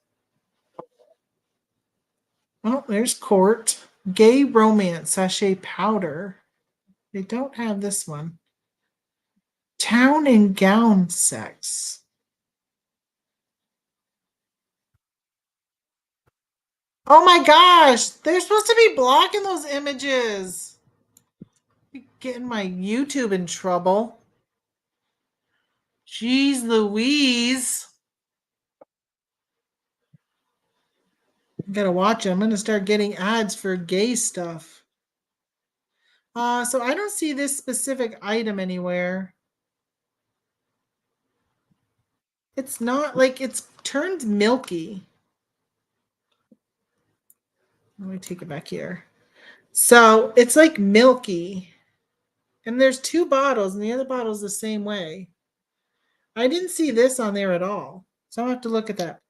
Oh, there's Court. Gay Romance Sachet Powder. They don't have this one. Town and Gown Sex. Oh my gosh, they're supposed to be blocking those images. Getting my YouTube in trouble. Jeez Louise. Gotta watch it. I'm gonna start getting ads for gay stuff. So I don't see this specific item anywhere. It's not like it's turned milky. Let me take it back here. So it's like milky. And there's two bottles, and the other bottle's the same way. I didn't see this on there at all. So I'll have to look at that.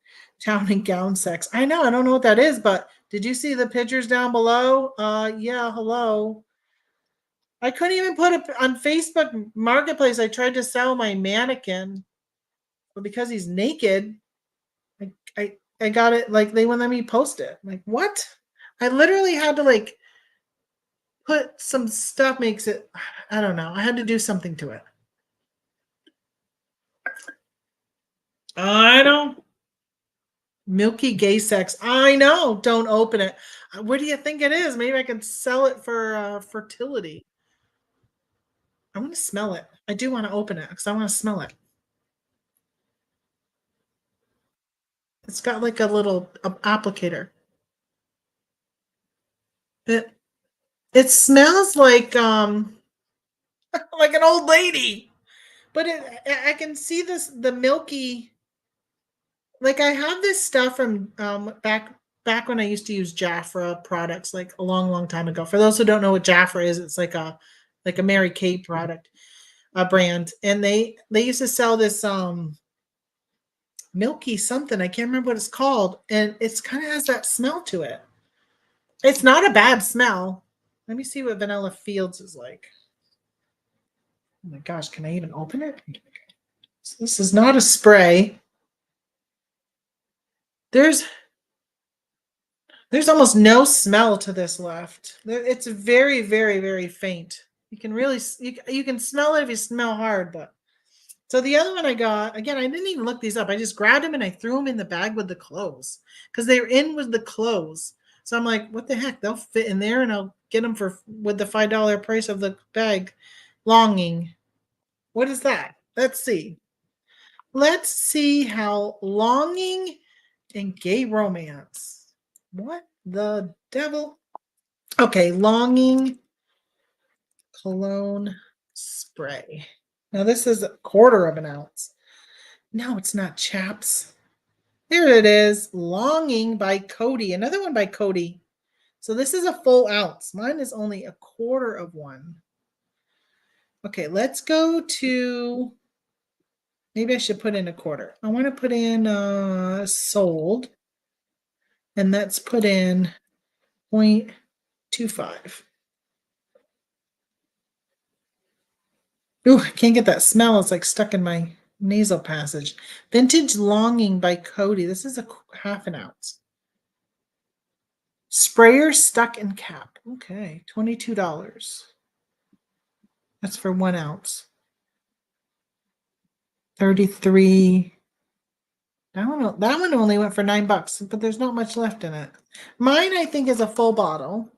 Town and Gown Sex. I know, I don't know what that is, but did you see the pictures down below? Yeah, hello. I couldn't even put it on Facebook Marketplace. I tried to sell my mannequin, but because he's naked, I got it, like they wouldn't let me post it. I'm like, what? I literally had to like put some stuff makes it, I don't know. I had to do something to it. I don't. Milky gay sex. I know. Don't open it. What do you think it is? Maybe I can sell it for fertility. I want to smell it. I do want to open it because I want to smell it. It's got like a little applicator. It it smells like an old lady, but I can see this the milky. Like I have this stuff from back when I used to use Jafra products like a long time ago. For those who don't know what Jafra is, it's like a Mary Kay product, a brand, and they used to sell this milky something. I can't remember what it's called, and it's kind of has that smell to it. It's not a bad smell. Let me see what Vanilla Fields is like. Oh my gosh, can I even open it? So this is not a spray. There's almost no smell to this left. It's very faint. You can really you can smell it if you smell hard, but so the other one I got, again, I didn't even look these up. I just grabbed them and I threw them in the bag with the clothes because they were in with the clothes. So I'm like, what the heck? They'll fit in there and I'll get them for with the $5 price of the bag. Longing. What is that? Let's see. Let's see how longing and gay romance. What the devil? Okay, longing cologne spray. Now this is a quarter of an ounce. No, it's not, chaps. There it is. Longing by Cody. Another one by Cody. So this is a full ounce. Mine is only a quarter of one. Okay, let's go to, maybe I should put in a quarter. I want to put in sold. And let's put in 0.25. Ooh, I can't get that smell. It's like stuck in my nasal passage. Vintage Longing by Cody. This is a half an ounce. Sprayer stuck in cap. Okay, $22. That's for 1 ounce. 33. That one only went for $9, but there's not much left in it. Mine, I think, is a full bottle.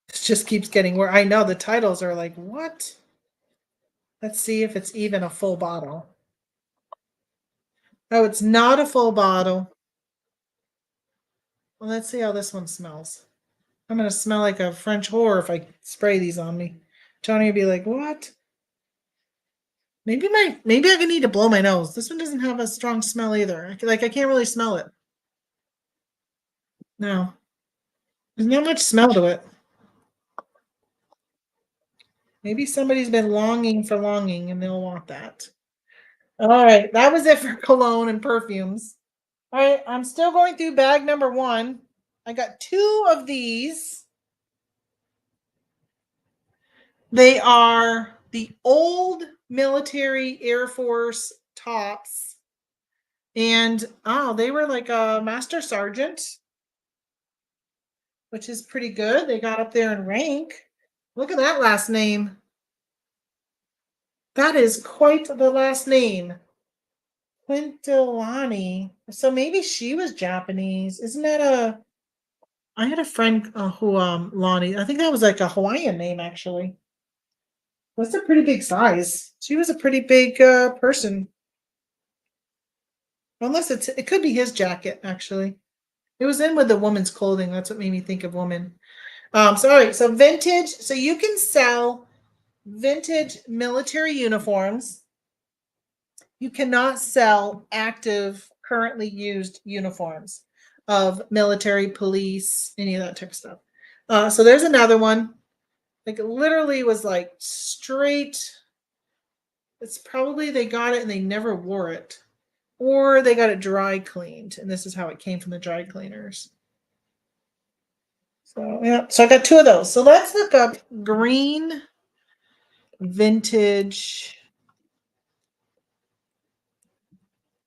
It just keeps getting where I know the titles are like, what? Let's see if it's even a full bottle. Oh, it's not a full bottle. Well, let's see how this one smells. I'm gonna smell like a French whore if I spray these on me. Tony would be like, what? Maybe I need to blow my nose. This one doesn't have a strong smell either. I can't really smell it. No. There's not much smell to it. Maybe somebody's been longing for longing and they'll want that. All right, that was it for cologne and perfumes. All right, I'm still going through bag number 1. I got 2 of these. They are the old military Air Force tops. And oh, they were like a master sergeant, which is pretty good. They got up there in rank. Look at that last name. That is quite the last name. Quintilani. So maybe she was Japanese. Isn't that a I had a friend who Lonnie. I think that was like a Hawaiian name actually. That's a pretty big size. She was a pretty big person. Unless it could be his jacket actually. It was in with the woman's clothing. That's what made me think of woman. So all right, so vintage. So you can sell vintage military uniforms. You cannot sell active, currently used uniforms of military, police, any of that type of stuff. So there's another one. Like it literally was like straight. It's probably they got it and they never wore it, or they got it dry cleaned, and this is how it came from the dry cleaners. So yeah, so I got two of those. So let's look up green vintage.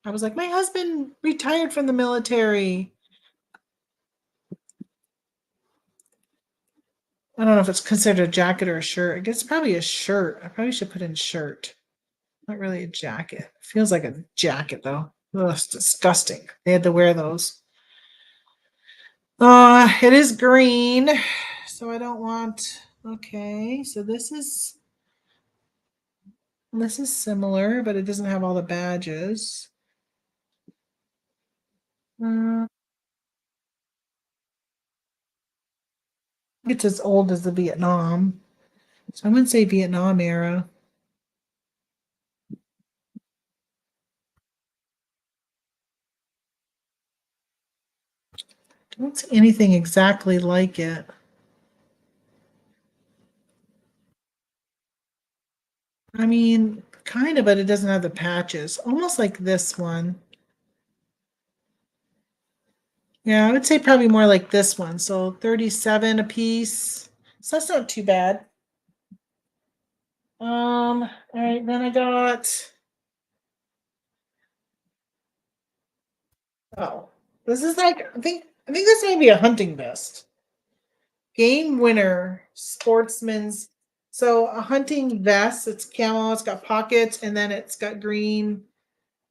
I was like, my husband retired from the military. I don't know if it's considered a jacket or a shirt. I guess it's probably a shirt. I probably should put in shirt. Not really a jacket. Feels like a jacket though. Ugh, it's disgusting. They had to wear those. It is green, so I don't want. Okay, so this is similar, but it doesn't have all the badges. Uh, it's as old as the Vietnam, so I wouldn't say Vietnam era. I don't see anything exactly like it. I mean, kind of, but it doesn't have the patches. Almost like this one. Yeah, I would say probably more like this one. So 37 a piece. So that's not too bad. All right, then I got oh, this is like I think this may be a hunting vest. Game winner, sportsman's. So a hunting vest, it's camo, it's got pockets, and then it's got green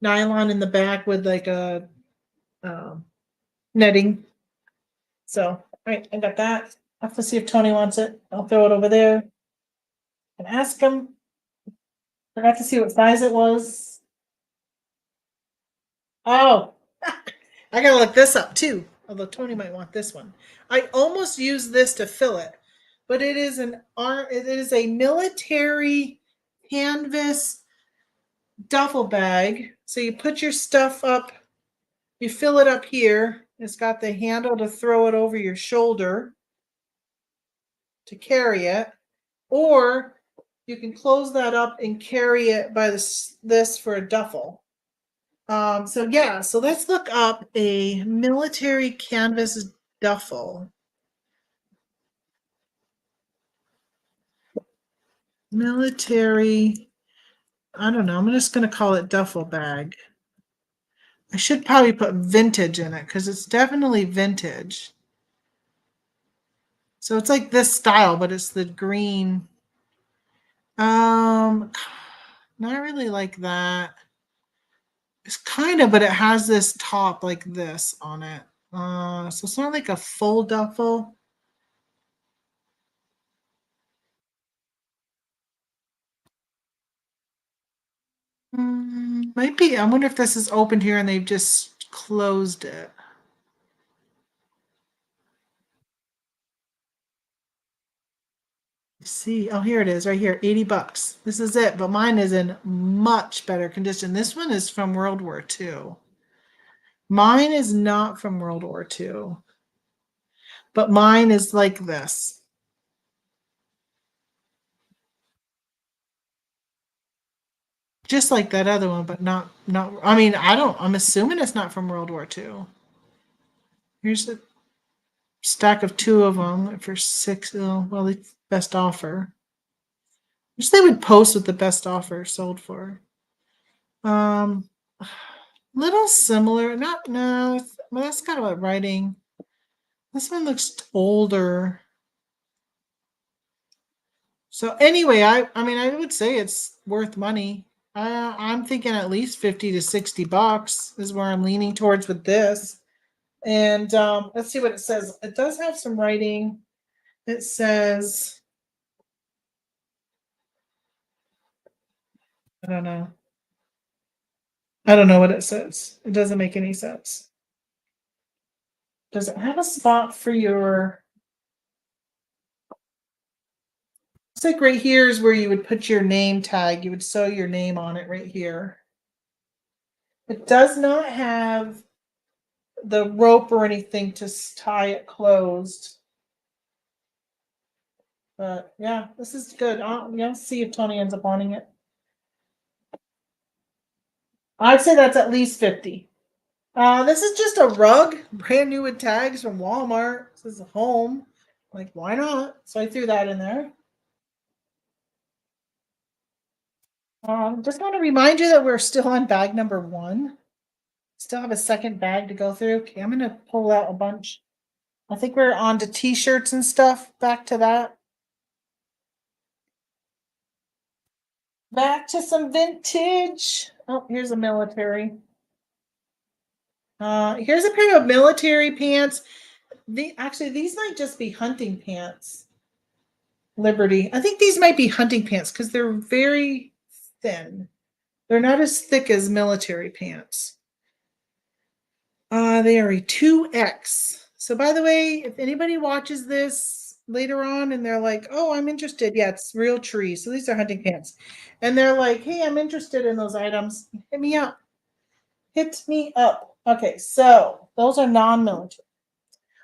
nylon in the back with like a um, netting. So, all right, I got that. I have to see if Tony wants it. I'll throw it over there and ask him. Forgot to see what size it was. Oh, I gotta look this up too. Although Tony might want this one. I almost used this to fill it, but it is it is a military canvas duffel bag. So you put your stuff up, you fill it up here. It's got the handle to throw it over your shoulder to carry it, or you can close that up and carry it by this for a duffel. So yeah, so let's look up a military canvas duffel. Military, I don't know. I'm just going to call it duffel bag. I should probably put vintage in it because it's definitely vintage. So it's like this style, but it's the green. Um, not really like that. It's kind of, but it has this top like this on it. So it's not like a full duffel. Might be. I wonder if this is open here and they've just closed it. See, oh, here it is right here, 80 bucks. This is it, but mine is in much better condition. This one is from World War II. Mine is not from World War II, but mine is like this. Just like that other one, but not I mean, I'm assuming it's not from World War II. Here's a stack of two of them for six. Oh, well, the best offer. Which they would post what the best offer sold for. Um Little similar. Not no. Well, that's kind of what writing. This one looks older. So anyway, I mean I would say it's worth money. I'm thinking at least 50 to 60 bucks is where I'm leaning towards with this. And let's see what it says. It does have some writing. It says, I don't know. I don't know what it says. It doesn't make any sense. Does it have a spot for your? It's like right here is where you would put your name tag. You would sew your name on it right here. It does not have the rope or anything to tie it closed. But yeah, this is good. I'll see if Tony ends up wanting it. I'd say that's at least 50. This is just a rug, brand new with tags from Walmart. This is a home. Like, why not? So I threw that in there. Just want to remind you that we're still on bag number 1. Still have a second bag to go through. Okay, I'm gonna pull out a bunch. I think we're on to t-shirts and stuff. Back to that. Back to some vintage. Oh, here's a military. Here's a pair of military pants. Actually, these might just be hunting pants. Liberty. I think these might be hunting pants because they're very thin. They're not as thick as military pants. They are a 2X. So by the way, if anybody watches this later on and they're like, oh, I'm interested. Yeah, it's real tree. So these are hunting pants. And they're like, hey, I'm interested in those items. Hit me up. Hit me up. Okay, so those are non-military.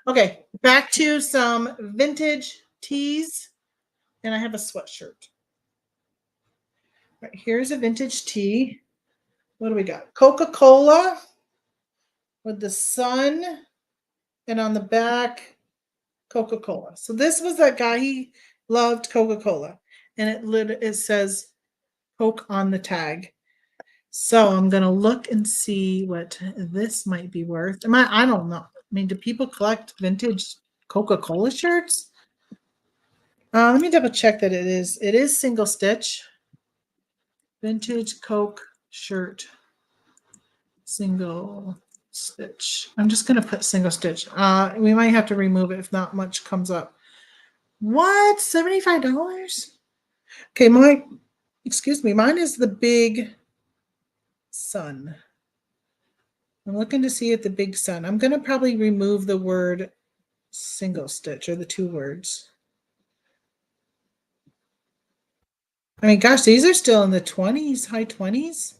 Okay, back to some vintage tees. And I have a sweatshirt. Right, here's a vintage tee. What do we got? Coca-Cola with the sun, and on the back, Coca-Cola. So this was that guy, he loved Coca-Cola. And it says Coke on the tag. So I'm gonna look and see what this might be worth. I don't know. I mean, do people collect vintage Coca-Cola shirts? Let me double check that it is single stitch. Vintage Coke shirt. Single stitch. I'm just gonna put single stitch. We might have to remove it if not much comes up. What? $75? Okay, mine is the big sun. I'm looking to see if the big sun. I'm gonna probably remove the word single stitch or the 2 words. I mean, gosh, these are still in the 20s, high 20s.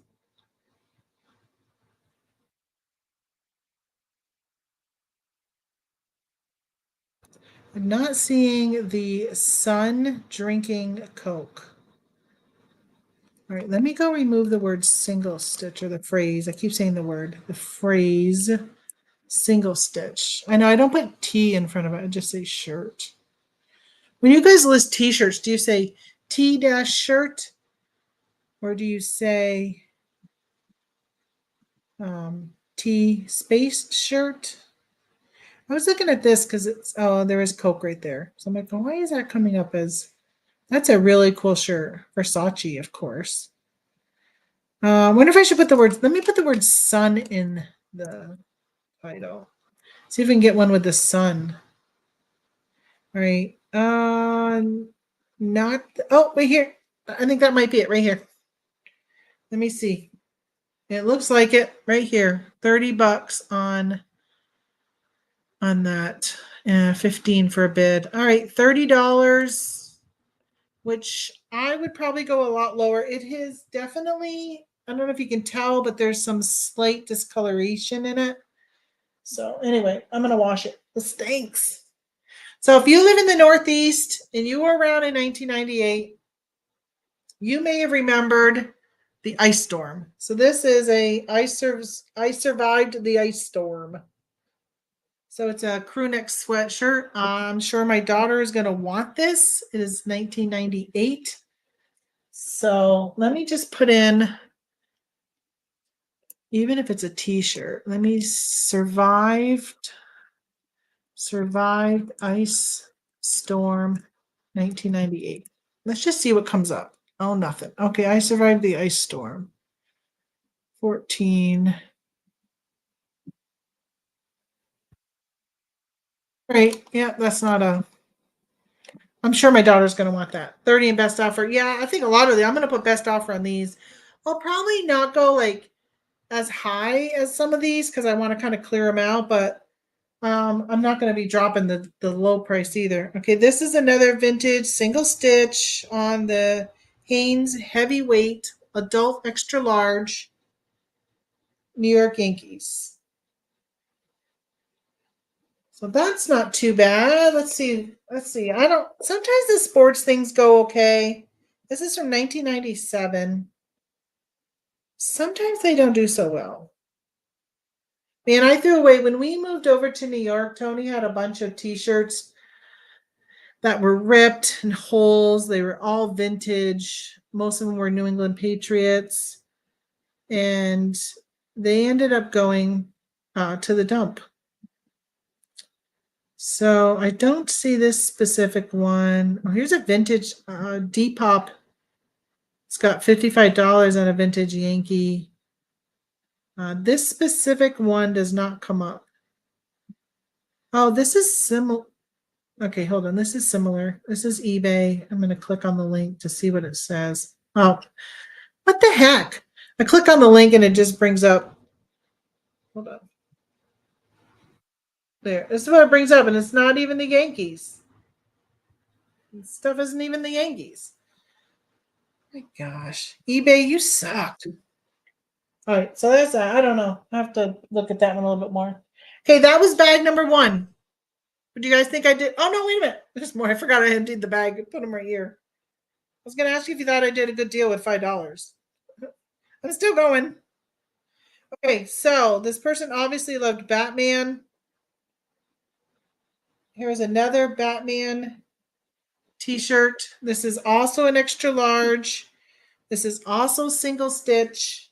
I'm not seeing the sun drinking Coke. All right, let me go remove the word single stitch or the phrase. I keep saying the phrase single stitch. I know I don't put T in front of it. I just say shirt. When you guys list t-shirts, do you say T-shirt or do you say T space shirt? I was looking at this because there is Coke right there. So I'm like, why is that coming up as, that's a really cool shirt. Versace, of course. I wonder if I should put the words, let me put the word sun in the title. See if we can get one with the sun. All right. Not, oh, wait here. I think that might be it right here. Let me see. It looks like it right here. 30 bucks on that. 15 for a bid. All right, $30, which I would probably go a lot lower. It is definitely, I don't know if you can tell, but there's some slight discoloration in it. So anyway, I'm going to wash it. It stinks. So if you live in the Northeast and you were around in 1998, you may have remembered the ice storm. So this is I survived the ice storm. So it's a crew neck sweatshirt. I'm sure my daughter is going to want this. It is 1998. So let me just put in Even if it's a t-shirt. Let me survived ice storm 1998. Let's just see what comes up. Oh, nothing. Okay, I survived the ice storm. 14. Right. Yeah, that's not a. I'm sure my daughter's going to want that. 30 and best offer. Yeah, I think a lot of the. I'm going to put best offer on these. I'll probably not go like as high as some of these because I want to kind of clear them out, but I'm not going to be dropping the low price either. Okay, this is another vintage single stitch on the Hanes heavyweight adult extra large New York Yankees. So that's not too bad. Let's see. I don't. Sometimes the sports things go okay. This is from 1997. Sometimes they don't do so well. Man, I threw away when we moved over to New York. Tony had a bunch of T-shirts that were ripped and holes. They were all vintage. Most of them were New England Patriots, and they ended up going to the dump. So I don't see this specific one. Oh, here's a vintage Depop. It's got $55 on a vintage Yankee. This specific one does not come up. Oh, this is similar. Okay, hold on. This is similar. This is eBay. I'm going to click on the link to see what it says. Oh, what the heck? I click on the link and it just brings up. Hold on. There. This is what it brings up, and it's not even the Yankees. This stuff isn't even the Yankees. Oh my gosh. eBay, you sucked. All right, so that's that. I don't know. I have to look at that one a little bit more. Okay, that was bag number one. What do you guys think I did? Oh, no, wait a minute. There's more. I forgot I emptied the bag and put them right here. I was going to ask you if you thought I did a good deal with $5. I'm still going. Okay, so this person obviously loved Batman. Here's another Batman t-shirt. This is also an extra large. This is also single stitch.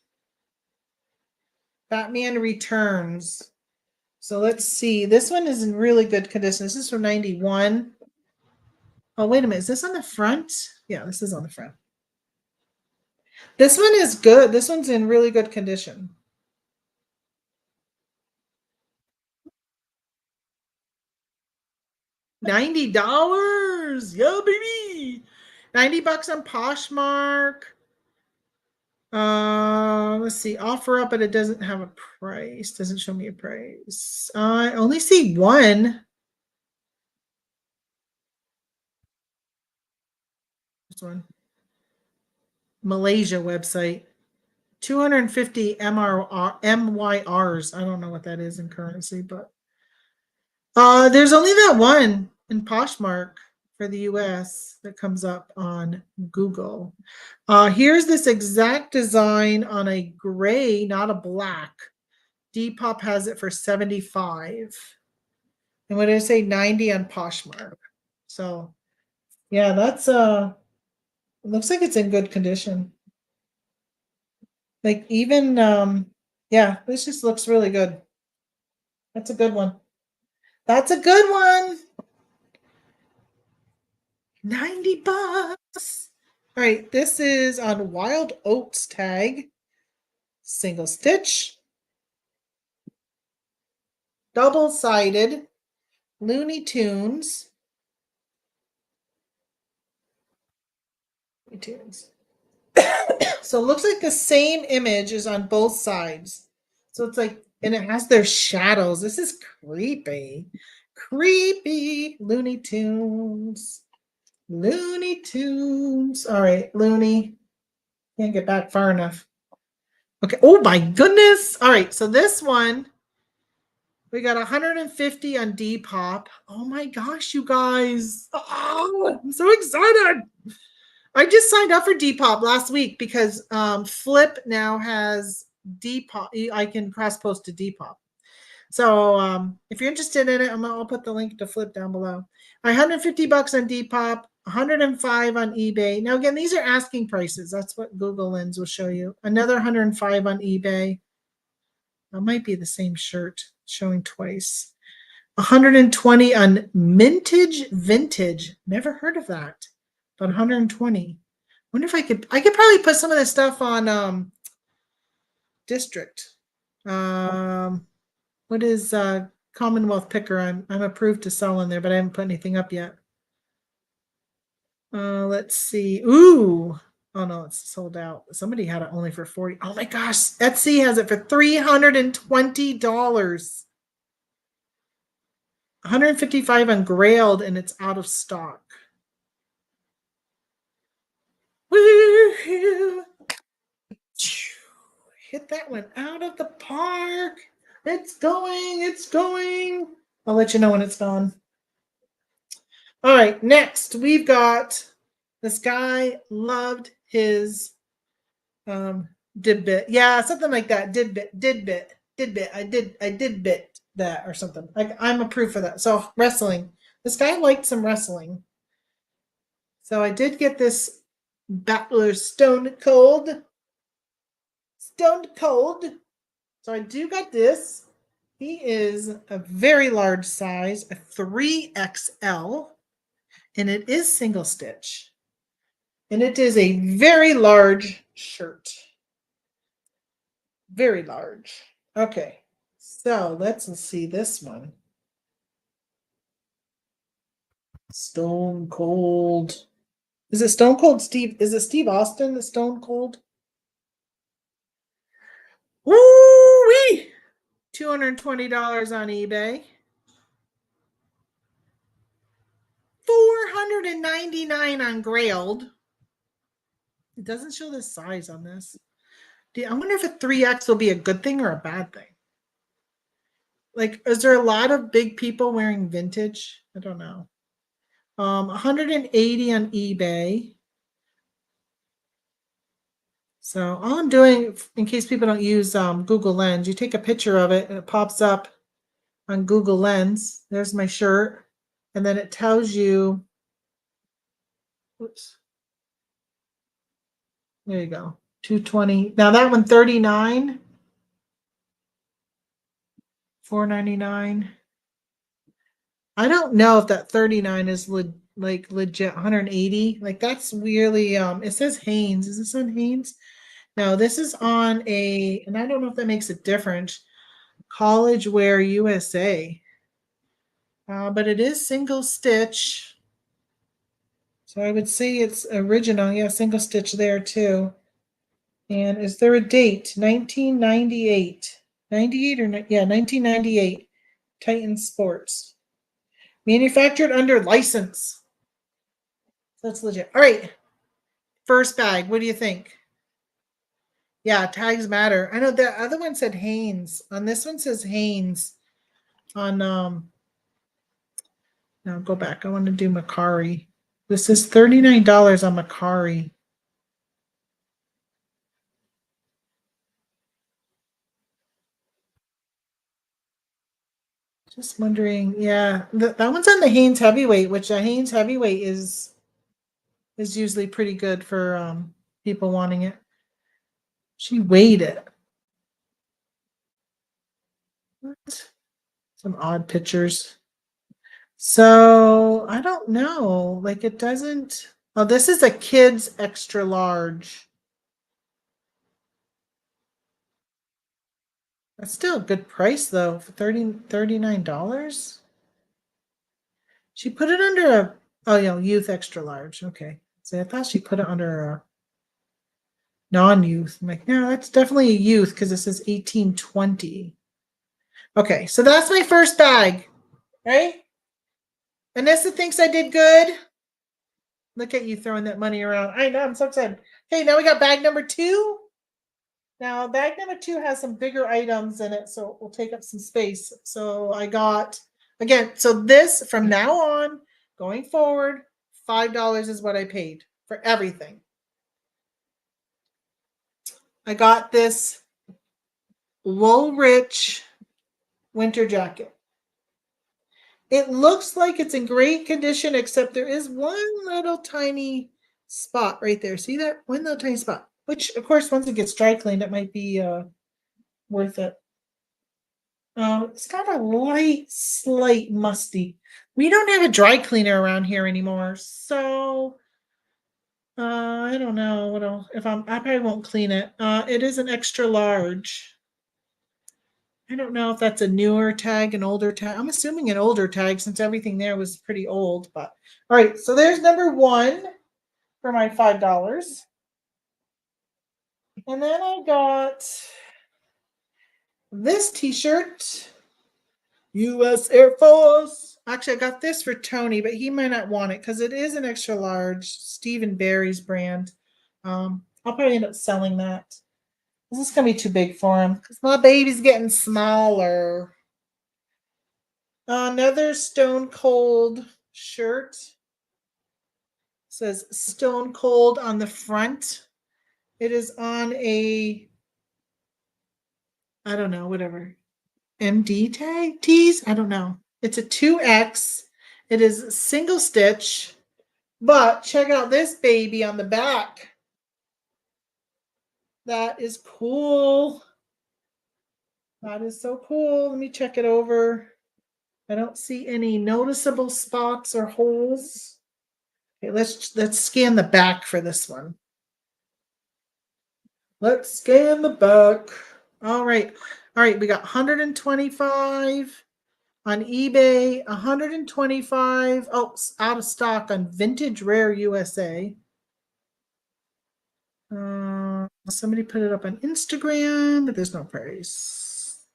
Batman Returns. So let's see. This one is in really good condition. This is from 91. Oh, wait a minute. Is this on the front? Yeah, this is on the front. This one is good. This one's in really good condition. $90. Yeah, baby. $90 on Poshmark. Let's see. Offer up, but it doesn't have a price. Doesn't show me a price. I only see one. This one. Malaysia website. 250 MYRs. I don't know what that is in currency, but there's only that one in Poshmark for the US that comes up on Google. Here's this exact design on a gray, not a black. Depop has it for 75. And what did I say? 90 on Poshmark. So yeah, that's it looks like it's in good condition. Like even yeah, this just looks really good. That's a good one. That's a good one. $90. All right, this is on Wild Oats tag. Single stitch. Double-sided. Looney Tunes. Looney Tunes. So it looks like the same image is on both sides. So it's like, and it has their shadows. This is creepy. Creepy. Looney Tunes. Looney Tunes. All right, Looney. Can't get back far enough. Okay. Oh my goodness. All right. So this one, we got 150 on Depop. Oh my gosh, you guys. Oh, I'm so excited. I just signed up for Depop last week because Flip now has Depop. I can cross post to Depop. So if you're interested in it, I'll put the link to Flip down below. $150 on Depop, 105 on eBay. Now again, these are asking prices. That's what Google Lens will show you. Another 105 on eBay. That might be the same shirt showing twice. 120 on mintage vintage. Never heard of that. But 120. Wonder if I could probably put some of this stuff on district. What is Commonwealth Picker? I'm approved to sell in there, but I haven't put anything up yet. Let's see. Ooh. Oh no, it's sold out. Somebody had it only for 40. Oh my gosh. Etsy has it for $320. 155 on Grailed, and it's out of stock. Woo-hoo. Hit that one out of the park. It's going. It's going. I'll let you know when it's gone. All right. Next, we've got this guy loved his did bit. Yeah, something like that. Did bit. I did bit that or something. I'm a proof of that. So wrestling. This guy liked some wrestling. So I did get this Battler Stone Cold. Stone Cold. So I do got this. He is a very large size, a 3XL, and it is single stitch. And it is a very large shirt. Very large. Okay. So let's see this one. Stone Cold. Is it Stone Cold Steve? Is it Steve Austin, the Stone Cold? Woo-wee! $220 on eBay. $499 on Grailed. It doesn't show the size on this. I wonder if a 3X will be a good thing or a bad thing. Like, is there a lot of big people wearing vintage? I don't know. 180 on eBay. So all I'm doing, in case people don't use Google Lens, you take a picture of it and it pops up on Google Lens. There's my shirt. And then it tells you, oops. There you go. 220. Now that one, 39. 499. I don't know if that 39 is like legit 180. Like that's really it says Hanes. Is this on Hanes? No, this is on a, and I don't know if that makes a difference. College Wear USA. But it is single stitch. So I would say it's original. Yeah, single stitch there too. And is there a date? 1998. 98 or yeah, 1998. Titan Sports. Manufactured under license. That's legit. All right. First bag. What do you think? Yeah, tags matter. I know the other one said Hanes. On this one says Hanes. On now go back. I want to do Macari. This is $39 on Macari. Just wondering, yeah, that one's on the Hanes Heavyweight, which a Hanes Heavyweight is usually pretty good for people wanting it. She weighed it. What? Some odd pictures. So I don't know. Like it doesn't. Oh, this is a kid's extra large. That's still a good price though for $39. She put it under a youth extra large. Okay. So I thought she put it under a non-youth. I'm like, no, that's definitely a youth because this is 18-20. Okay, so that's my first bag. Right? Anissa thinks I did good. Look at you throwing that money around. I know, I'm so excited. Okay, now we got bag number 2. Now, bag number 2 has some bigger items in it, so it will take up some space. So I got, again, so this, from now on, going forward, $5 is what I paid for everything. I got this Woolrich winter jacket. It looks like it's in great condition, except there is one little tiny spot right there. See that? One little tiny spot. Which, of course, once it gets dry cleaned, it might be worth it. It's got a light, slight musty. We don't have a dry cleaner around here anymore, so I don't know what else. I probably won't clean it. It is an extra large. I don't know if that's a newer tag, an older tag. I'm assuming an older tag since everything there was pretty old. But all right, so there's number one for my $5, and then I got this T-shirt. U.S. Air Force. Actually, I got this for Tony, but he might not want it because it is an extra large Stephen Barry's brand. I'll probably end up selling that. This is gonna be too big for him because my baby's getting smaller. Another Stone Cold shirt. It says Stone Cold on the front. It is on a, I don't know, whatever. MD tag tees? I don't know. It's a 2X. It is single stitch, but check out this baby on the back. That is cool. That is so cool. Let me check it over. I don't see any noticeable spots or holes. Okay, let's scan the back for this one. Let's scan the back. All right. All right, we got 125 on eBay, 125. Oh, out of stock on Vintage Rare USA. Somebody put it up on Instagram, but there's no price.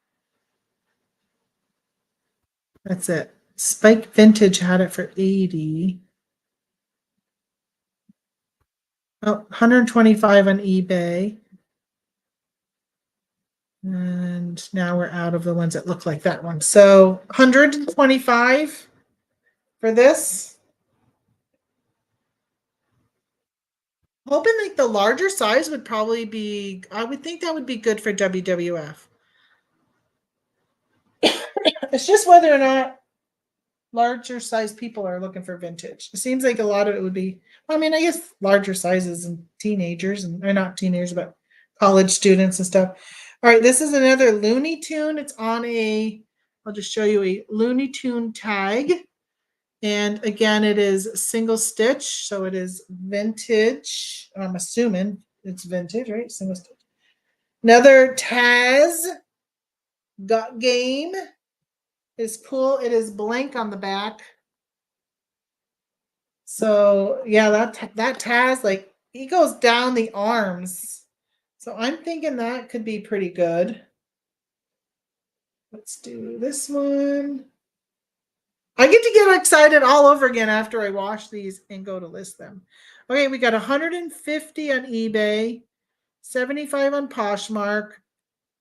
That's it. Spike Vintage had it for 80. Oh, 125 on eBay. And now we're out of the ones that look like that one. So 125 for this. Hoping like the larger size would probably be, I would think that would be good for WWF. It's just whether or not larger size people are looking for vintage. It seems like a lot of it would be, I mean, I guess larger sizes and teenagers, and they're not teenagers, but college students and stuff. All right, this is another Looney Tune. It's on I'll just show you a Looney Tune tag. And again, it is single stitch, so it is vintage. I'm assuming it's vintage, right? Single stitch. Another Taz Got Game is cool. It is blank on the back. So yeah, that Taz, like, he goes down the arms. So I'm thinking that could be pretty good. Let's do this one. I get to get excited all over again after I wash these and go to list them. Okay, we got 150 on eBay, 75 on Poshmark,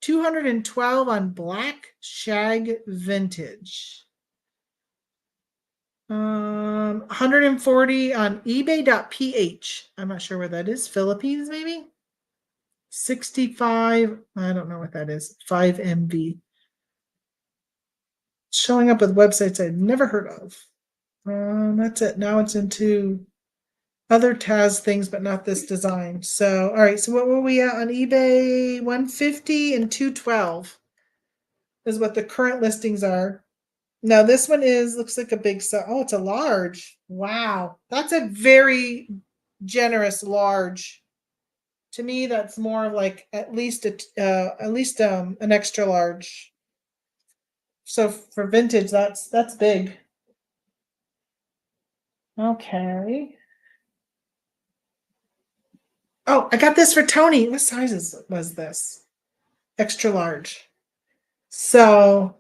212 on Black Shag Vintage. 140 on ebay.ph. I'm not sure where that is. Philippines, maybe? 65. I don't know what that is. 5MV. Showing up with websites I'd never heard of. That's it. Now it's into other Taz things, but not this design. So, all right. So what were we at on eBay? 150 and 212 is what the current listings are. Now this one looks like a big size. Oh, it's a large. Wow, that's a very generous large. To me, that's more like at least an extra large. So for vintage, that's big. Okay. Oh, I got this for Tony. What sizes was this? Extra large. So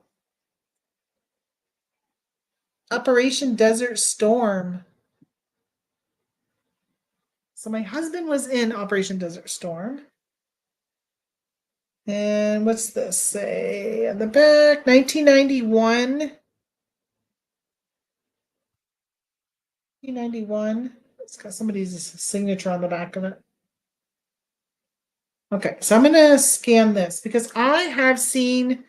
Operation Desert Storm. So my husband was in Operation Desert Storm. And what's this say on the back? 1991. 1991. It's got somebody's signature on the back of it. Okay, so I'm going to scan this because I have seen,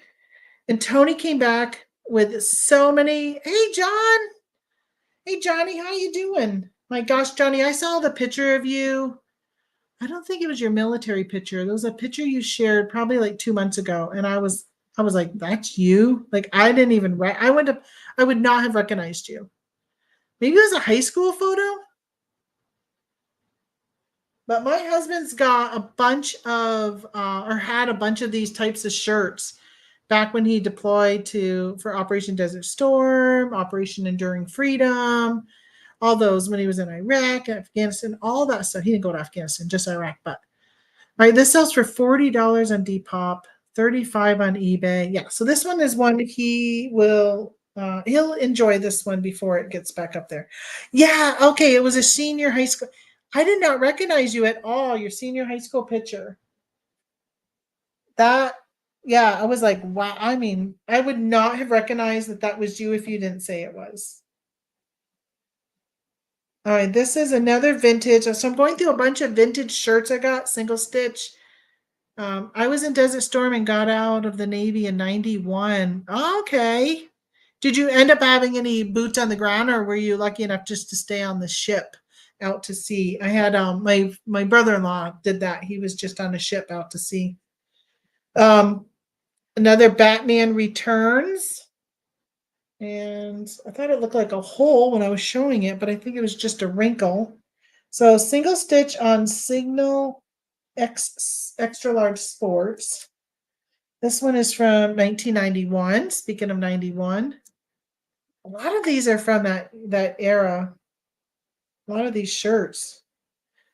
and Tony came back with so many. Hey, John. Hey, Johnny, how you doing? My gosh, Johnny, I saw the picture of you. I don't think it was your military picture. There was a picture you shared probably like 2 months ago, and I was I was like, that's you? Like I didn't even I would not have recognized you. Maybe it was a high school photo. But my husband's got a bunch of, or had a bunch of these types of shirts back when he deployed to for Operation Desert Storm, Operation Enduring Freedom, all those when he was in Iraq, Afghanistan, all that stuff. He didn't go to Afghanistan, just Iraq. But all right, this sells for $40 on Depop, 35 on eBay. Yeah, so this one is one he will he'll enjoy this one before it gets back up there. Yeah, okay, it was a senior high school. I did not recognize you at all. Your senior high school picture. That yeah, I was like, wow. I mean, I would not have recognized that that was you if you didn't say it was. All right, this is another vintage. So I'm going through a bunch of vintage shirts I got, single stitch. I was in Desert Storm and got out of the Navy in 91. Okay. Did you end up having any boots on the ground or were you lucky enough just to stay on the ship out to sea? I had my brother-in-law did that. He was just on a ship out to sea. Um Another Batman Returns. And I thought it looked like a hole when I was showing it, but I think it was just a wrinkle. So single stitch on Signal X extra large sports. This one is from 1991. Speaking of 91, a lot of these are from that era. A lot of these shirts.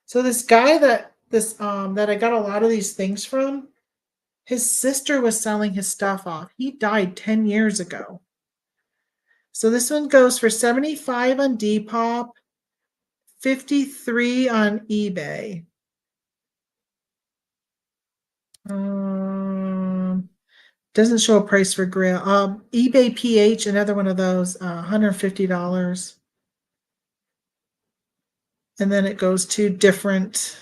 So this guy that I got a lot of these things from, his sister was selling his stuff off. He died 10 years ago. So this one goes for 75 on Depop, 53 on eBay. Doesn't show a price for Grail. eBay PH, another one of those, $150. And then it goes to different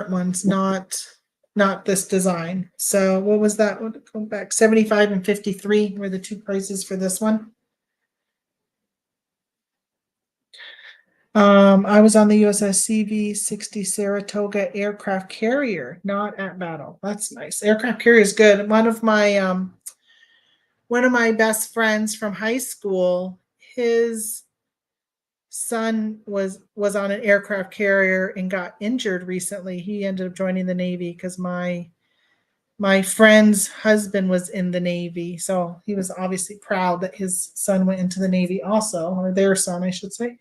ones, not this design. So what was that? Go back 75 and 53 were the two prices for this one. I was on the USS CV-60 Saratoga aircraft carrier, not at battle. That's nice. Aircraft carrier is good. One of my best friends from high school, his son was on an aircraft carrier and got injured recently. He ended up joining the Navy because my friend's husband was in the Navy. So he was obviously proud that his son went into the Navy also, or their son, I should say.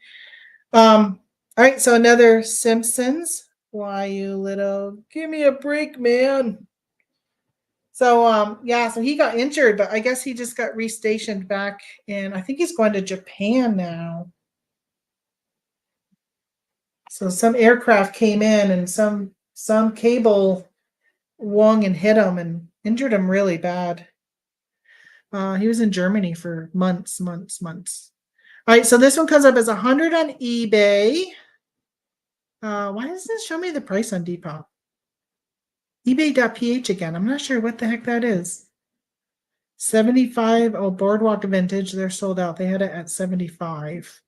All right, so another Simpsons. Why you little give me a break, man. So yeah, so he got injured, but I guess he just got restationed back and I think he's going to Japan now. So some aircraft came in and some cable wung and hit him and injured him really bad. He was in Germany for months. All right, so this one comes up as 100 on eBay. Why does this show me the price on Depop? eBay.ph again. I'm not sure what the heck that is. 75. Oh, Boardwalk Vintage. They're sold out. They had it at 75.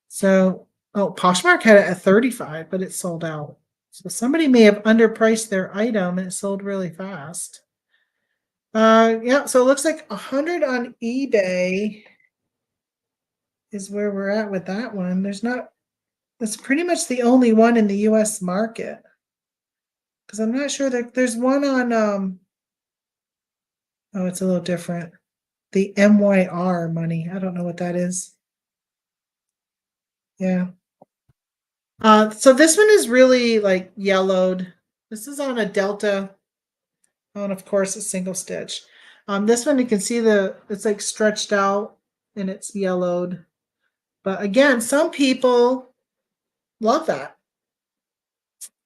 So, oh, Poshmark had it at 35, but it sold out. So somebody may have underpriced their item and it sold really fast. Yeah, so it looks like 100 on eBay is where we're at with that one. That's pretty much the only one in the US market. Because I'm not sure that there's one on oh, it's a little different. The MYR money. I don't know what that is. Yeah. So this one is really like yellowed. This is on a Delta. Oh, and of course a single stitch. This one you can see it's like stretched out and it's yellowed. But again, some people love that.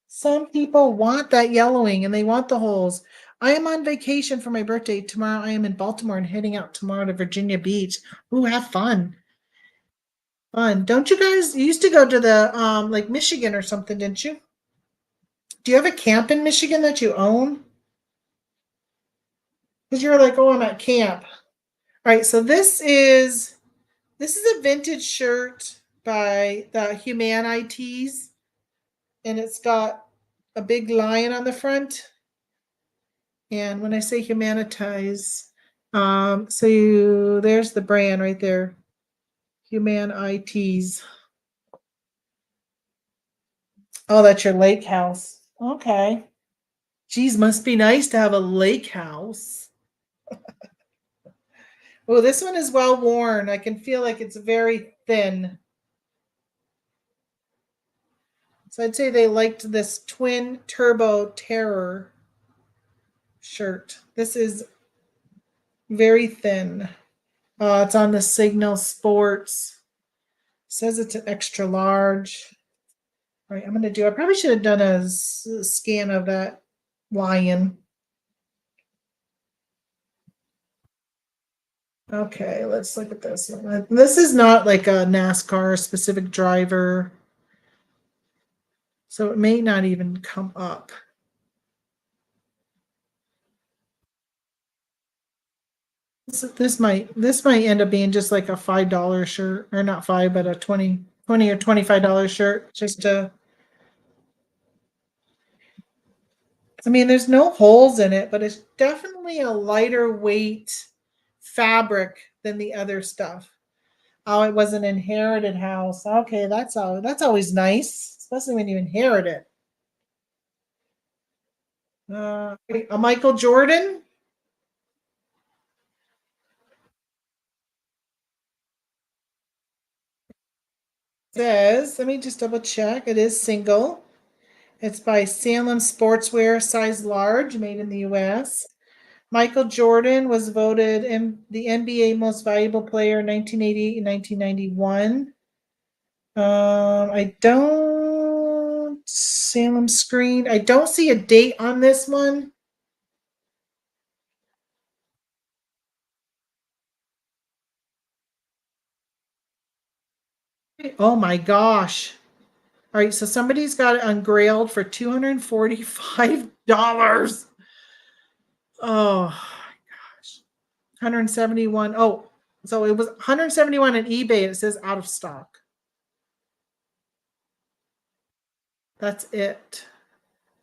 Some people want that yellowing and they want the holes. I am on vacation for my birthday tomorrow. I am in Baltimore and heading out tomorrow to Virginia Beach. Ooh, have fun. Fun. Don't you guys you used to go to the like Michigan or something, didn't you? Do you have a camp in Michigan that you own? Because you're like, oh, I'm at camp. All right, so this is a vintage shirt by the Humanities, and it's got a big lion on the front. And when I say humanitize, there's the brand right there. Humanities. Oh, that's your lake house. Okay. Geez, must be nice to have a lake house. Oh, this one is well worn. I can feel like it's very thin. So I'd say they liked this twin turbo terror shirt. This is very thin. It's on the Signal Sports. Says it's an extra large. All right, I probably should have done a scan of that lion. Okay, let's look at this one. This is not like a NASCAR specific driver, so it may not even come up. This might end up being just like a $5 shirt, or not five, but a 20 or $25 shirt, just to. I mean, there's no holes in it, but it's definitely a lighter weight fabric than the other stuff. Oh, it was an inherited house. Okay, that's always nice, especially when you inherit it. A Michael Jordan says, let me just double check. It is single. It's by Salem Sportswear, size large, made in the US. Michael Jordan was voted the NBA Most Valuable Player in 1988 and 1991. I don't Salem screen. I don't see a date on this one. Oh my gosh. All right, so somebody's got it ungrailed for $245. Oh gosh. 171. Oh, so it was 171 on eBay. It says out of stock. That's it.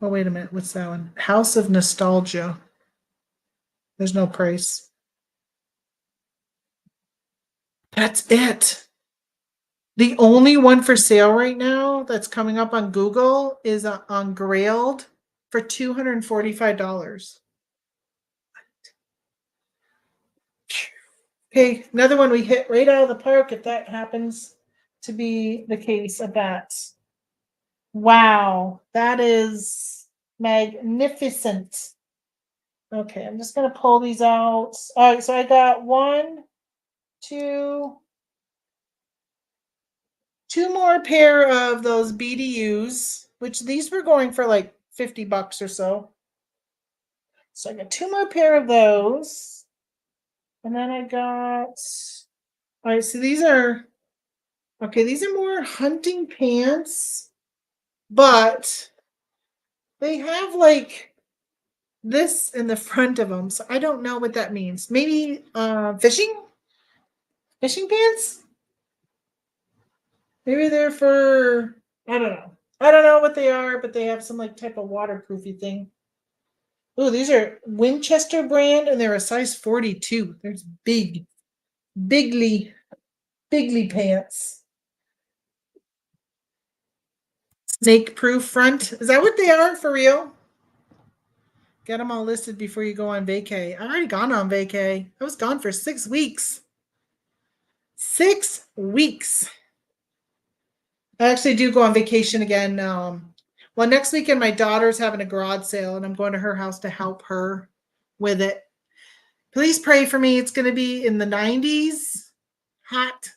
Oh, wait a minute. What's that one? House of Nostalgia. There's no price. That's it. The only one for sale right now that's coming up on Google is on Grailed for $245. Okay, another one we hit right out of the park if that happens to be the case of that. Wow, that is magnificent. Okay, I'm just gonna pull these out. All right, so I got two more pair of those BDUs, which these were going for like $50 or so. So I got two more pair of those. And then I got, all right, so these are more hunting pants, but they have like this in the front of them. So I don't know what that means. Maybe fishing pants? Maybe they're for, I don't know. I don't know what they are, but they have some like type of waterproofy thing. Oh, these are Winchester brand and they're a size 42. There's bigly pants. Snake proof front. Is that what they are for real? Get them all listed before you go on vacay. I've already gone on vacay. I was gone for 6 weeks. 6 weeks. I actually do go on vacation again. Well, next weekend my daughter's having a garage sale and I'm going to her house to help her with it. Please pray for me. It's going to be in the 90s. Hot.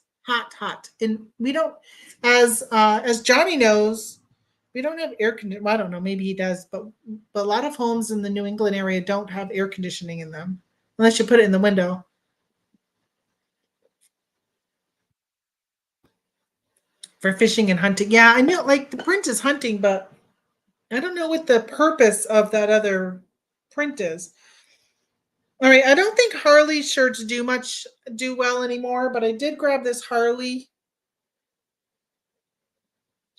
And we don't, as Johnny knows, we don't have air conditioning. Well, I don't know, maybe he does, but a lot of homes in the New England area don't have air conditioning in them unless you put it in the window. For fishing and hunting. Yeah, I know like the print is hunting, but I don't know what the purpose of that other print is. All right, I don't think Harley shirts do well anymore, but I did grab this Harley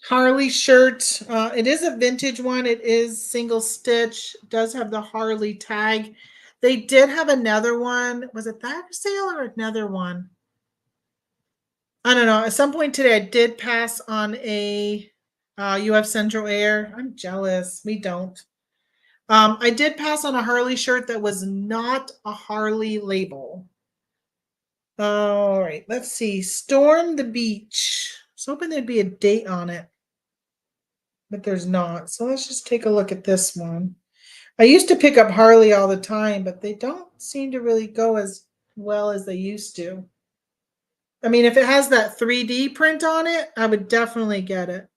Harley shirt. It is a vintage one. It is single stitch. It does have the Harley tag. They did have another one. Was it that sale or another one? I don't know. At some point today, I did pass on a UF Central Air. I'm jealous. We don't. I did pass on a Harley shirt that was not a Harley label. All right, let's see. Storm the Beach. I was hoping there'd be a date on it, but there's not. So let's just take a look at this one. I used to pick up Harley all the time, but they don't seem to really go as well as they used to. I mean, if it has that 3D print on it, I would definitely get it.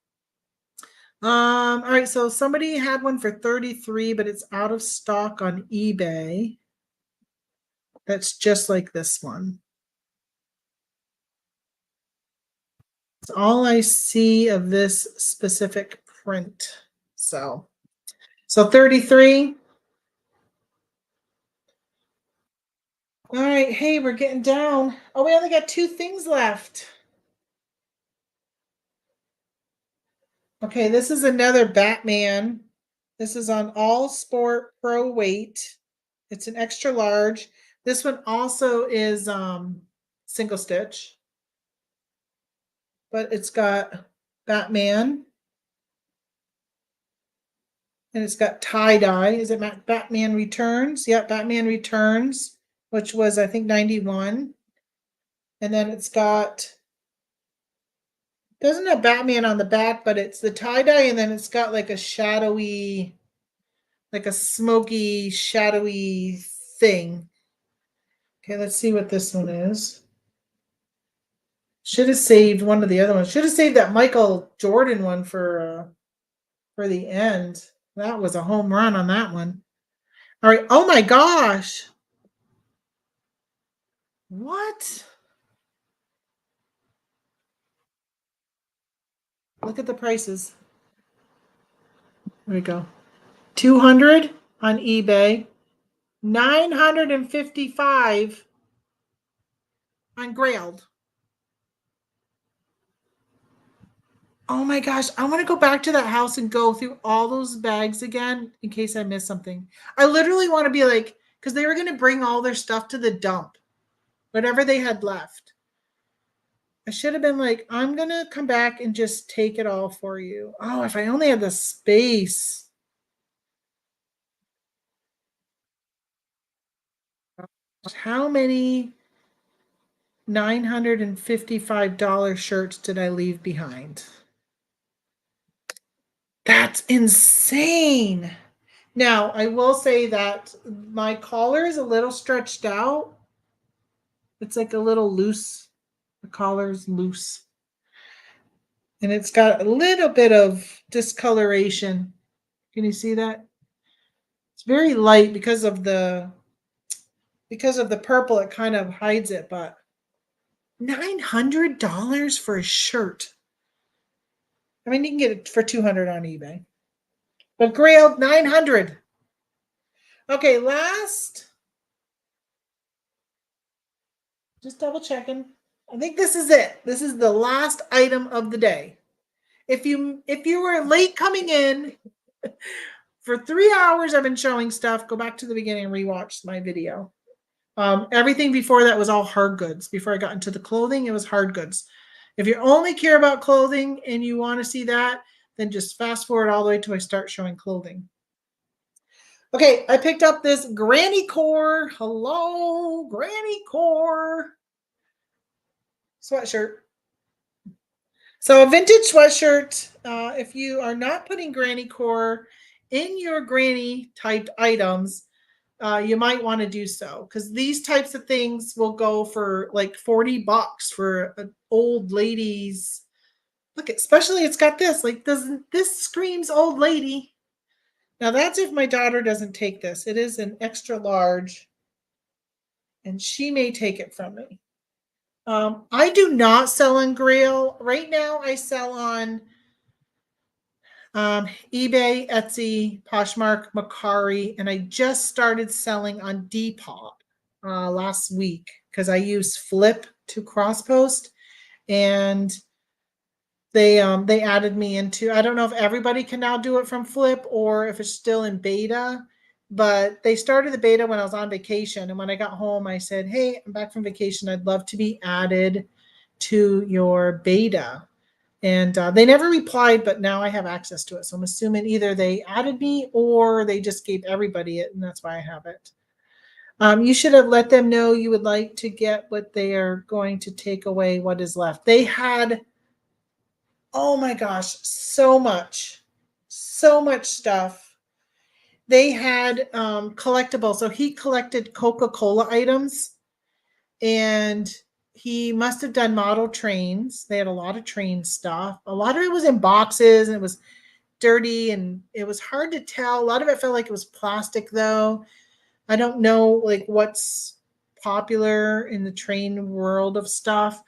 All right, so somebody had one for 33, but it's out of stock on eBay. That's just like this one. It's all I see of this specific print. So 33. All right, hey, we're getting down. Oh, we only got 2 things left. Okay, this is another Batman. This is on All Sport Pro Weight. It's an extra large. This one also is single stitch, but it's got Batman and it's got tie dye. Is it Batman Returns? Yeah, Batman Returns, which was I think 91. And then it's got, doesn't have Batman on the back, but it's the tie dye, and then it's got like a shadowy, like a smoky, shadowy thing. Okay, let's see what this one is. Should have saved one of the other ones. Should have saved that Michael Jordan one for the end. That was a home run on that one. All right. Oh my gosh. What? Look at the prices. There we go. 200 on eBay. 955 on Grailed. Oh my gosh, I want to go back to that house and go through all those bags again in case I missed something. I literally want to be like, because they were going to bring all their stuff to the dump, whatever they had left. I should have been like, I'm going to come back and just take it all for you. Oh, if I only had the space. How many $955 shirts did I leave behind? That's insane. Now, I will say that my collar is a little stretched out. It's like a little loose. The collar's loose. And it's got a little bit of discoloration. Can you see that? It's very light because of the purple. It kind of hides it, but $900 for a shirt. I mean, you can get it for 200 on eBay. But Grailed 900. Okay, last. Just double checking. I think this is it. This is the last item of the day. If you were late coming in, for 3 hours I've been showing stuff. Go back to the beginning and rewatch my video. Everything before that was all hard goods. Before I got into the clothing, it was hard goods. If you only care about clothing and you want to see that, then just fast forward all the way till I start showing clothing. Okay, I picked up this Granny Core. Hello, Granny Core sweatshirt. So a vintage sweatshirt, if you are not putting Granny Core in your granny typed items, you might want to do so, because these types of things will go for like $40 for an old lady's. Look, especially it's got this, like, doesn't this screams old lady. Now that's if my daughter doesn't take this. It is an extra large and she may take it from me. I do not sell on Grail. Right now I sell on eBay, Etsy, Poshmark, Mercari, and I just started selling on Depop last week because I use Flip to cross post, and They added me into, I don't know if everybody can now do it from Flip or if it's still in beta, but they started the beta when I was on vacation. And when I got home, I said, hey, I'm back from vacation. I'd love to be added to your beta. And they never replied, but now I have access to it. So I'm assuming either they added me or they just gave everybody it, and that's why I have it. You should have let them know you would like to get what they are going to take away, what is left. They had, oh my gosh, so much stuff. They had collectibles. So he collected Coca-Cola items, and he must have done model trains. They had a lot of train stuff. A lot of it was in boxes, and it was dirty, and it was hard to tell. A lot of it felt like it was plastic, though. I don't know like what's popular in the train world of stuff.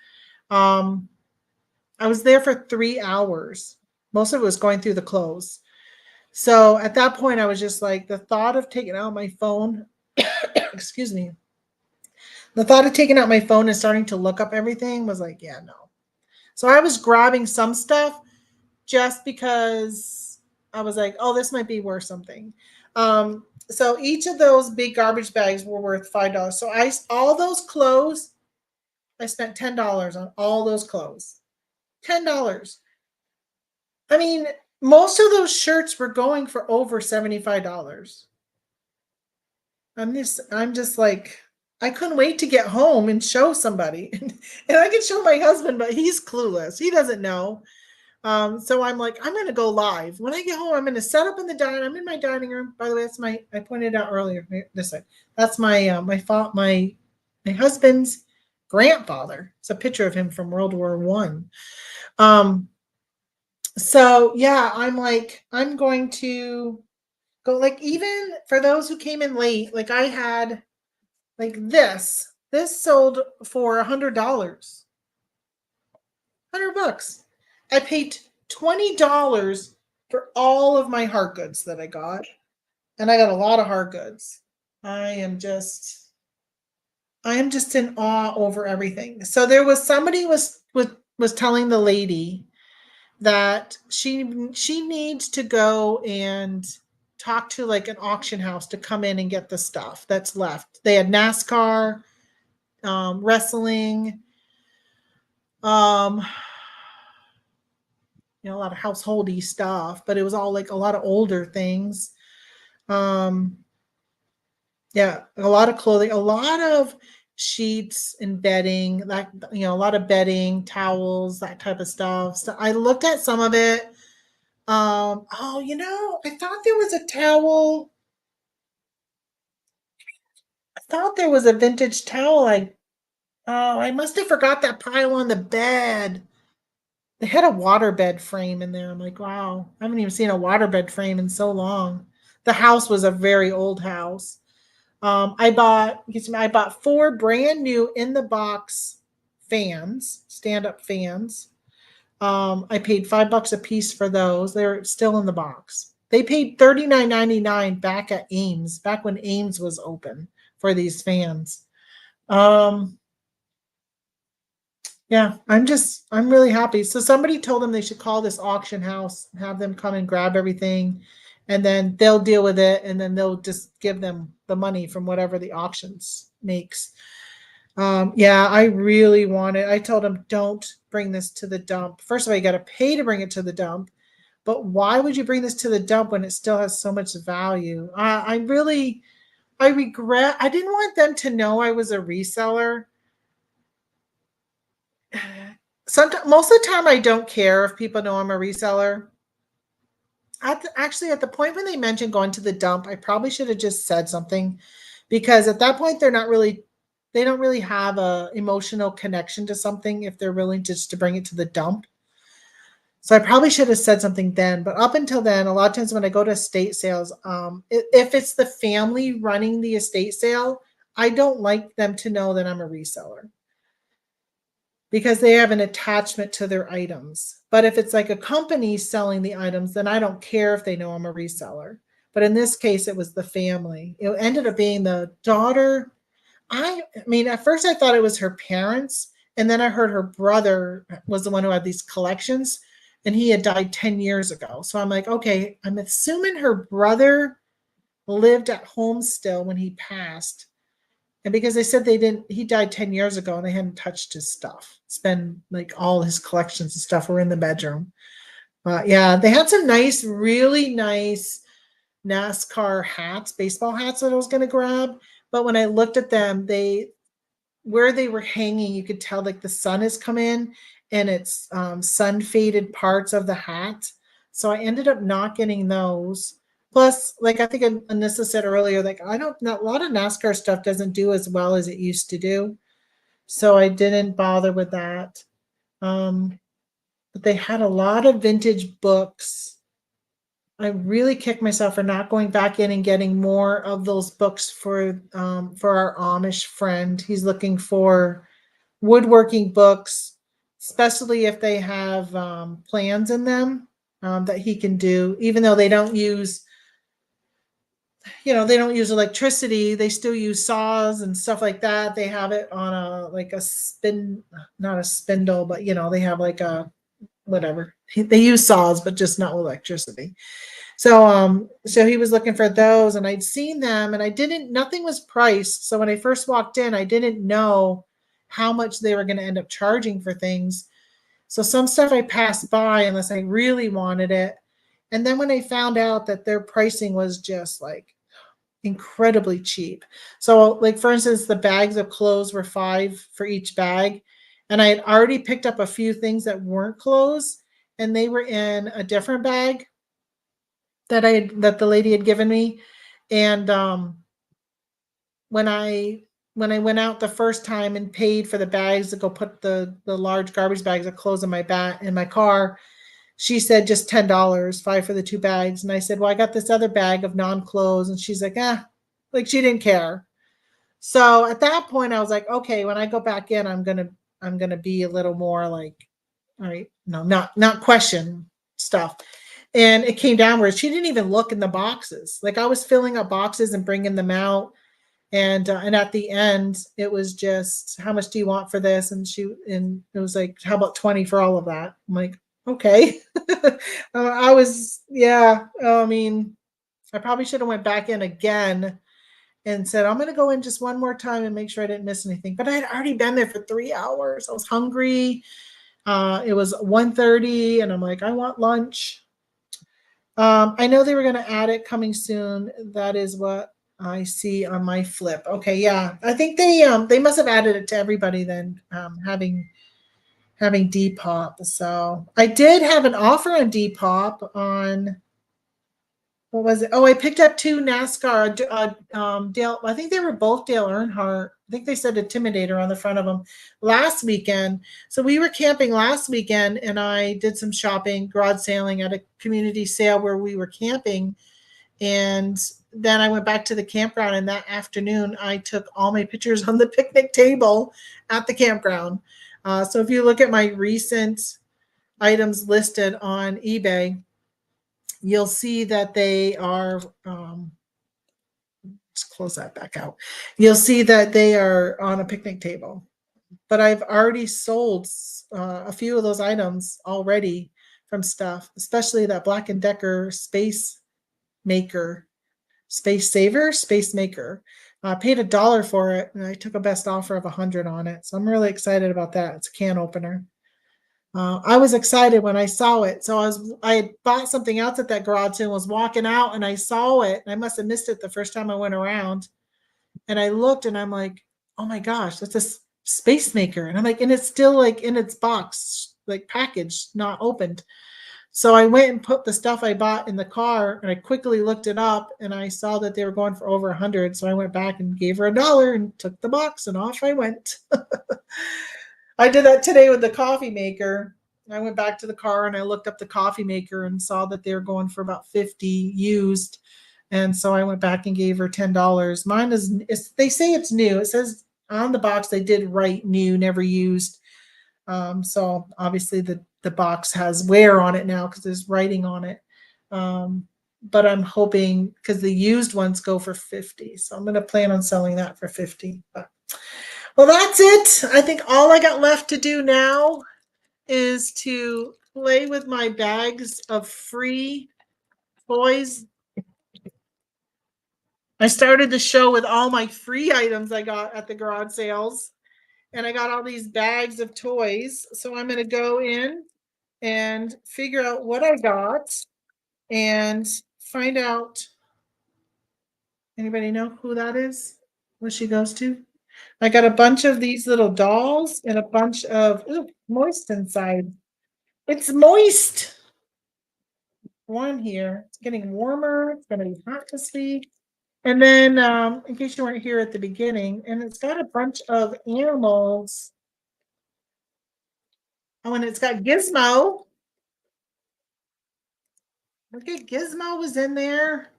Um, I was there for 3 hours. Most of it was going through the clothes. So at that point, I was just like, the thought of taking out my phone, excuse me, the thought of taking out my phone and starting to look up everything was like, yeah, no. So I was grabbing some stuff just because I was like, oh, this might be worth something. So each of those big garbage bags were worth $5. So all those clothes, I spent $10 on all those clothes. $10. I mean, most of those shirts were going for over $75. I'm just like, I couldn't wait to get home and show somebody. And I could show my husband, but he's clueless. He doesn't know. So I'm like, I'm gonna go live. When I get home, I'm gonna set up in the dining. I'm in my dining room. By the way, I pointed out earlier. This side. That's my husband's grandfather. It's a picture of him from World War One. So yeah, I'm like, I'm going to go, like, even for those who came in late, like I had like this sold for $100. $100. I paid $20 for all of my hard goods that I got. And I got a lot of hard goods. I am just in awe over everything. So there was somebody was telling the lady that she needs to go and talk to like an auction house to come in and get the stuff that's left. They had NASCAR, wrestling, um, a lot of householdy stuff, but it was all like a lot of older things. Um, yeah, a lot of clothing, a lot of sheets and bedding, like, a lot of bedding, towels, that type of stuff. So I looked at some of it. Oh, I thought there was a towel. I thought there was a vintage towel. I must have forgot that pile on the bed. They had a waterbed frame in there. I'm like, wow, I haven't even seen a waterbed frame in so long. The house was a very old house. I bought 4 brand new in the box fans, stand up fans. I paid $5 a piece for those. They're still in the box. They paid $39.99 back at Ames, back when Ames was open for these fans. Yeah, I'm really happy. So somebody told them they should call this auction house, have them come and grab everything, and then they'll deal with it, and then they'll just give them the money from whatever the auctions makes. Yeah, I really wanted. I told them, don't bring this to the dump. First of all, you got to pay to bring it to the dump. But why would you bring this to the dump when it still has so much value? I regret. I didn't want them to know I was a reseller. Sometimes, most of the time, I don't care if people know I'm a reseller. Actually, at the point when they mentioned going to the dump, I probably should have just said something, because at that point they don't really have a emotional connection to something if they're willing just to bring it to the dump. So I probably should have said something then. But up until then, a lot of times when I go to estate sales, if it's the family running the estate sale, I don't like them to know that I'm a reseller, because they have an attachment to their items. But if it's like a company selling the items, then I don't care if they know I'm a reseller. But in this case, it was the family. It ended up being the daughter. I mean, at first I thought it was her parents, and then I heard her brother was the one who had these collections. and he had died 10 years ago. So I'm like, okay, I'm assuming her brother lived at home still when he passed. And because they said he died 10 years ago and they hadn't touched his stuff. It's been like all his collections and stuff were in the bedroom. Yeah, they had some nice, really nice NASCAR hats, baseball hats that I was going to grab. But when I looked at them, where they were hanging, you could tell like the sun has come in and it's sun faded parts of the hat. So I ended up not getting those. Plus, like I think Anissa said earlier, like a lot of NASCAR stuff doesn't do as well as it used to do. So I didn't bother with that. But they had a lot of vintage books. I really kicked myself for not going back in and getting more of those books for our Amish friend. He's looking for woodworking books, especially if they have plans in them that he can do, even though they don't use electricity. They still use saws and stuff like that. They have it on not a spindle, but they have like a whatever. They use saws, but just not electricity. So he was looking for those, and I'd seen them, and nothing was priced. So when I first walked in, I didn't know how much they were going to end up charging for things. So some stuff I passed by unless I really wanted it. And then when I found out that their pricing was just like incredibly cheap. So like for instance, the bags of clothes were $5 for each bag. And I had already picked up a few things that weren't clothes, and they were in a different bag that the lady had given me. And when I went out the first time and paid for the bags to go put the large garbage bags of clothes in my car, she said just $10, $5 for the 2 bags. And I said, well, I got this other bag of non-clothes. And she's like, like she didn't care. So at that point I was like, okay, when I go back in, I'm gonna be a little more like, all right, no, not question stuff. And it came down where she didn't even look in the boxes. Like I was filling up boxes and bringing them out, and at the end it was just, how much do you want for this? And it was like, how about 20 for all of that? I'm like, okay. I mean, I probably should have went back in again and said, I'm going to go in just one more time and make sure I didn't miss anything. But I had already been there for 3 hours. I was hungry. It was 1:30 and I'm like, I want lunch. I know they were going to add it coming soon. That is what I see on my flip. Okay, yeah. I think they must have added it to everybody then, having Depop. So I did have an offer on Depop on, what was it? Oh, I picked up 2 NASCAR Dale. I think they were both Dale Earnhardt. I think they said Intimidator on the front of them last weekend. So we were camping last weekend, and I did some shopping, garage sailing at a community sale where we were camping. And then I went back to the campground, and that afternoon I took all my pictures on the picnic table at the campground. So if you look at my recent items listed on eBay, you'll see that they are, let's close that back out. You'll see that they are on a picnic table. But I've already sold a few of those items already from stuff, especially that Black & Decker Space Maker, Space Saver, Space Maker. I paid $1 for it, and I took a best offer of 100 on it. So I'm really excited about that. It's a can opener. I was excited when I saw it. So I had bought something else at that garage and was walking out, and I saw it. And I must have missed it the first time I went around. And I looked, and I'm like, oh my gosh, that's a Space Maker. And I'm like, and it's still like in its box, like packaged, not opened. So I went and put the stuff I bought in the car, and I quickly looked it up, and I saw that they were going for over 100. So I went back and gave her $1 and took the box, and off I went. I did that today with the coffee maker. I went back to the car and I looked up the coffee maker and saw that they were going for about 50 used. And so I went back and gave her $10. Mine they say it's new. It says on the box they did write new, never used. So obviously the box has wear on it now because there's writing on it. But I'm hoping, because the used ones go for 50. So I'm going to plan on selling that for 50. Well, that's it. I think all I got left to do now is to play with my bags of free toys. I started the show with all my free items I got at the garage sales. And I got all these bags of toys. So I'm going to go in and figure out what I got and find out. Anybody know who that is? What she goes to? I got a bunch of these little dolls and a bunch of moist inside. It's moist. Warm here. It's getting warmer. It's going to be hot this week. And then, in case you weren't here at the beginning, and it's got a bunch of animals. Oh, and it's got Gizmo. Look at Gizmo was in there.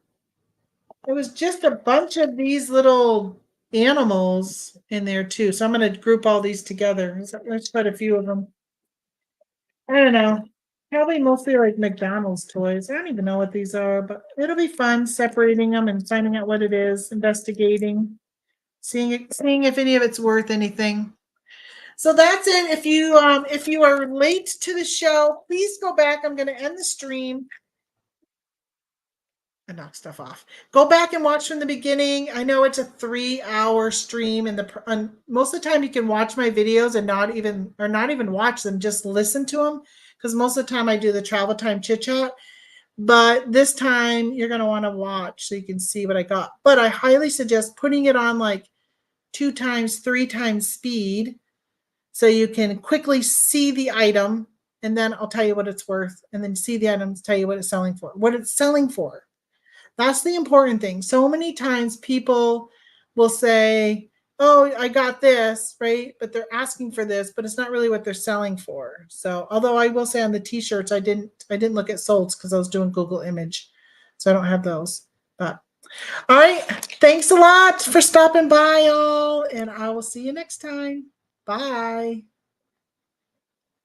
It was just a bunch of these little animals in there too. So I'm going to group all these together. There's quite a few of them. I don't know. Probably mostly like McDonald's toys. I don't even know what these are, but it'll be fun separating them and finding out what it is, investigating, seeing if any of it's worth anything. So that's it. If you are late to the show, please go back. I'm going to end the stream and knock stuff off. Go back and watch from the beginning. I know it's a 3-hour stream, and most of the time you can watch my videos and not even watch them, just listen to them, because most of the time I do the travel time chit chat. But this time you're going to want to watch so you can see what I got. But I highly suggest putting it on like 2 times, 3 times speed so you can quickly see the item, and then I'll tell you what it's worth, and then see the items, tell you what it's selling for. What it's selling for. That's the important thing. So many times people will say, oh, I got this, right? But they're asking for this, but it's not really what they're selling for. So, although I will say on the t-shirts, I didn't look at solds because I was doing Google image. So I don't have those. But all right. Thanks a lot for stopping by, y'all. And I will see you next time. Bye.